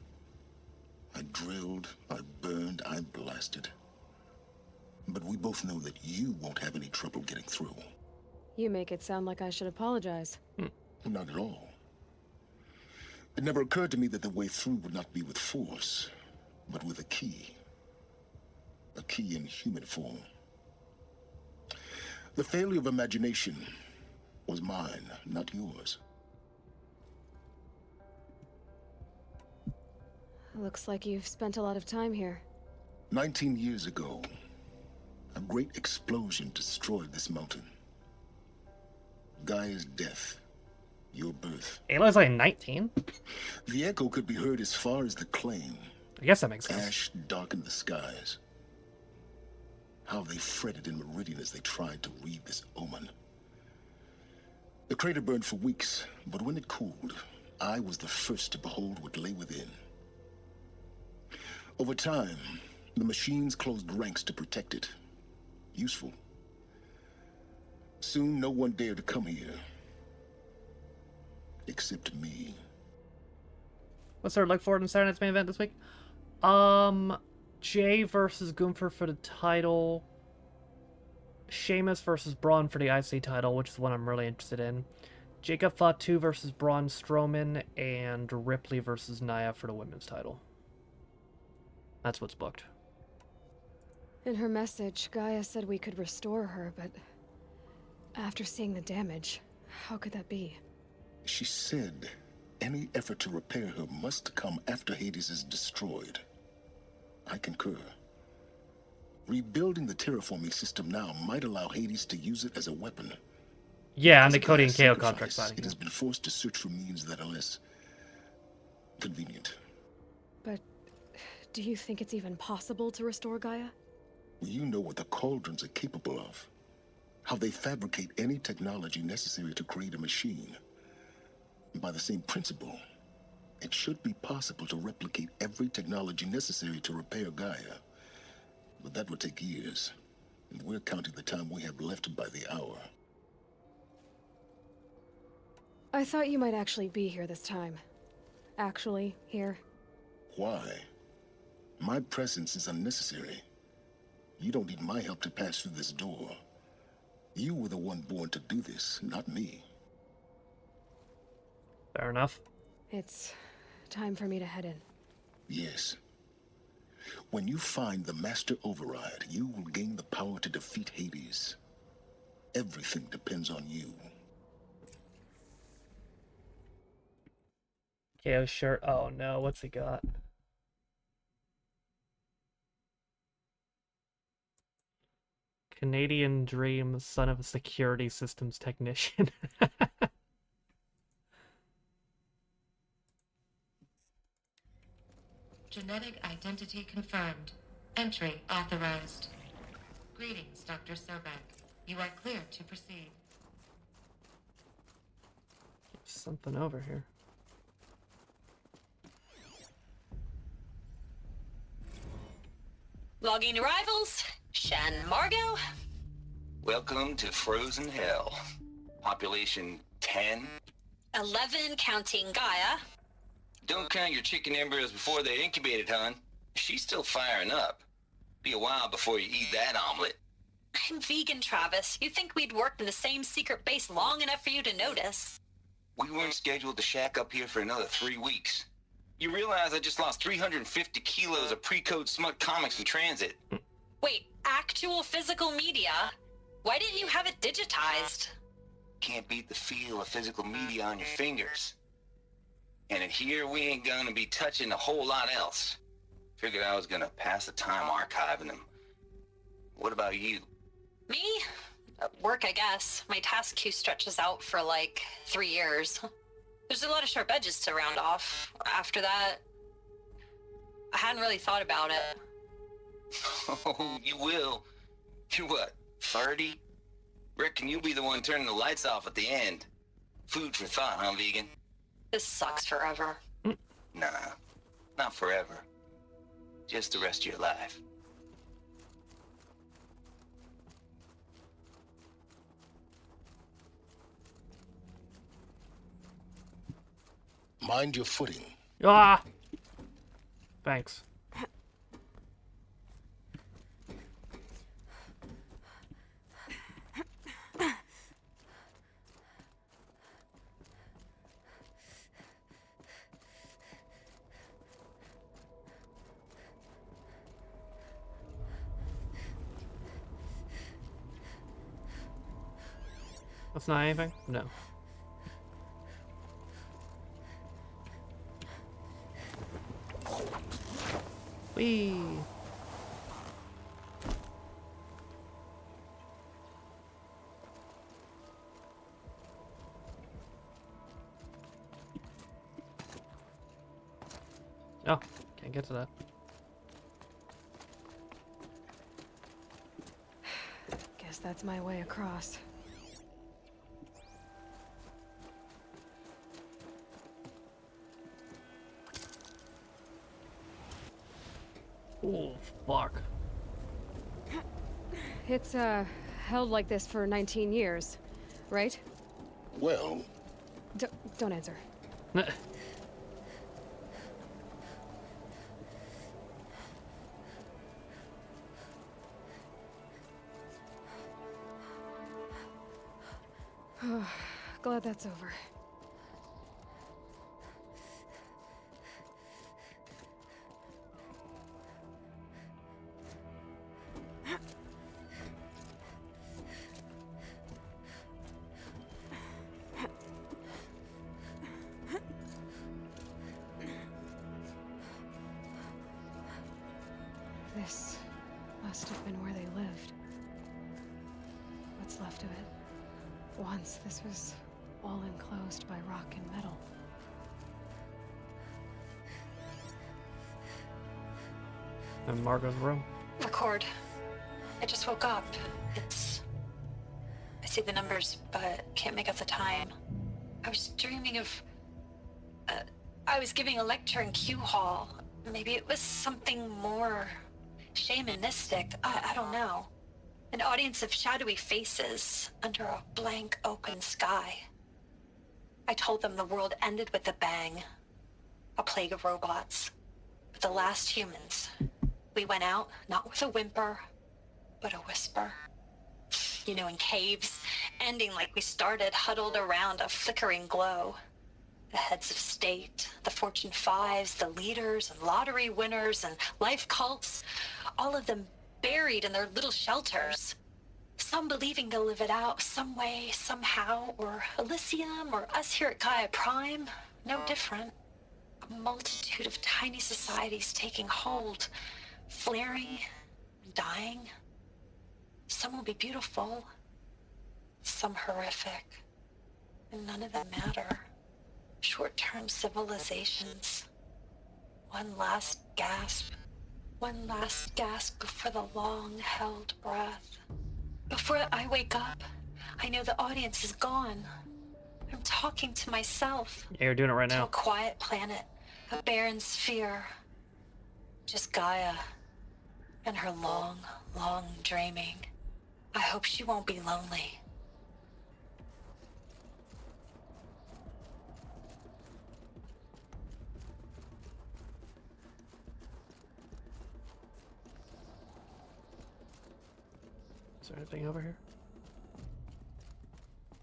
I drilled, I burned, I blasted. But we both know that you won't have any trouble getting through. You make it sound like I should apologize. Not at all. It never occurred to me that the way through would not be with force, but with a key. A key in human form. The failure of imagination was mine, not yours. Looks like you've spent a lot of time here. 19 years ago, a great explosion destroyed this mountain. Gaia's death, your birth. Aloy's like 19? The echo could be heard as far as the claim. I guess that makes sense. Ash darkened the skies. How they fretted in Meridian as they tried to read this omen. The crater burned for weeks, but when it cooled, I was the first to behold what lay within. Over time, the machines closed ranks to protect it. Useful. Soon, no one dared to come here. Except me. What's our look forward in Saturday night's main event this week? Jay versus Gunther for the title. Sheamus versus Braun for the IC title, which is one I'm really interested in. Jacob Fatu versus Braun Strowman, and Ripley versus Nia for the women's title. That's what's booked. In her message, Gaia said we could restore her, but after seeing the damage, how could that be? She said any effort to repair her must come after Hades is destroyed. I concur. Rebuilding the terraforming system now might allow Hades to use it as a weapon. Yeah, and the Cody and KO contract signing. It has been forced to search for means that are less convenient. But do you think it's even possible to restore Gaia? You know what the Cauldrons are capable of. How they fabricate any technology necessary to create a machine. By the same principle, it should be possible to replicate every technology necessary to repair Gaia. But that would take years, and we're counting the time we have left by the hour. I thought you might actually be here this time. Actually, here. Why? My presence is unnecessary. You don't need my help to pass through this door. You were the one born to do this, not me. Fair enough. It's time for me to head in. Yes. When you find the Master Override, you will gain the power to defeat Hades. Everything depends on you. KO shirt. Oh no, what's he got? Canadian Dream, son of a security systems technician. Genetic identity confirmed. Entry authorized. Greetings, Dr. Sobek. You are clear to proceed. Something over here. Logging arrivals. Shan Margot. Welcome to Frozen Hell. Population 10. 11 counting Gaia. Don't count your chicken embryos before they're incubated, hon. She's still firing up. Be a while before you eat that omelet. I'm vegan, Travis. You think we'd worked in the same secret base long enough for you to notice? We weren't scheduled to shack up here for another 3 weeks. You realize I just lost 350 kilos of pre-code smut comics in transit. Wait, actual physical media? Why didn't you have it digitized? Can't beat the feel of physical media on your fingers. And in here, we ain't gonna be touching a whole lot else. Figured I was gonna pass the time archiving them. What about you? Me? Work, I guess. My task queue stretches out for like 3 years. There's a lot of sharp edges to round off. After that, I hadn't really thought about it. Oh, you will. You're what, 30? Reckon you'll be the one turning the lights off at the end. Food for thought, huh, vegan? This sucks forever. Nah, not forever. Just the rest of your life. Mind your footing. Ah! Thanks. That's not anything? No. Whee! Oh, can't get to that. Guess that's my way across. Oh, fuck. It's, held like this for 19 years, right? Well... Don't answer. Glad that's over. This must have been where they lived. What's left of it. Once this was all enclosed by rock and metal. And Margot's room. Record. I just woke up. I see the numbers, but can't make out the time. I was dreaming of... I was giving a lecture in Q Hall. Maybe it was something more shamanistic. I don't know. An audience of shadowy faces under a blank open sky. I told them the world ended with a bang. A plague of robots. But the last humans. We went out, not with a whimper, but a whisper. You know, in caves, ending like we started, huddled around a flickering glow. The heads of state, the Fortune 5s, the leaders and lottery winners and life cults, all of them buried in their little shelters. Some believing they'll live it out some way, somehow, or Elysium, or us here at Gaia Prime, no different. A multitude of tiny societies taking hold, flaring, dying. Some will be beautiful, some horrific, and none of them matter. Short-term civilizations. One last gasp. One last gasp before the long-held breath. Before I wake up, I know the audience is gone. I'm talking to myself. Yeah, you're doing it right To now. a quiet planet, a barren sphere. Just Gaia and her long, long dreaming. I hope she won't be lonely. Is there anything over here?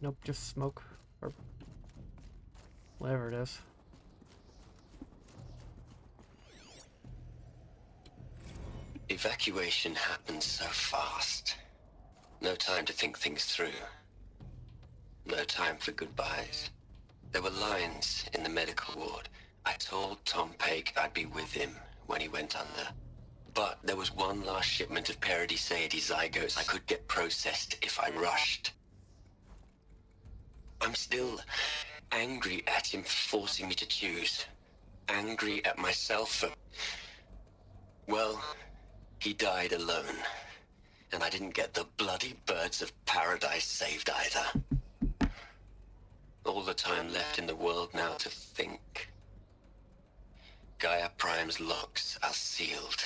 Nope, just smoke. Or whatever it is. Evacuation happened so fast. No time to think things through. No time for goodbyes. There were lines in the medical ward. I told Tom Pake I'd be with him when he went under. But there was one last shipment of Paradiseidae zygotes I could get processed if I rushed. I'm still angry at him for forcing me to choose. Angry at myself for... Well, he died alone. And I didn't get the bloody birds of paradise saved either. All the time left in the world now to think. Gaia Prime's locks are sealed.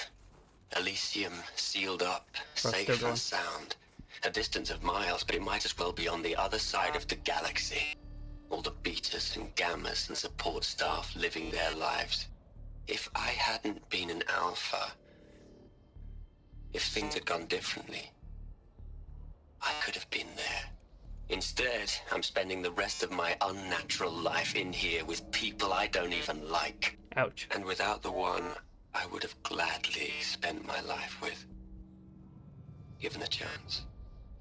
Elysium sealed up, safe and sound. A distance of miles, but it might as well be on the other side of the galaxy. All the betas and gammas and support staff living their lives. If I hadn't been an alpha, if things had gone differently, I could have been there. Instead, I'm spending the rest of my unnatural life in here with people I don't even like. Ouch. And without the one I would have gladly spent my life with. Given a chance.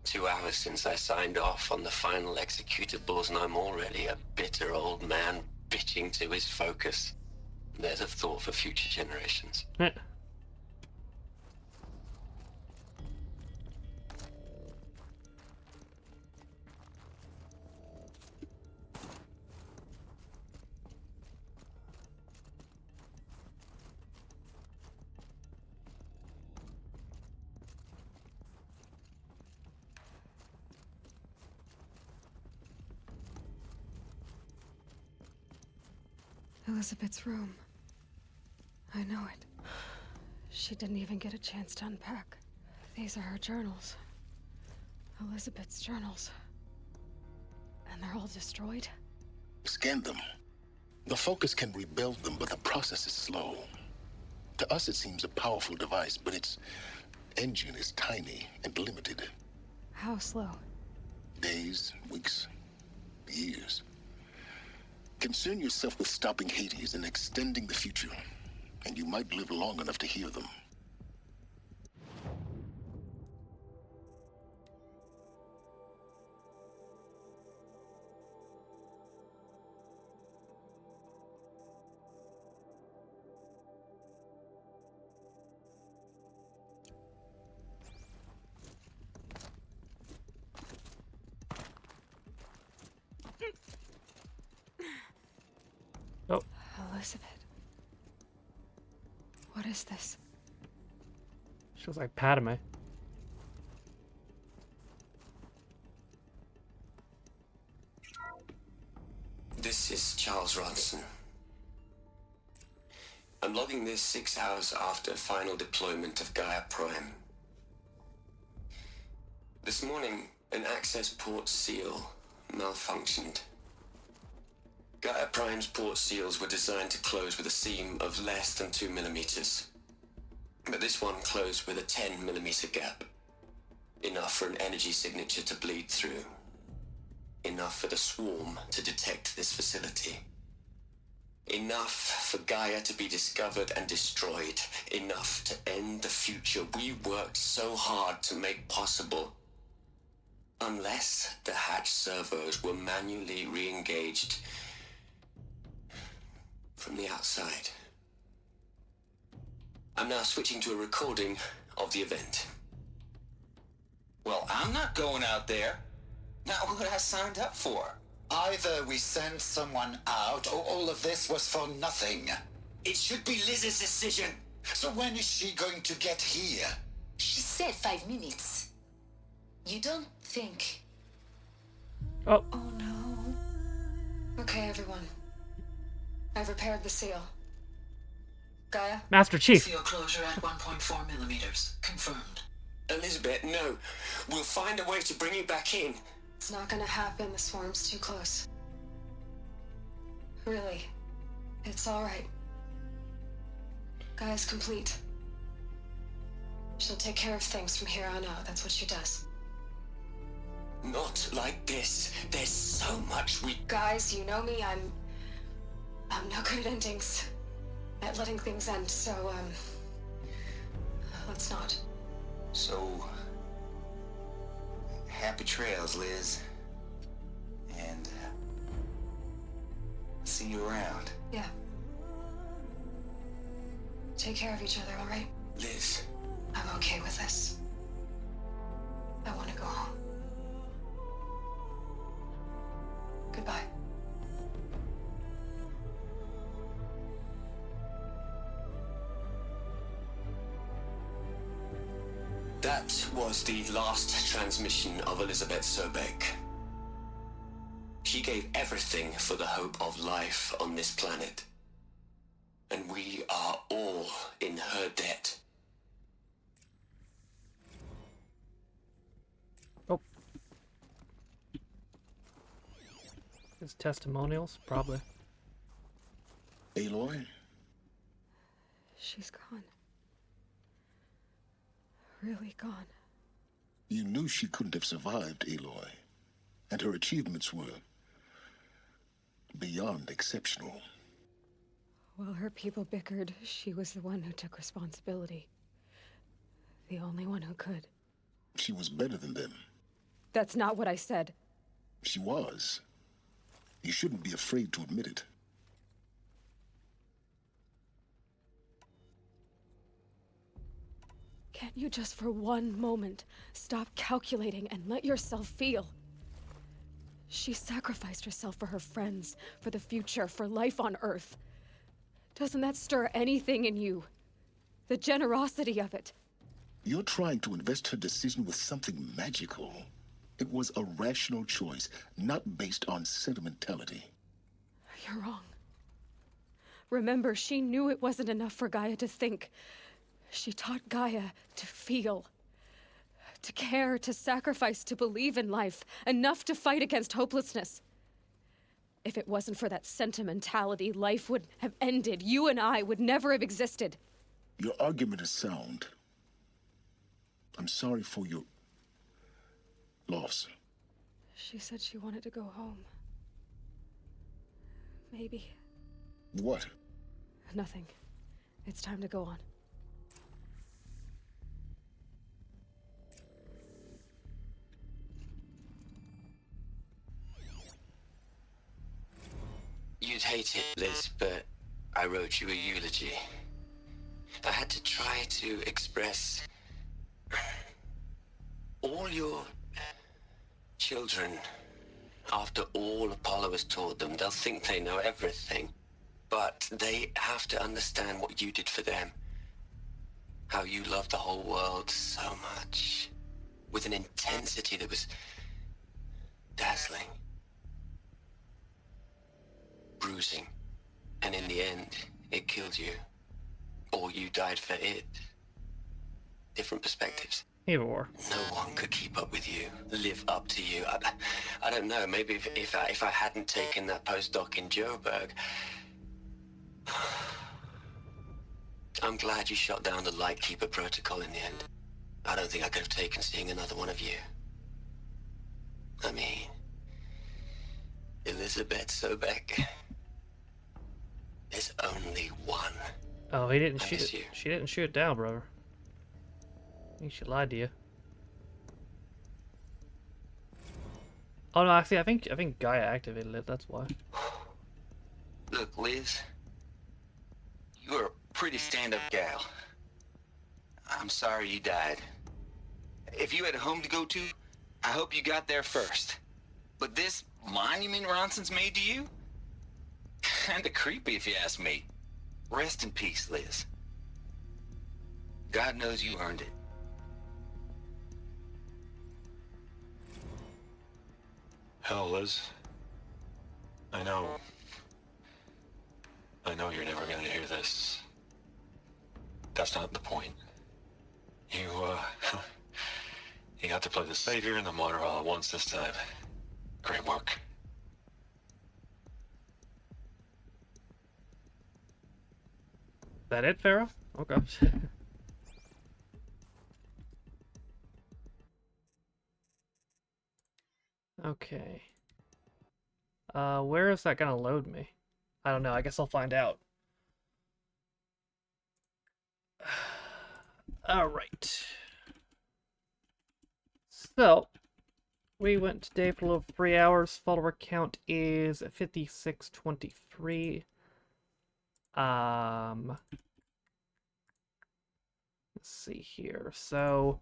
2 hours since I signed off on the final executables, and I'm already a bitter old man bitching to his focus. There's a thought for future generations. Elizabeth's room. I know it. She didn't even get a chance to unpack. These are her journals. Elizabeth's journals. And they're all destroyed? Scan them. The Focus can rebuild them, but the process is slow. To us, it seems a powerful device, but its engine is tiny and limited. How slow? Days, weeks, years. Concern yourself with stopping Hades and extending the future, and you might live long enough to hear them. Oh. Elizabeth. What is this? She was like Padme. This is Charles Ronson. I'm logging this 6 hours after final deployment of Gaia Prime. This morning, an access port seal malfunctioned. Gaia Prime's port seals were designed to close with a seam of less than 2 millimeters. But this one closed with a 10 millimeter gap. Enough for an energy signature to bleed through. Enough for the swarm to detect this facility. Enough for Gaia to be discovered and destroyed. Enough to end the future we worked so hard to make possible. Unless the hatch servos were manually re-engaged from the outside. I'm now switching to a recording of the event. Well, I'm not going out there. Not what I signed up for. Either we send someone out, or all of this was for nothing. It should be Liz's decision. So when is she going to get here? She said 5 minutes. You don't think... Oh. Oh no. Okay, everyone. I've repaired the seal. Gaia? Master Chief. Seal closure at 1.4 millimeters. Confirmed. Elizabeth, no. We'll find a way to bring you back in. It's not gonna happen. The swarm's too close. Really. It's alright. Gaia's complete. She'll take care of things from here on out. That's what she does. Not like this. There's so much we... Guys, you know me. I'm no good at endings. At letting things end, so, let's not. So... happy trails, Liz. And... see you around. Yeah. Take care of each other, alright? Liz. I'm okay with this. I want to go home. Goodbye. That was the last transmission of Elizabeth Sobek. She gave everything for the hope of life on this planet. And we are all in her debt. Oh. His testimonials, probably. Aloy? She's gone. Really gone. You knew she couldn't have survived, Aloy. And her achievements were beyond exceptional. While her people bickered, she was the one who took responsibility. The only one who could. She was better than them. That's not what I said. She was. You shouldn't be afraid to admit it. Can't you just for one moment stop calculating and let yourself feel? She sacrificed herself for her friends, for the future, for life on Earth. Doesn't that stir anything in you? The generosity of it. You're trying to invest her decision with something magical. It was a rational choice, not based on sentimentality. You're wrong. Remember, she knew it wasn't enough for Gaia to think. She taught Gaia to feel. To care, to sacrifice, to believe in life. Enough to fight against hopelessness. If it wasn't for that sentimentality, life would have ended. You and I would never have existed. Your argument is sound. I'm sorry for your loss. She said she wanted to go home. Maybe. What? Nothing. It's time to go on. You'd hate it, Liz, but I wrote you a eulogy. I had to try to express all your children. After all Apollo has taught them, they'll think they know everything. But they have to understand what you did for them. How you loved the whole world so much. With an intensity that was dazzling. Bruising. And in the end, it killed you. Or you died for it. Different perspectives. Either or. No one could keep up with you, live up to you. I don't know, maybe if I hadn't taken that postdoc in Joburg. I'm glad you shot down the Lightkeeper protocol in the end. I don't think I could have taken seeing another one of you. I mean, Elizabeth Sobek. only one. Oh, he didn't I shoot miss it. you. She didn't shoot it down, brother. I think she lied to you. Oh no, actually, I think Gaia activated it. That's why. Look, Liz, you're a pretty stand-up gal. I'm sorry you died. If you had a home to go to, I hope you got there first. But this monument Ronson's made to you? Kinda creepy if you ask me. Rest in peace, Liz. God knows you earned it. Hell, Liz. I know you're never gonna hear this. That's not the point. You, you got to play the savior and the martyr all at once this time. Great work. That it, Pharaoh? Okay. Okay. Where is that gonna load me? I don't know. I guess I'll find out. All right. So, we went today for a little 3 hours. Follower count is 5623. Let's see here. So,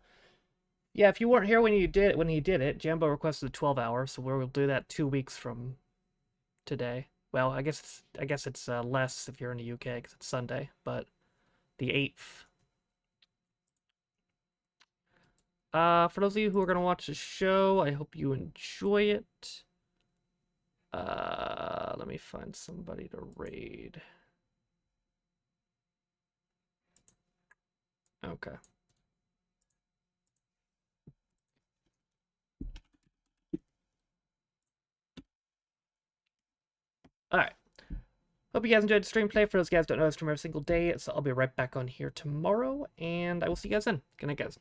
yeah, if you weren't here when he did it, Jambo requested 12 hours, so we'll do that 2 weeks from today. Well, I guess it's less if you're in the UK because it's Sunday, but the 8th. For those of you who are gonna watch the show, I hope you enjoy it. Let me find somebody to raid. Okay. Alright. Hope you guys enjoyed the stream play. For those guys who don't know, I stream every single day, so I'll be right back on here tomorrow, and I will see you guys then. Good night, guys.